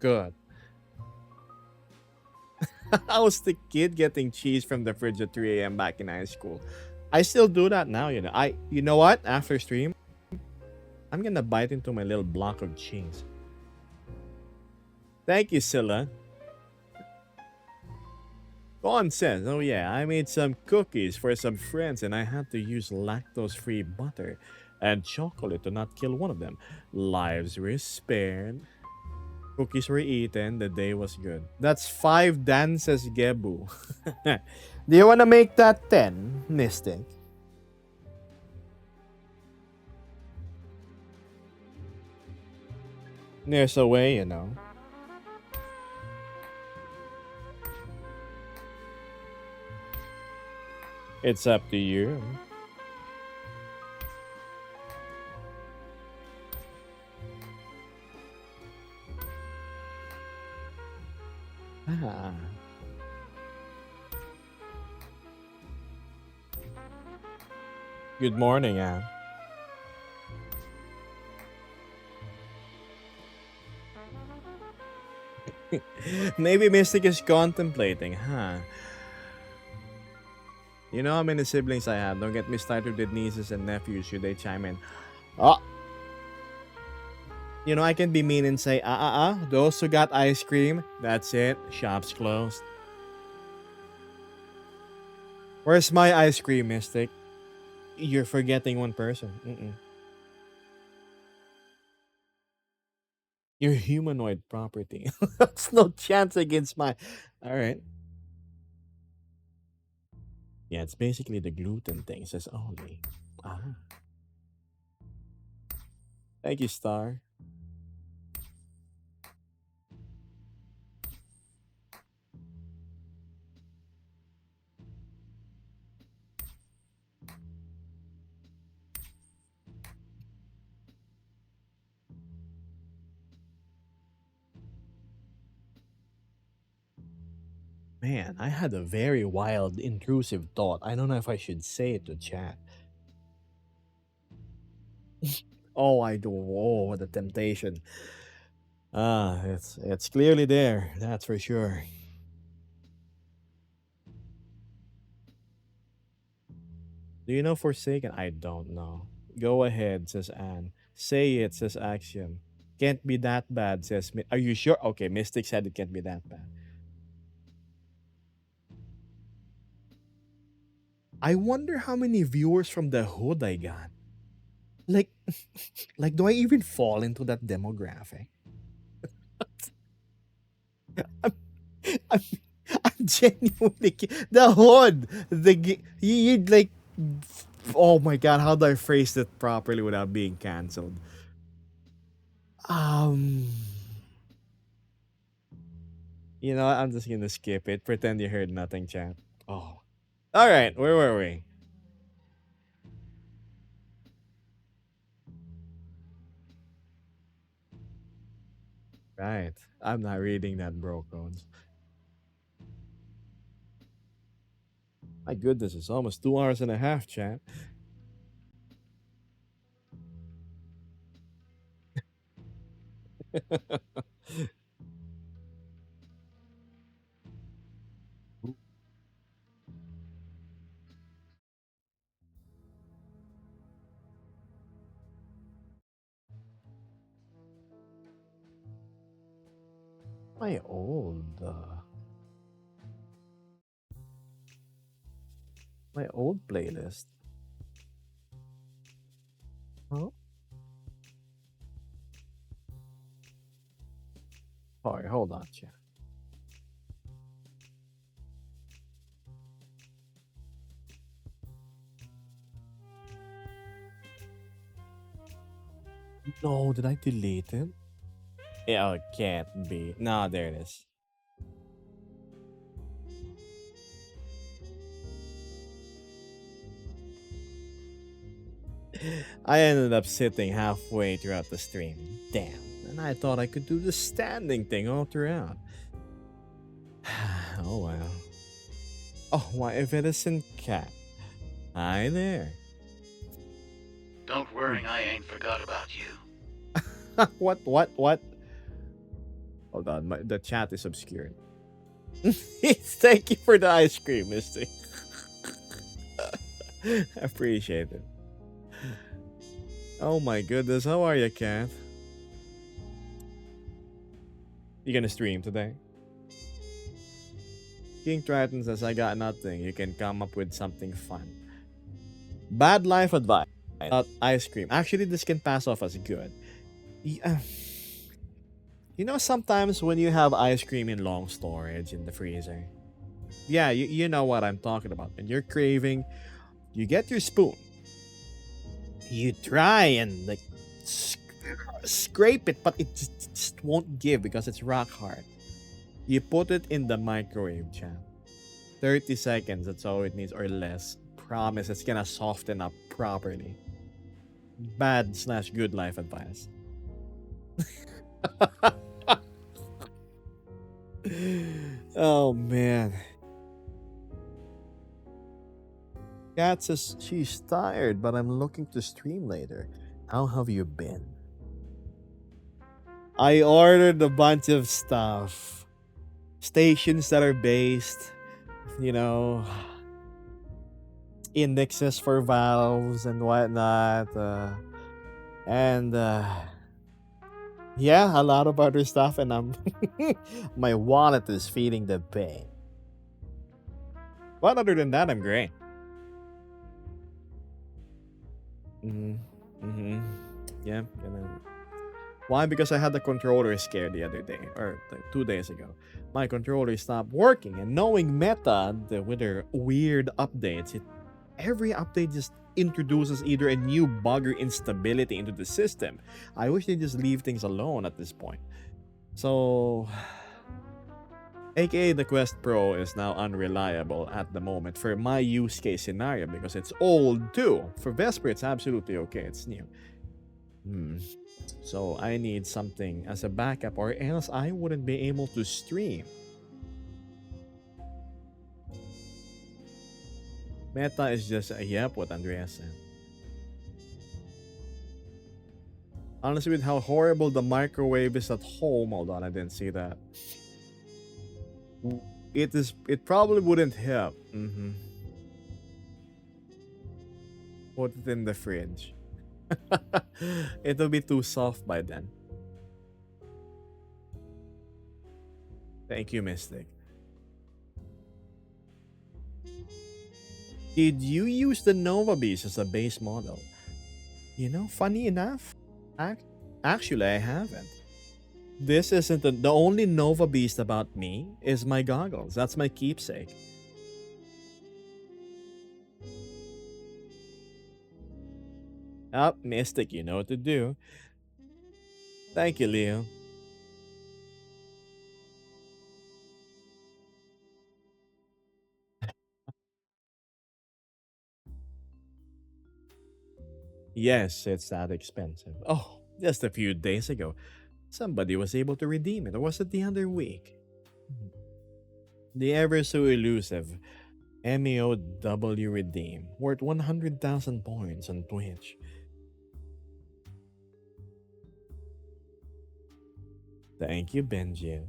Good. I was the kid getting cheese from the fridge at 3 a.m. back in high school. I still do that now, you know. You know what? After stream, I'm gonna bite into my little block of cheese. Thank you, Scylla. Vaughn says, oh yeah, I made some cookies for some friends and I had to use lactose-free butter and chocolate to not kill one of them. Lives were spared. Cookies were eaten. The day was good. That's 5 dances, Gebu. Do you want to make that 10, Mystic? There's a way, you know. It's up to you. Ah. Good morning, Anne. Maybe Mystic is contemplating, huh? You know how many siblings I have. Don't get me started with nieces and nephews. Should they chime in? Oh, you know, I can be mean and say, those who got ice cream, that's it. Shop's closed. Where's my ice cream, Mystic? You're forgetting one person. Your humanoid property. That's no chance against my. All right. Yeah, it's basically the gluten thing, says only. Ah. Thank you, Star. Man, I had a very wild, intrusive thought. I don't know if I should say it to chat. Oh, I do. Oh, the temptation. Ah, it's clearly there. That's for sure. Do you know Forsaken? I don't know. Go ahead, says Anne. Say it, says Axiom. Can't be that bad, says Are you sure? Okay, Mystic said it can't be that bad. I wonder how many viewers from the hood I got. Like, like, do I even fall into that demographic? I'm, I'm, I'm genuinely the hood. You'd like, oh my god, how do I phrase it properly without being canceled? Um, you know, I'm just gonna skip it. Pretend you heard nothing, chat. Oh, all right. Where were we? Right. I'm not reading that, bro codes. My goodness, it's almost 2 hours and a half, chat. my old, uh, my old playlist. Huh? Sorry, hold on, chat. No, did I delete it? Yeah, it can't be. No, there it is. I ended up sitting halfway throughout the stream. Damn. And I thought I could do the standing thing all throughout. Oh well. Oh, why if it isn't cat? Hi there. Don't worry, I ain't forgot about you. What? Hold on, the chat is obscured. Thank you for the ice cream, Misty. Appreciate it. Oh my goodness, how are you, Cat? You gonna stream today? King Triton says, I got nothing. You can come up with something fun. Bad life advice. Not ice cream. Actually, this can pass off as good. Yeah. You know, sometimes when you have ice cream in long storage in the freezer, yeah, you know what I'm talking about. When you're craving, you get your spoon, you try and like scrape it, but it just won't give because it's rock hard. You put it in the microwave, chat. 30 seconds, that's all it needs, or less. Promise it's gonna soften up properly. Bad slash good life advice. Oh man. Kat says she's tired, but I'm looking to stream later. How have you been? I ordered a bunch of stuff. Stations that are based, you know, indexes for valves and whatnot. And yeah, a lot of other stuff, and I'm my wallet is feeling the pain. But other than that, I'm great. Mm-hmm. Mm-hmm. Yeah, you know. Why? Because I had the controller scared the other day, or like 2 days ago. My controller stopped working, and knowing Meta, with their weird updates, every update just introduces either a new bug or instability into the system. I wish they just leave things alone at this point. So, aka the Quest Pro is now unreliable at the moment for my use case scenario because it's old too. For Vesper, it's absolutely okay, it's new. So I need something as a backup, or else I wouldn't be able to stream. Meta is just a yep, what Andreas said. Honestly, with how horrible the microwave is at home, hold on, I didn't see that. It probably wouldn't help. Put it in the fridge. It'll be too soft by then. Thank you, Mystic. Did you use the Nova Beast as a base model? You know, funny enough, actually, I haven't. This isn't the only Nova Beast about me is my goggles. That's my keepsake. Mystic, you know what to do. Thank you, Leo. Yes, it's that expensive. Oh, just a few days ago, somebody was able to redeem it. Or was it the other week? The ever so elusive MAOW redeem, worth 100,000 points on Twitch. Thank you, Benji.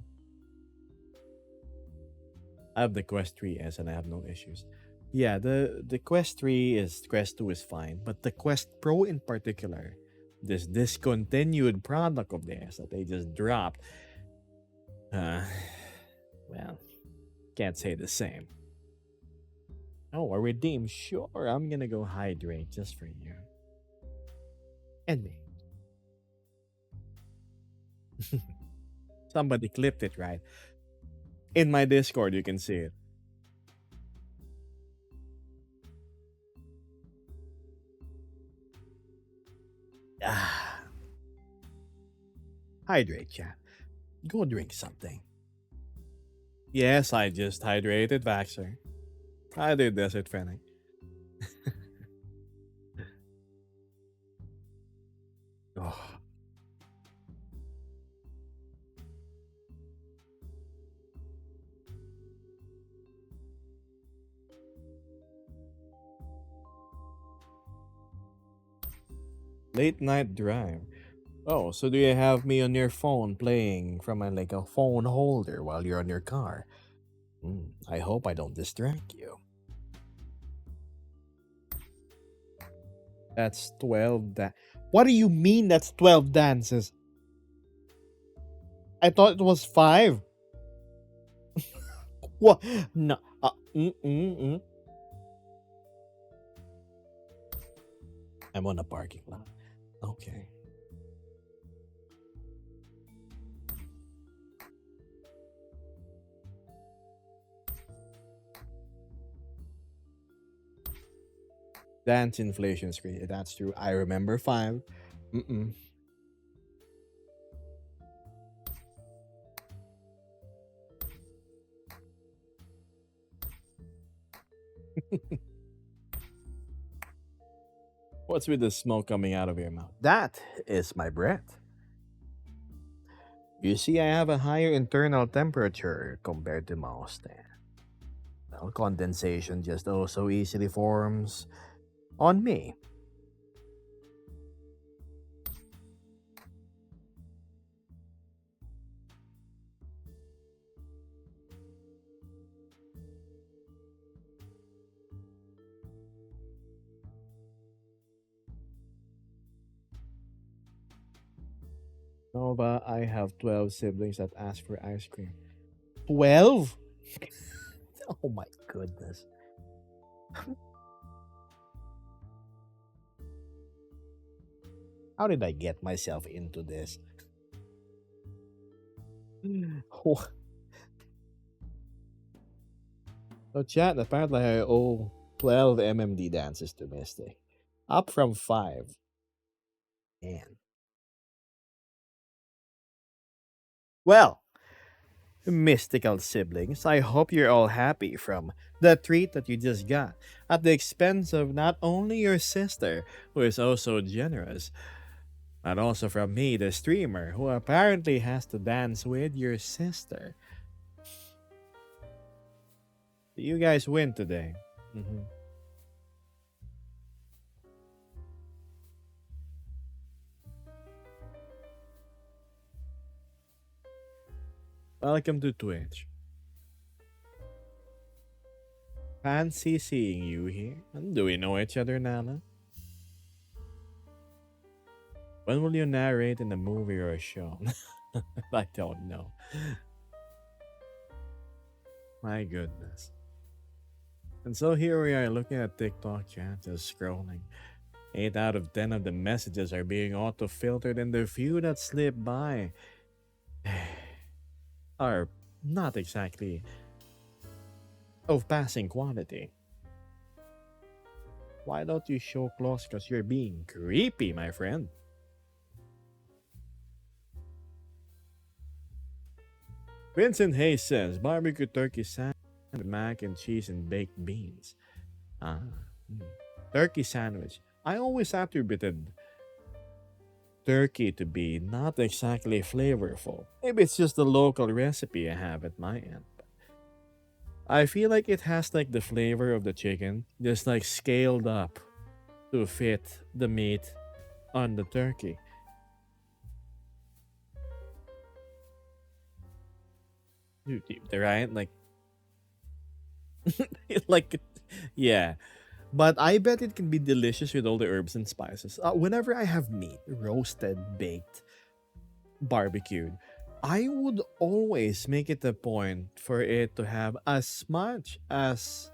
I have the Quest 3S and I have no issues. Yeah, the Quest 3 is Quest 2 is fine, but the Quest Pro in particular, this discontinued product of theirs that they just dropped, well, can't say the same. Oh, a redeem? Sure, I'm gonna go hydrate just for you. And me. Somebody clipped it right. In my Discord, you can see it. Ah. Hydrate, chat. Go drink something. Yes, I just hydrated Vaxer. I did Desert Fennec. Oh. Late night drive. Oh, so do you have me on your phone playing from a phone holder while you're on your car? I hope I don't distract you. That's 12 What do you mean that's 12 dances? I thought it was 5. What? No. I'm on a parking lot. Okay. Dance inflation screen. That's true. I remember 5. Mm-mm. What's with the smoke coming out of your mouth? That is my breath. You see, I have a higher internal temperature compared to most. Well, condensation just also easily forms on me. Nova, I have 12 siblings that ask for ice cream. 12? Oh my goodness. How did I get myself into this? Oh, so chat, apparently I owe 12 MMD dances to Mystic. Up from 5. Man. Well, mystical siblings, I hope you're all happy from the treat that you just got at the expense of not only your sister, who is also generous, but also from me, the streamer, who apparently has to dance with your sister. You guys win today. Mhm. Welcome to Twitch. Fancy seeing you here. Do we know each other, Nana? When will you narrate in a movie or a show? I don't know. My goodness. And so here we are looking at TikTok chat, just scrolling. 8 out of 10 of the messages are being auto filtered, and the few that slip by are not exactly of passing quantity. Why don't you show claws? Because you're being creepy, my friend. Vincent Hayes says barbecue turkey sandwich, mac and cheese, and baked beans. Ah, turkey sandwich. I always attributed turkey to be not exactly flavorful. Maybe it's just the local recipe I have at my end. I feel like it has like the flavor of the chicken, just like scaled up to fit the meat on the turkey. Right? Like, yeah. But I bet it can be delicious with all the herbs and spices. Whenever I have meat, roasted, baked, barbecued, I would always make it a point for it to have as much as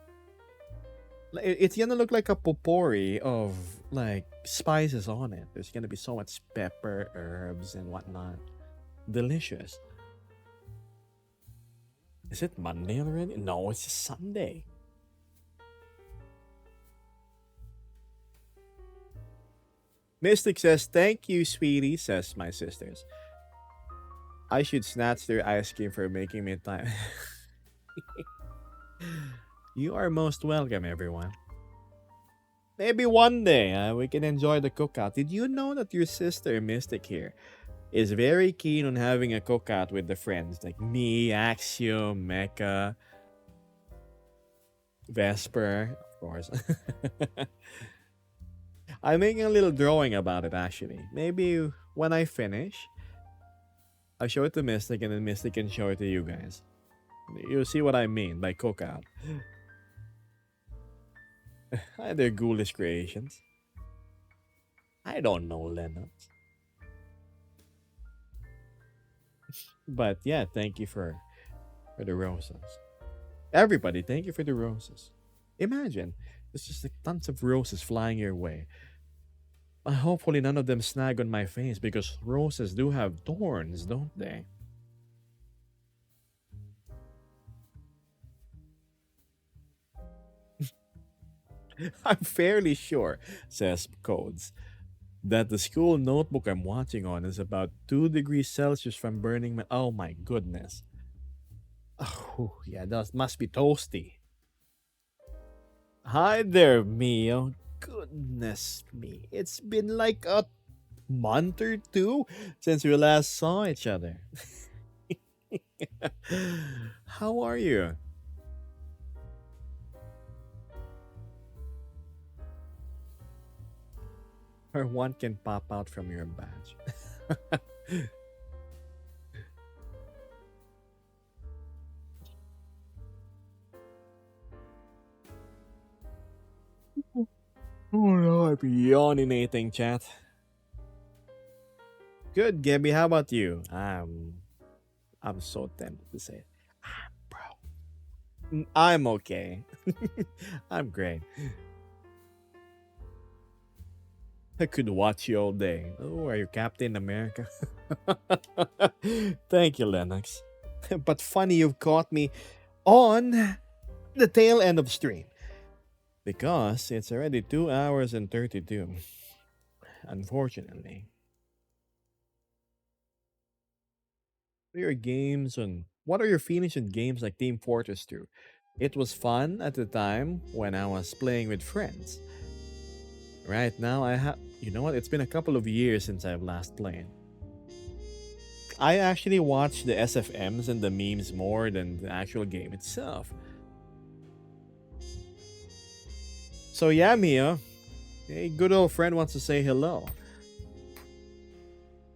it's gonna look like a potpourri of like spices on it. There's gonna be so much pepper, herbs, and whatnot. Delicious. Is it Monday already? No, it's just Sunday. Mystic says, "Thank you, sweetie," says my sisters. I should snatch their ice cream for making me time. You are most welcome, everyone. Maybe one day we can enjoy the cookout. Did you know that your sister Mystic here is very keen on having a cookout with the friends like me, Axiom, Mecha, Vesper, of course. I'm making a little drawing about it actually. Maybe when I finish, I'll show it to Mystic and then Mystic can show it to you guys. You'll see what I mean by cookout. Hi there, ghoulish creations. I don't know, Lennox. But yeah, thank you for the roses. Everybody, thank you for the roses. Imagine, there's just like tons of roses flying your way. Hopefully none of them snag on my face because roses do have thorns, don't they? I'm fairly sure, says Codes, that the school notebook I'm watching on is about 2 degrees Celsius from burning my. Oh my goodness. Oh, yeah, that must be toasty. Hi there, Mio. Goodness me. It's been like a month or two since we last saw each other. How are you? Or one can pop out from your badge. Oh no, I'm yawninating, chat. Good, Gabby. How about you? I'm so tempted to say it. Bro. I'm okay. I'm great. I could watch you all day. Oh, are you Captain America? Thank you, Lennox. But funny you've caught me on the tail end of stream. Because it's already 2 hours and 32. Unfortunately. What are your feelings on games like Team Fortress 2? It was fun at the time when I was playing with friends. Right now I have you know what? It's been a couple of years since I've last played. I actually watch the SFMs and the memes more than the actual game itself. So yeah, Mia, a good old friend wants to say hello.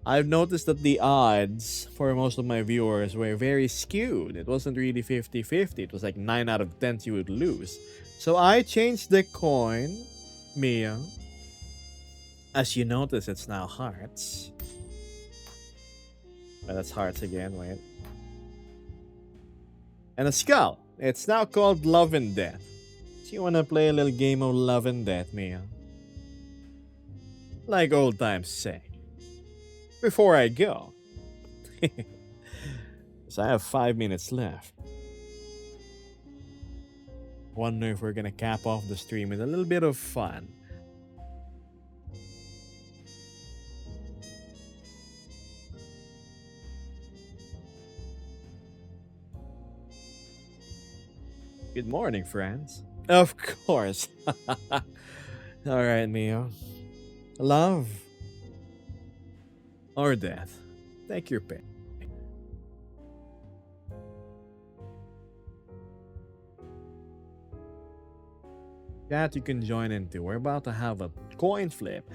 I've noticed that the odds for most of my viewers were very skewed. It wasn't really 50-50. It was like 9 out of 10 you would lose. So I changed the coin, Mia. As you notice, it's now hearts. Oh, that's hearts again, wait. And a skull. It's now called Love and Death. Do you want to play a little game of Love and Death, Mia? Like old times say. Before I go. So I have 5 minutes left. Wonder if we're gonna cap off the stream with a little bit of fun. Good morning, friends. Of course. Alright, Mio. Love or death? Take your pick. Chat, you can join in too. We're about to have a coin flip.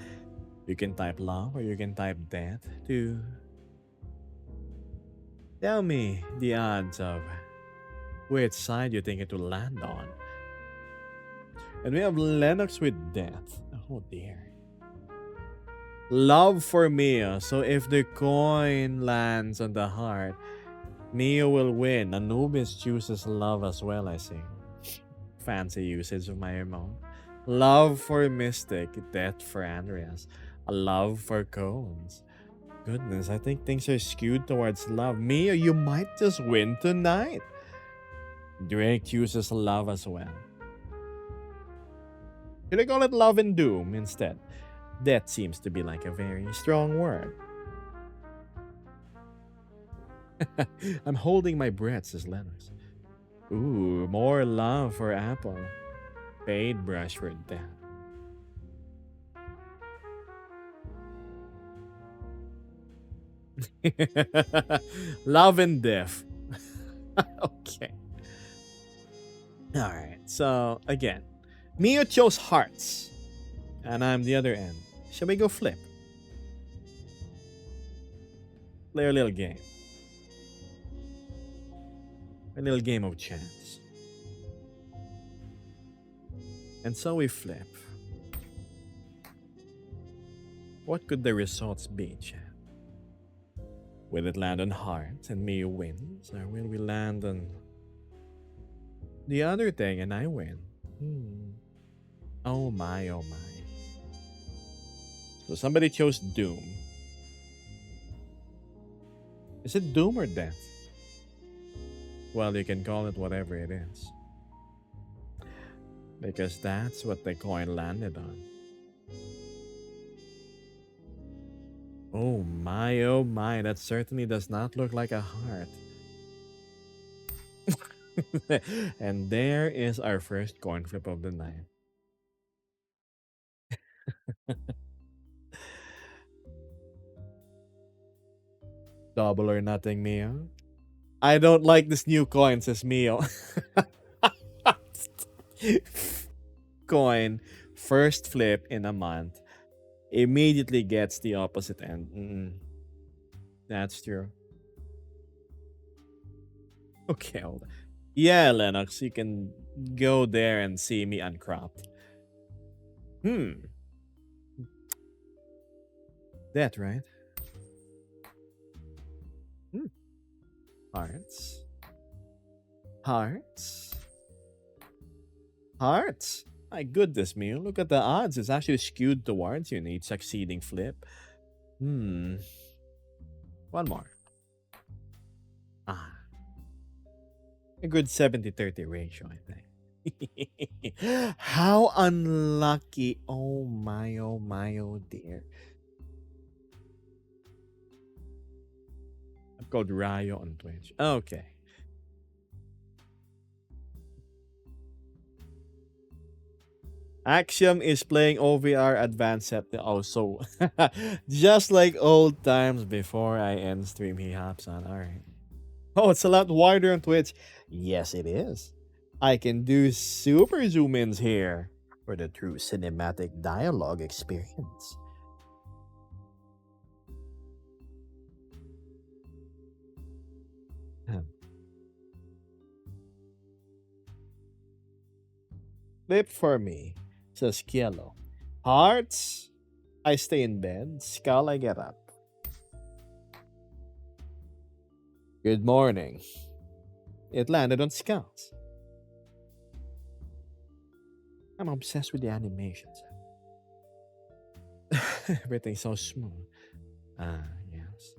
You can type love or you can type death to tell me the odds of which side you think it will land on. And we have Lennox with death. Oh dear. Love for Mia. So if the coin lands on the heart, Mia will win. Anubis chooses love as well, I see. Fancy usage of my emote. Love for Mystic, death for Andreas. A love for Cones. Goodness, I think things are skewed towards love. Mia, you might just win tonight. Drake chooses love as well. Should I call it love and doom instead? That seems to be like a very strong word. I'm holding my breath, says Lennox. Ooh, more love for Apple. Fade brush for that. Love and death. Okay. Alright, so again. Mio chose hearts. And I'm the other end. Shall we go flip? Play a little game. A little game of chance. And so we flip. What could the results be, chat? Will it land on hearts and Mio wins? Or will we land on the other thing and I win? Oh my, oh my. So somebody chose Doom. Is it Doom or Death? Well, you can call it whatever it is. Because that's what the coin landed on. Oh my, that certainly does not look like a heart. And there is our first coin flip of the night. Double or nothing, Mio. I don't like this new coin, says Mio. Coin, first flip in a month, immediately gets the opposite end. That's true. Okay, hold on. Yeah, Lennox, you can go there and see me uncropped. That right? Hearts. Hearts. Hearts. My goodness, Mio. Look at the odds. It's actually skewed towards you in each succeeding flip. One more. Ah. A good 70-30 ratio, I think. How unlucky. Oh my, oh dear. I've got Ryo on Twitch. Okay. Axiom is playing OVR Advanced Set. Oh, so just like old times before I end stream, he hops on. All right. Oh, it's a lot wider on Twitch. Yes, it is. I can do super zoom ins here for the true cinematic dialogue experience. Flip for me, says Kielo. Hearts, I stay in bed. Skull, I get up. Good morning. It landed on skulls. I'm obsessed with the animations. Everything's so smooth. Ah, yes.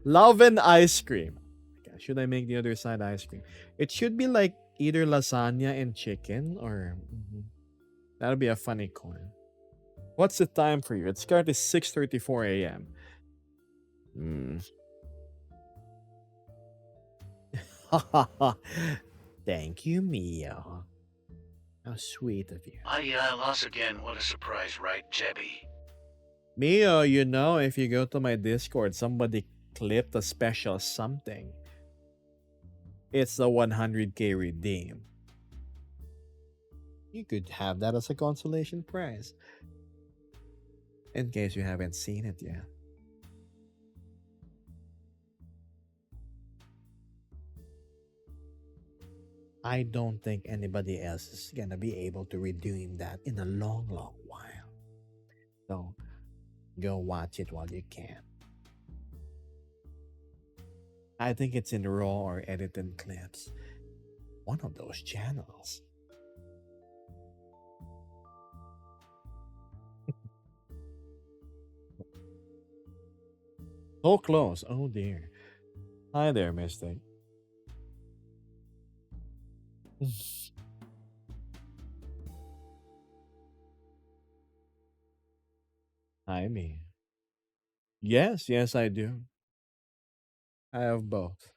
Love and ice cream. Okay, should I make the other side ice cream? It should be like either lasagna and chicken or that'll be a funny coin. What's the time for you? It's currently 6:34 a.m. Thank you, Mio. How sweet of you. I lost again. What a surprise, right, Jebby? Mio, you know, if you go to my Discord, somebody clipped a special something. It's the 100k redeem. You could have that as a consolation prize. In case you haven't seen it yet. I don't think anybody else is gonna be able to redeem that in a long, long while. So go watch it while you can. I think it's in raw or edited clips. One of those channels. So close. Oh dear. Hi there, Mystic. Hi, me. Yes, I do. I have both.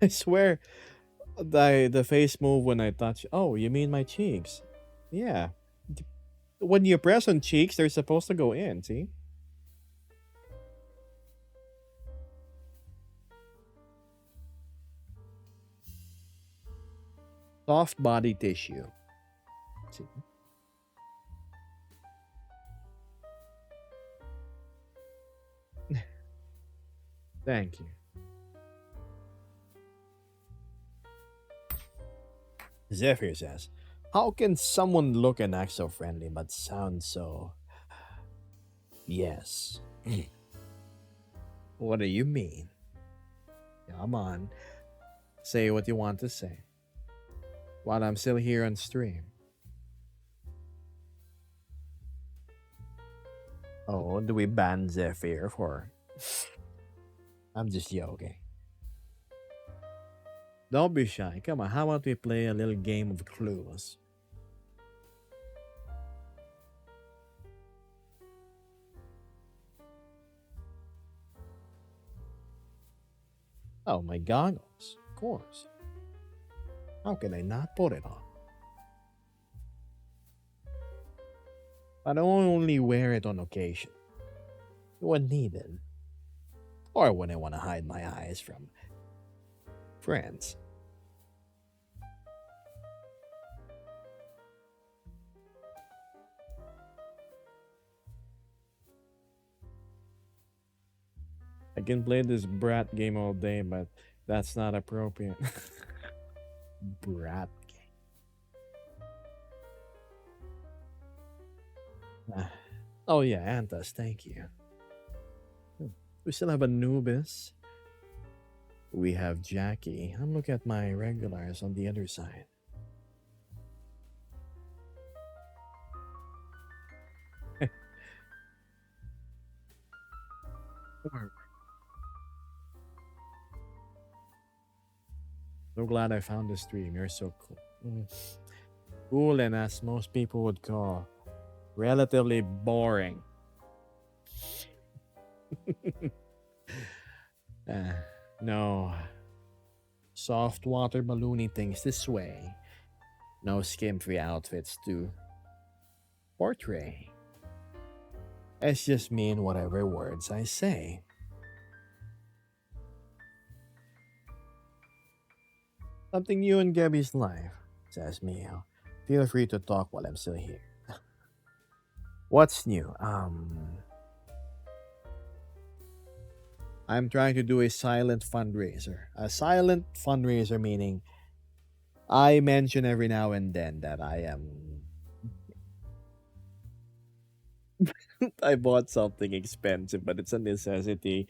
I swear, the face move when I touch. Oh, you mean my cheeks? Yeah. When you press on cheeks, they're supposed to go in. See, soft body tissue. See, thank you. Zephyr says, "How can someone look and act so friendly but sound so yes?" What do you mean? Come on, say what you want to say. While I'm still here on stream. Oh, do we ban Zephyr for? I'm just joking. Don't be shy. Come on, how about we play a little game of clues? Oh, my goggles. Of course. How can I not put it on? I don't only wear it on occasion. When needed. Or when I want to hide my eyes from friends. I can play this brat game all day, but that's not appropriate. Brat game. Ah. Oh yeah, Antas, thank you. We still have Anubis. We have Jackie. I'm looking at my regulars on the other side. So glad I found the stream. You're so cool. Cool, and as most people would call, relatively boring. Uh, no. Soft water balloony things this way. No skimpy outfits to portray. It's just mean whatever words I say. Something new in Gabby's life, says Mio. Feel free to talk while I'm still here. What's new? I'm trying to do a silent fundraiser. A silent fundraiser meaning I mention every now and then that I am I bought something expensive, but it's a necessity.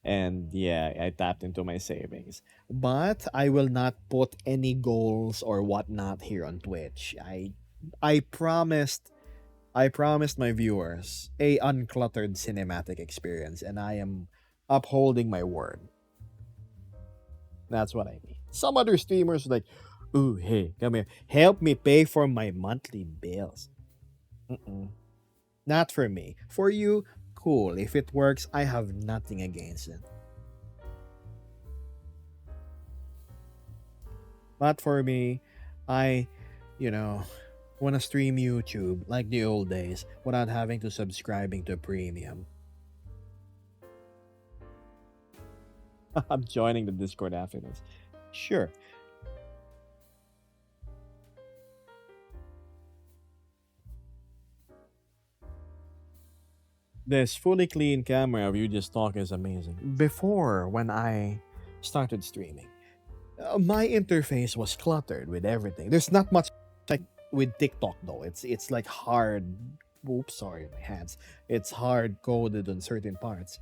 And yeah, I tapped into my savings. But I will not put any goals or whatnot here on Twitch. I promised I promised my viewers a uncluttered cinematic experience, and I am upholding my word. That's what I mean. Some other streamers are like, ooh, hey, come here. Help me pay for my monthly bills. Mm-mm. Not for me. For you, cool. If it works, I have nothing against it. But for me, I, you know, want to stream YouTube like the old days without having to subscribing to premium. I'm joining the Discord after this. Sure. This fully clean camera of you just talk is amazing. Before, when I started streaming, my interface was cluttered with everything. There's not much like with TikTok though. It's like hard. Oops, sorry, my hands. It's hard coded on certain parts,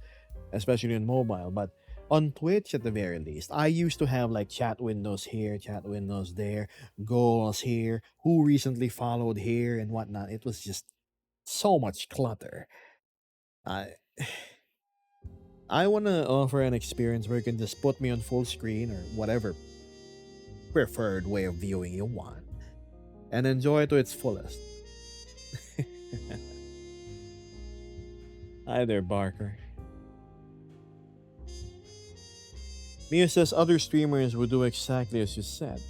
especially on mobile. But On Twitch, at the very least, I used to have like chat windows here, chat windows there, goals here, who recently followed here, and whatnot. It was just so much clutter. I I want to offer an experience where you can just put me on full screen or whatever preferred way of viewing you want and enjoy it to its fullest. Hi there, Barker. Mia says other streamers would do exactly as you said.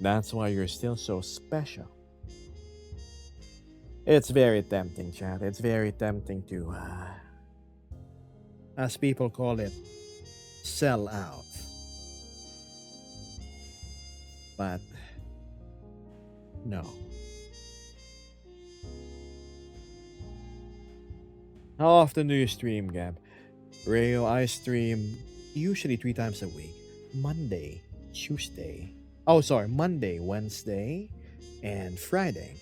That's why you're still so special. It's very tempting, chat. It's very tempting to, as people call it, sell out. But no. How often do you stream, Gab? Rayo, I stream usually 3 times a week. Monday, Tuesday. Oh, sorry, Monday, Wednesday, and Friday.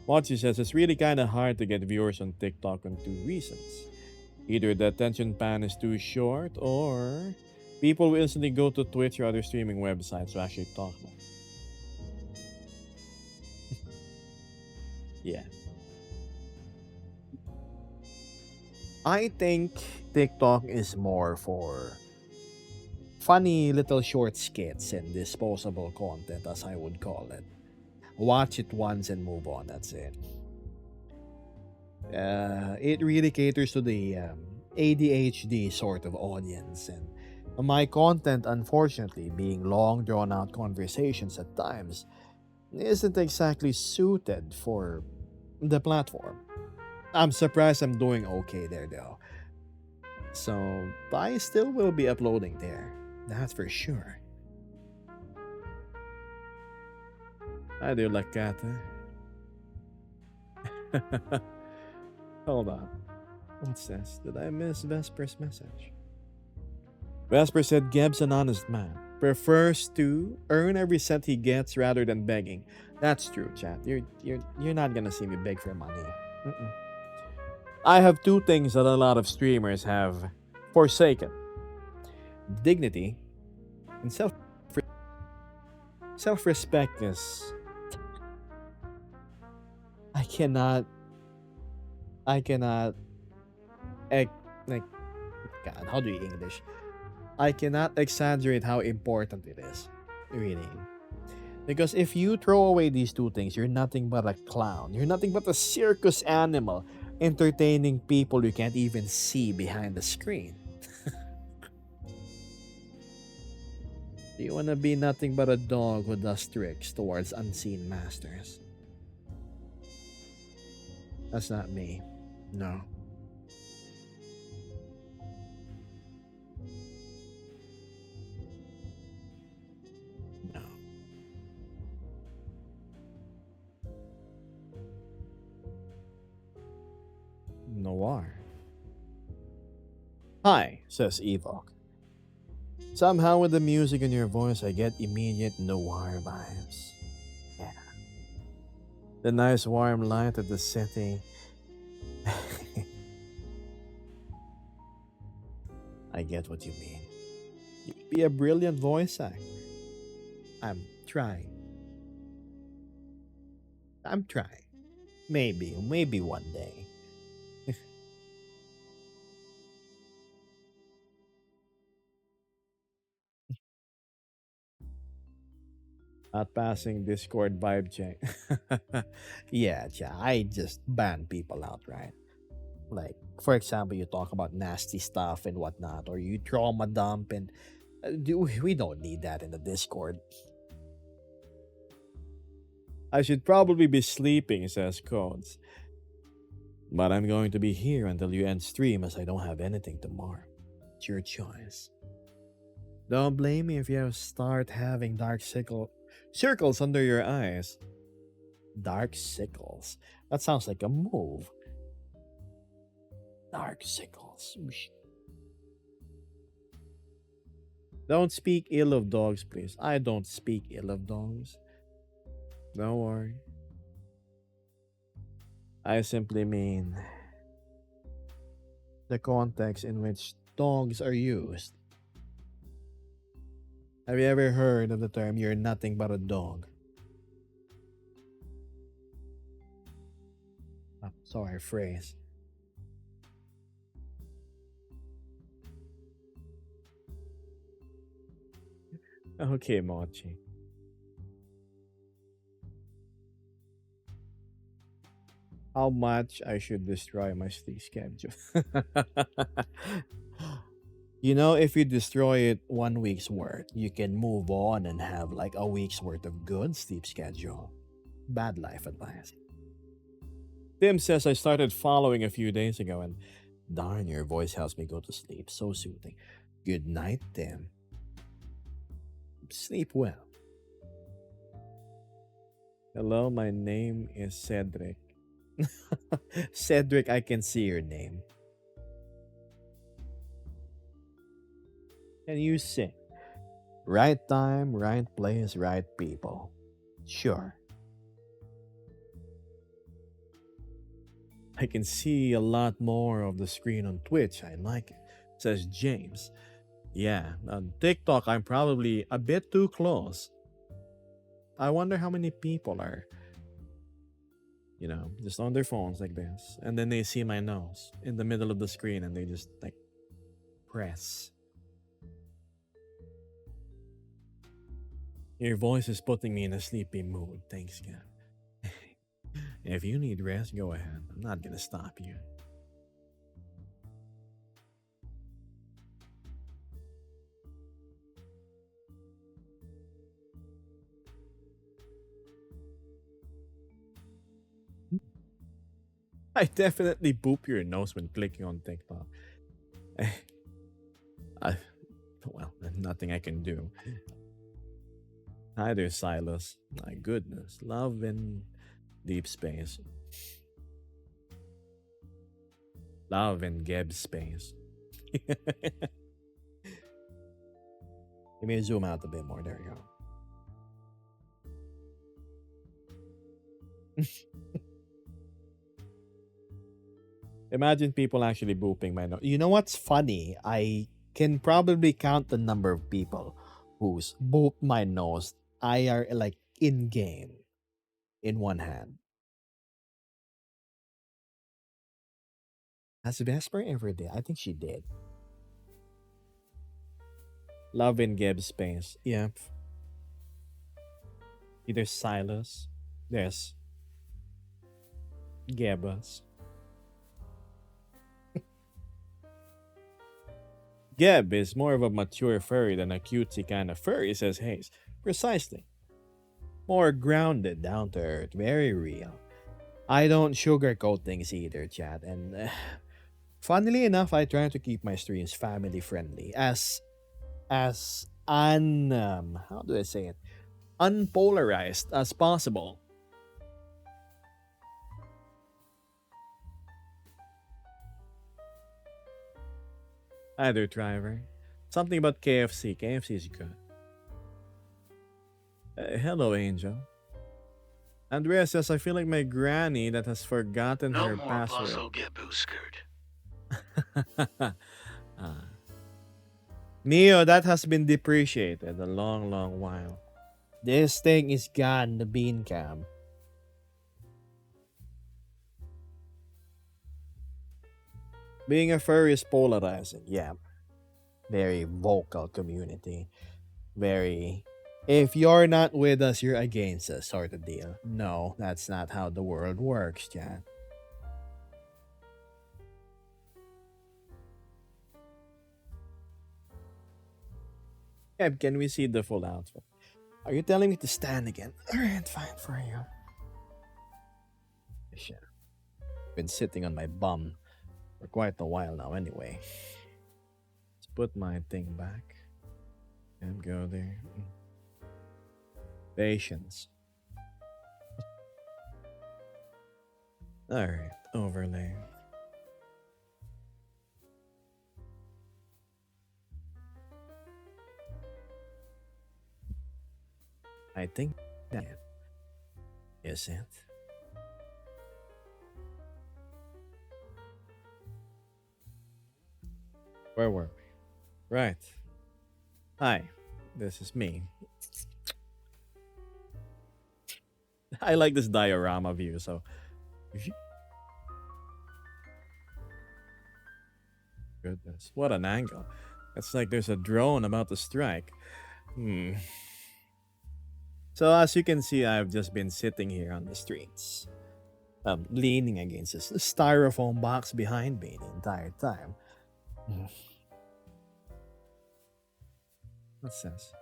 Mochi says it's really kind of hard to get viewers on TikTok on 2 reasons. Either the attention span is too short, or people will instantly go to Twitch or other streaming websites to actually talk more. Yeah. I think TikTok is more for funny little short skits and disposable content, as I would call it. Watch it once and move on. That's it. It really caters to the ADHD sort of audience, and my content, unfortunately, being long drawn out conversations at times, isn't exactly suited for the platform. I'm surprised I'm doing okay there though. So I still will be uploading there. That's for sure. I do like that. Hold on. What's this? Did I miss Vesper's message? Vesper said Geb's an honest man. Prefers to earn every cent he gets rather than begging. That's true, chat. You're not gonna see me beg for money. Mm-mm. I have 2 things that a lot of streamers have forsaken: dignity and self-respect. Is I cannot I cannot like God, how do you English? I cannot exaggerate how important it is. Really. Because if you throw away these 2 things, you're nothing but a clown. You're nothing but a circus animal entertaining people you can't even see behind the screen. You want to be nothing but a dog who does tricks towards unseen masters. That's not me. No. No. Noir. Hi, says Evok. Somehow, with the music in your voice, I get immediate noir vibes. Yeah. The nice warm light of the city. I get what you mean. You'd be a brilliant voice act. I'm trying. I'm trying. Maybe one day. Not passing Discord vibe check. Yeah, I just ban people outright. Like, for example, you talk about nasty stuff and whatnot, or you trauma dump, and we don't need that in the Discord. I should probably be sleeping, says Codes. But I'm going to be here until you end stream, as I don't have anything tomorrow. It's your choice. Don't blame me if you start having circles under your eyes. Dark sickles. That sounds like a move. Dark sickles. Don't speak ill of dogs, please. I don't speak ill of dogs. Don't worry. I simply mean the context in which dogs are used. Have you ever heard of the term "you're nothing but a dog"? Sorry, phrase. Okay, Mochi. How much I should destroy my sleep schedule? If you destroy it 1 week's worth, you can move on and have like a week's worth of good sleep schedule. Bad life advice. Tim says I started following a few days ago, and darn, your voice helps me go to sleep. So soothing. Good night, Tim. Sleep well. Hello, my name is Cedric. Cedric, I can see your name. Can you sing? Right time, right place, right people. Sure. I can see a lot more of the screen on Twitch. I like it, says James. Yeah, on TikTok, I'm probably a bit too close. I wonder how many people are, just on their phones like this. And then they see my nose in the middle of the screen and they just like press. Your voice is putting me in a sleepy mood. Thanks, Gav. If you need rest, go ahead. I'm not gonna stop you. I definitely boop your nose when clicking on TikTok. Well, nothing I can do. Hi there, Silas. My goodness, love in deep space. Love in Geb space. You may zoom out a bit more. There you go. Imagine people actually booping my nose. You know what's funny? I can probably count the number of people who's booped my nose. I are like in game in one hand. Has Vesper ever did? I think she did. Love in Geb space. Yep. Either Silas. There's Gebus. Geb is more of a mature furry than a cutesy kind of furry, says Hayes. Precisely. More grounded, down to earth, very real. I don't sugarcoat things either, Chad. And funnily enough, I try to keep my streams family friendly, as how do I say it, unpolarized as possible. Either driver. Something about KFC. KFC is good. Hello, Angel. Andrea says, I feel like my granny that has forgotten No her more password. puzzle get booskered. Neo, that has been depreciated a long, long while. This thing is gone, the bean cam. Being a furry is polarizing, yeah. Very vocal community. Very, if you're not with us, you're against us sort of deal. No, that's not how the world works, Jan. Kev, can we see the full outfit? Are you telling me to stand again? Alright, fine for you. Shit. Been sitting on my bum for quite a while now anyway. Let's put my thing back. And go there. Patience. Alright, overlay. I think that is it. Where were we? Right. Hi, this is me. I like this diorama view, so. Goodness, what an angle. It's like there's a drone about to strike. So, as you can see, I've just been sitting here on the streets, leaning against this styrofoam box behind me the entire time. What's this?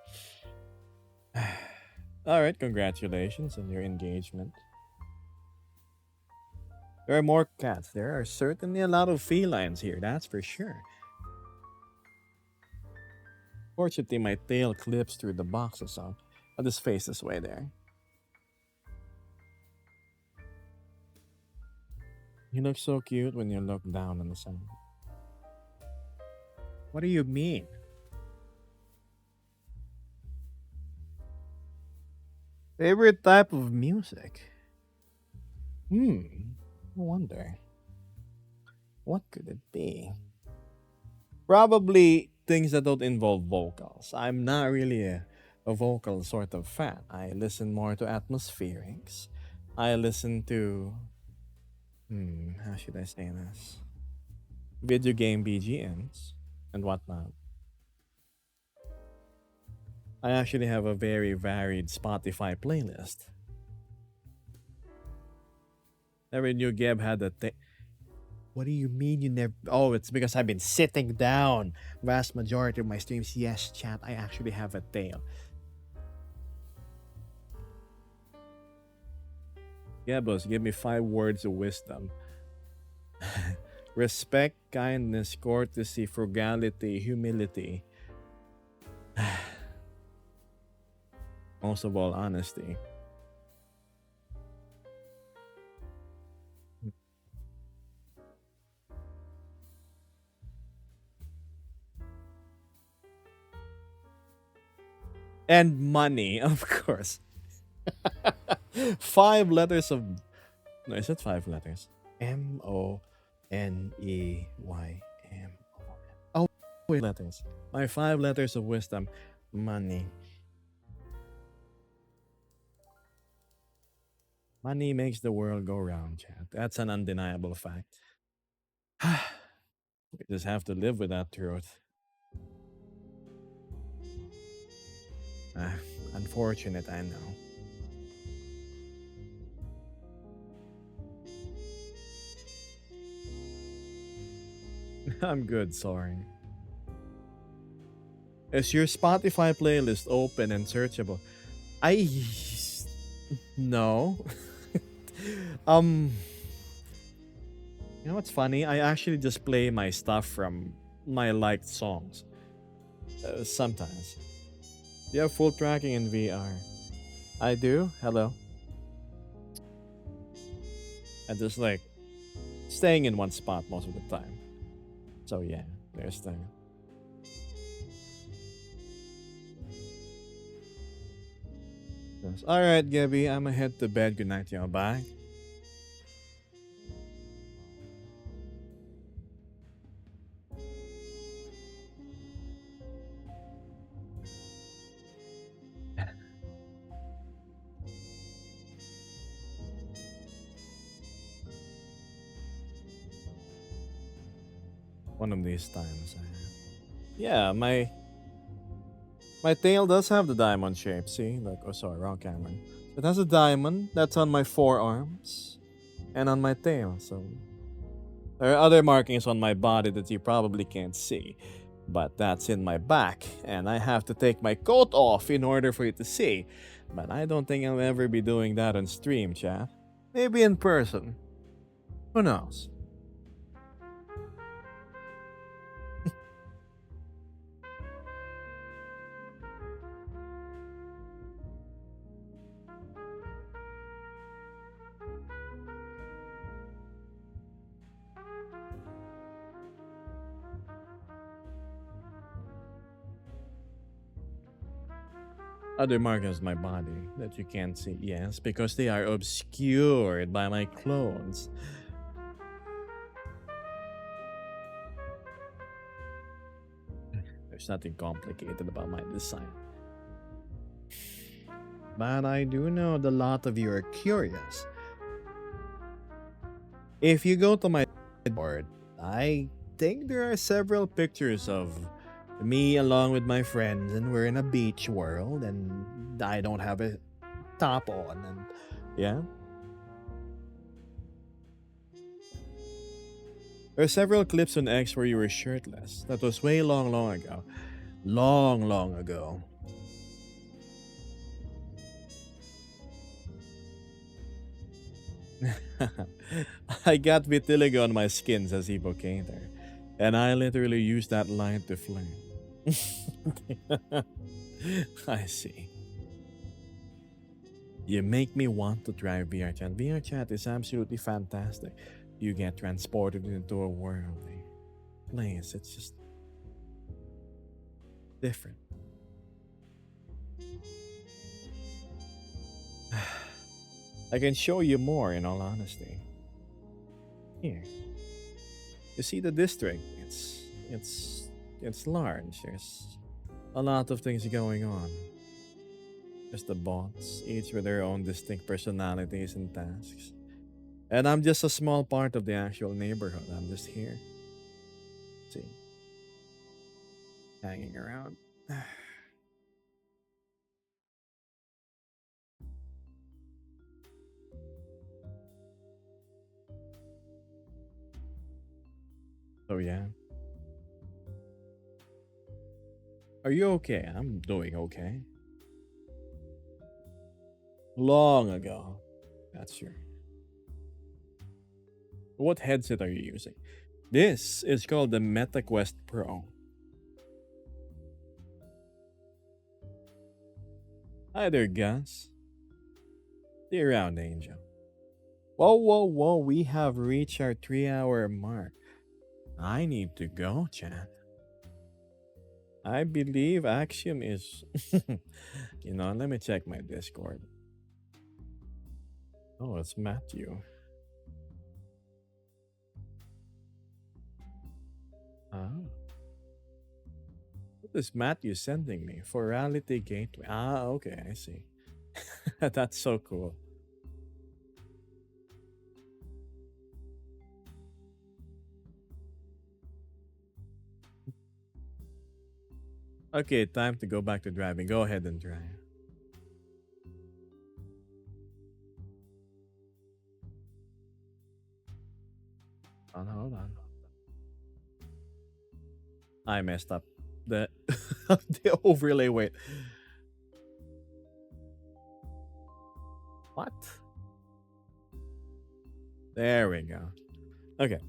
Alright, congratulations on your engagement. There are more cats. There are certainly a lot of felines here, that's for sure. Fortunately, my tail clips through the boxes, so I'll just face this way there. You look so cute when you look down on the sun. What do you mean? Favorite type of music? I wonder. What could it be? Probably things that don't involve vocals. I'm not really a vocal sort of fan. I listen more to atmospherics. I listen to how should I say this? Video game BGMs and whatnot. I actually have a very varied Spotify playlist. Never knew Geb had a thing. What do you mean you never? Oh, it's because I've been sitting down. Vast majority of my streams. Yes, chat. I actually have a tail. Yeah, boss. Give me 5 words of wisdom. Respect, kindness, courtesy, frugality, humility. Most of all, honesty. And money, of course. 5 letters of. No, is it 5 letters? MONEYM. Oh, wait, letters. My 5 letters of wisdom. Money. Money makes the world go round, chat. That's an undeniable fact. We just have to live with that truth. Unfortunate, I know. I'm good, sorry. Is your Spotify playlist open and searchable? No. You know what's funny? I actually just play my stuff from my liked songs. Sometimes. You have full tracking in VR. I do? Hello. I just like staying in one spot most of the time. So yeah, there's that. Yes. All right, Gabby, I'm gonna head to bed. Good night, y'all. Bye. One of these times. Yeah, my tail does have the diamond shape. See, like oh sorry, wrong camera. It has a diamond that's on my forearms and on my tail. So there are other markings on my body that you probably can't see, but that's in my back, and I have to take my coat off in order for you to see. But I don't think I'll ever be doing that on stream, chat. Maybe in person. Who knows? Other markings on my body that you can't see, yes, because they are obscured by my clothes. There's nothing complicated about my design. But I do know that a lot of you are curious. If you go to my board, I think there are several pictures of me along with my friends, and we're in a beach world, and I don't have a top on, and yeah. There are several clips on X where you were shirtless. That was way long ago. Long ago. I got vitiligo on my skin, says Evocator. And I literally used that line to flirt. I see. You make me want to try VR chat. VR chat is absolutely fantastic. You get transported into a world, a place. It's just different. I can show you more, in all honesty. Here, you see the district. It's large. There's a lot of things going on. There's the bots, each with their own distinct personalities and tasks. And I'm just a small part of the actual neighborhood. I'm just here. See, hanging around. So yeah. Are you okay? I'm doing okay. Long ago. That's sure. What headset are you using? This is called the MetaQuest Pro. Hi there, Gus. Stay around, Angel. Whoa. We have reached our 3-hour mark. I need to go, chat. I believe Axiom is. Let me check my Discord. Oh, it's Matthew. Ah. What is Matthew sending me? Forality Gateway. Ah, okay, I see. That's so cool. Okay, time to go back to driving. Go ahead and drive. Hold on. I messed up. The the overlay. Wait. What? There we go. Okay.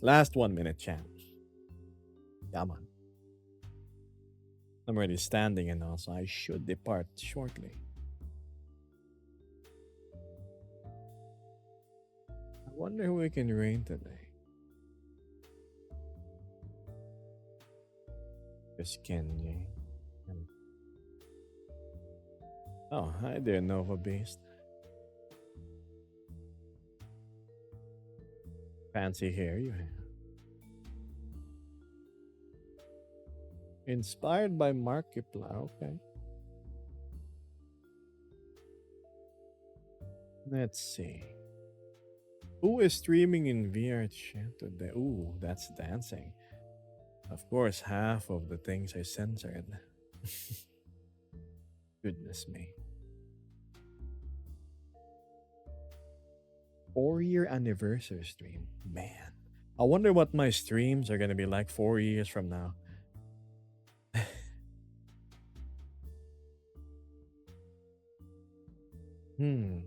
Last 1 minute, chat. Come on. I'm already standing and also I should depart shortly. I wonder who we can rain today. Just Kenji. Oh, hi there, Nova Beast. Fancy hair you have. Inspired by Markiplier, okay. Let's see. Who is streaming in VR chat today? Ooh, that's dancing. Of course, half of the things I censored. Goodness me. 4-year anniversary stream. Man. I wonder what my streams are gonna be like 4 years from now. Man,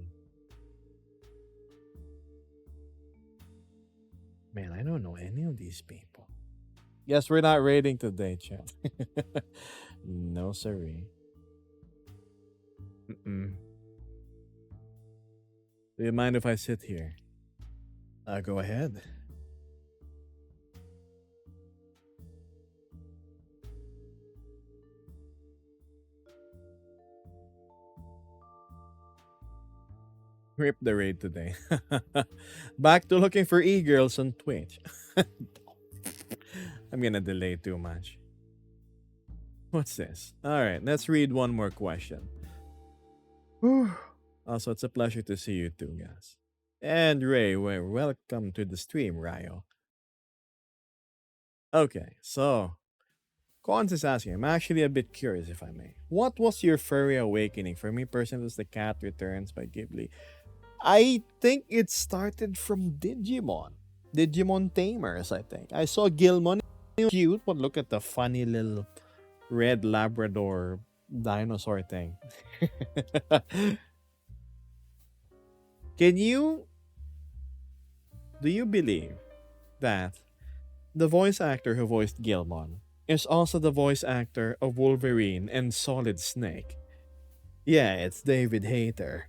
I don't know any of these people. Yes, we're not raiding today, chat. No, sirree. Do you mind if I sit here? Go ahead. Rip the raid today. Back to looking for e-girls on Twitch. I'm gonna delay too much. What's this? All right, let's read one more question. Whew. Also, it's a pleasure to see you too, guys. And Ray, welcome to the stream, Ryo. Okay, so Cons is asking, I'm actually a bit curious if I may. What was your furry awakening? For me personally, it was The Cat Returns by Ghibli. I think it started from Digimon. Digimon Tamers, I think. I saw Gilmon, cute, but look at the funny little red Labrador dinosaur thing. Can you, do you believe that the voice actor who voiced Gilmon is also the voice actor of Wolverine and Solid Snake? Yeah, it's David Hayter.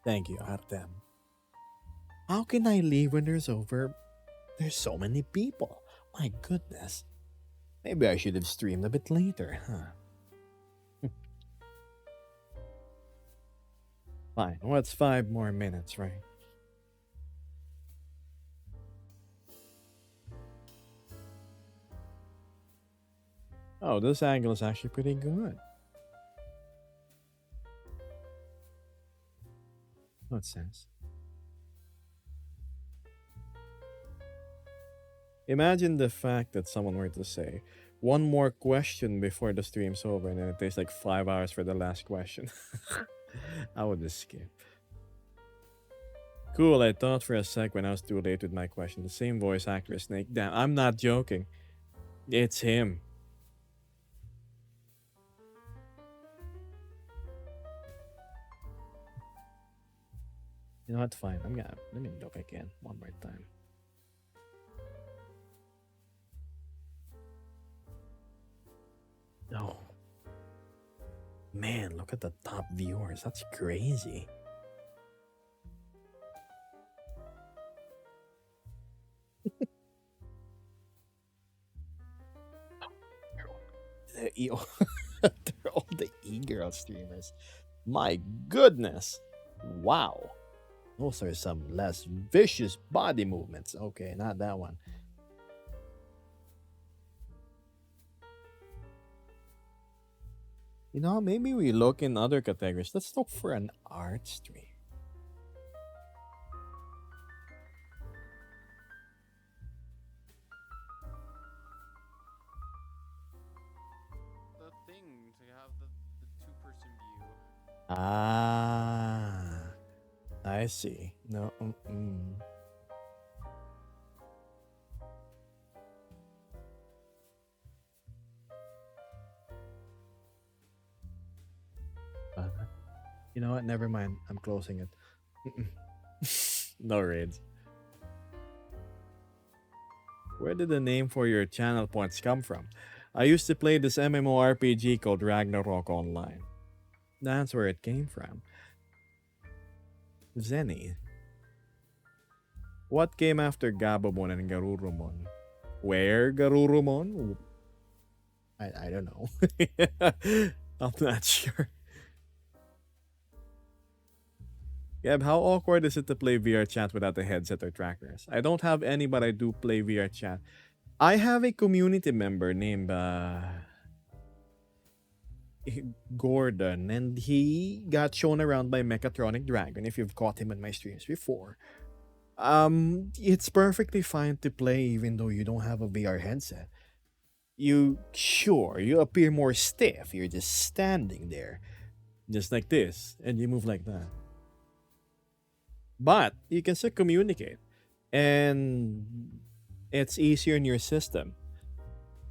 Thank you, Artem. How can I leave when there's so many people? My goodness. Maybe I should have streamed a bit later, huh? Fine, what's 5 more minutes, right? Oh, this angle is actually pretty good. What's sense? Imagine the fact that someone were to say, one more question before the stream's over, and then it takes like 5 hours for the last question. I would just skip. Cool, I thought for a sec when I was too late with my question. The same voice actor as Snake. Damn, I'm not joking. It's him. You know what? Fine. Let me look again one more time. Oh. Man, look at the top viewers. That's crazy. They're they're all the e-girl streamers. My goodness. Wow. Those are some less vicious body movements. Okay, not that one. You know, maybe we look in other categories. Let's look for an art stream. The thing to have the two-person view. Ah, I see. No, uh, you know what? Never mind. I'm closing it. No raids. Where did the name for your channel points come from? I used to play this MMORPG called Ragnarok Online. That's where it came from. Zenny. What came after Gabumon and Garurumon? Where Garurumon? I don't know. I'm not sure. Gab, how awkward is it to play VR chat without a headset or trackers? I don't have any, but I do play VR chat. I have a community member named Gordon, and he got shown around by Mechatronic Dragon. If you've caught him in my streams before, it's perfectly fine to play even though you don't have a VR headset. You appear more stiff. You're just standing there, just like this, and you move like that. But you can still communicate, and it's easier in your system.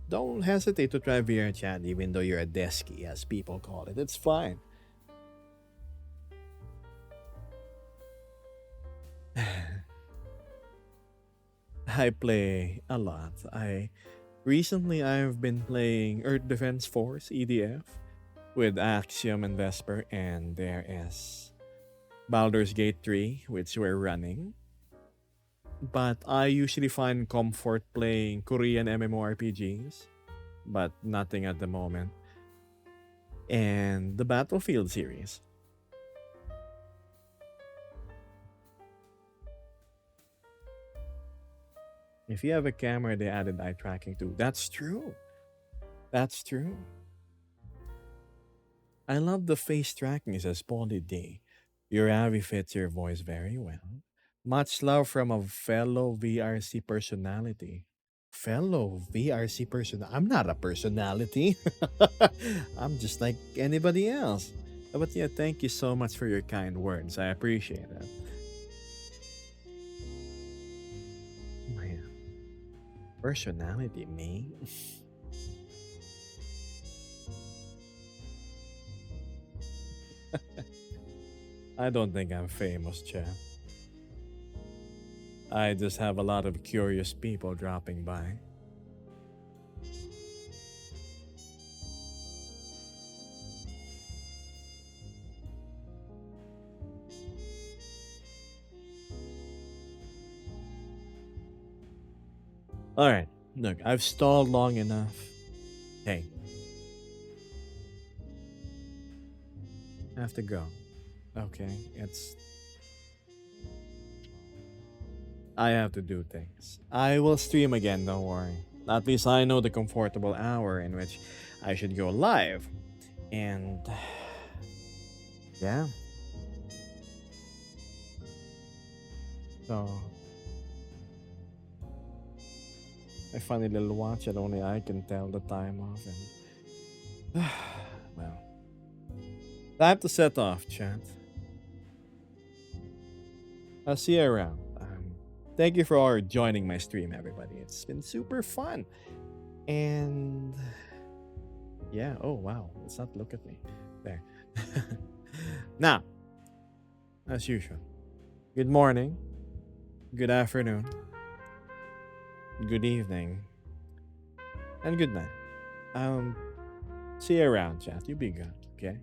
Don't hesitate to try VR chat, even though you're a desky, as people call it. It's fine. I play a lot. I've been playing Earth Defense Force (EDF) with Axiom and Vesper, and there is Baldur's Gate 3, which we're running. But I usually find comfort playing Korean MMORPGs, but nothing at the moment. And the Battlefield series. If you have a camera, they added eye tracking too. That's true. That's true. I love the face tracking, it says Polly D. Your Avi fits your voice very well. Much love from a fellow VRC personality. Fellow VRC person. I'm not a personality. I'm just like anybody else. But yeah, thank you so much for your kind words. I appreciate it. My personality, me? I don't think I'm famous, chat. I just have a lot of curious people dropping by. All right, look, I've stalled long enough. Hey, I have to go. Okay, I have to do things. I will stream again, don't worry. At least I know the comfortable hour in which I should go live. And yeah. So a funny little watch that only I can tell the time of, and well, time to set off, chat. I'll see you around. Thank you for joining my stream, everybody. It's been super fun. And yeah, oh wow, let's not look at me. There. Now, as usual, good morning, good afternoon, good evening, and good night. See you around, chat. You be good, okay?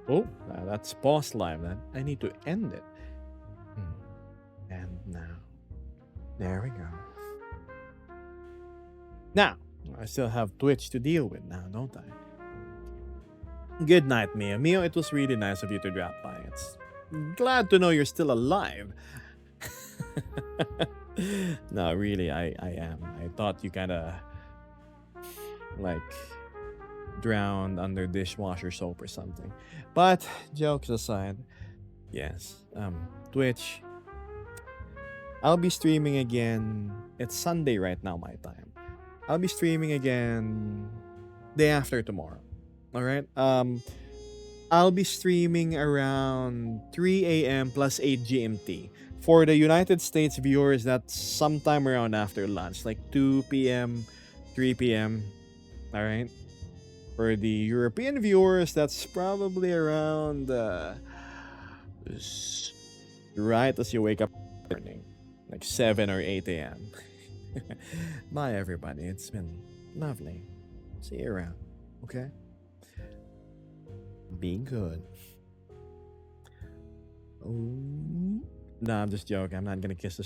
Oh, that's pause live. Then I need to end it. And now, there we go. Now, I still have Twitch to deal with now, don't I? Good night, Mio. Mio, it was really nice of you to drop by. It's glad to know you're still alive. No, really, I am. I thought you kind of like drowned under dishwasher soap or something. But jokes aside, yes, Twitch. I'll be streaming again. It's Sunday right now, my time. I'll be streaming again day after tomorrow. All right. I'll be streaming around 3 a.m. plus 8 GMT. For the United States viewers, that's sometime around after lunch, like 2 p.m., 3 p.m. All right. For the European viewers, that's probably around right as you wake up in the morning, like 7 or 8 a.m. Bye, everybody. It's been lovely. See you around. Okay? Be good. Oh. No, I'm just joking. I'm not gonna kiss this.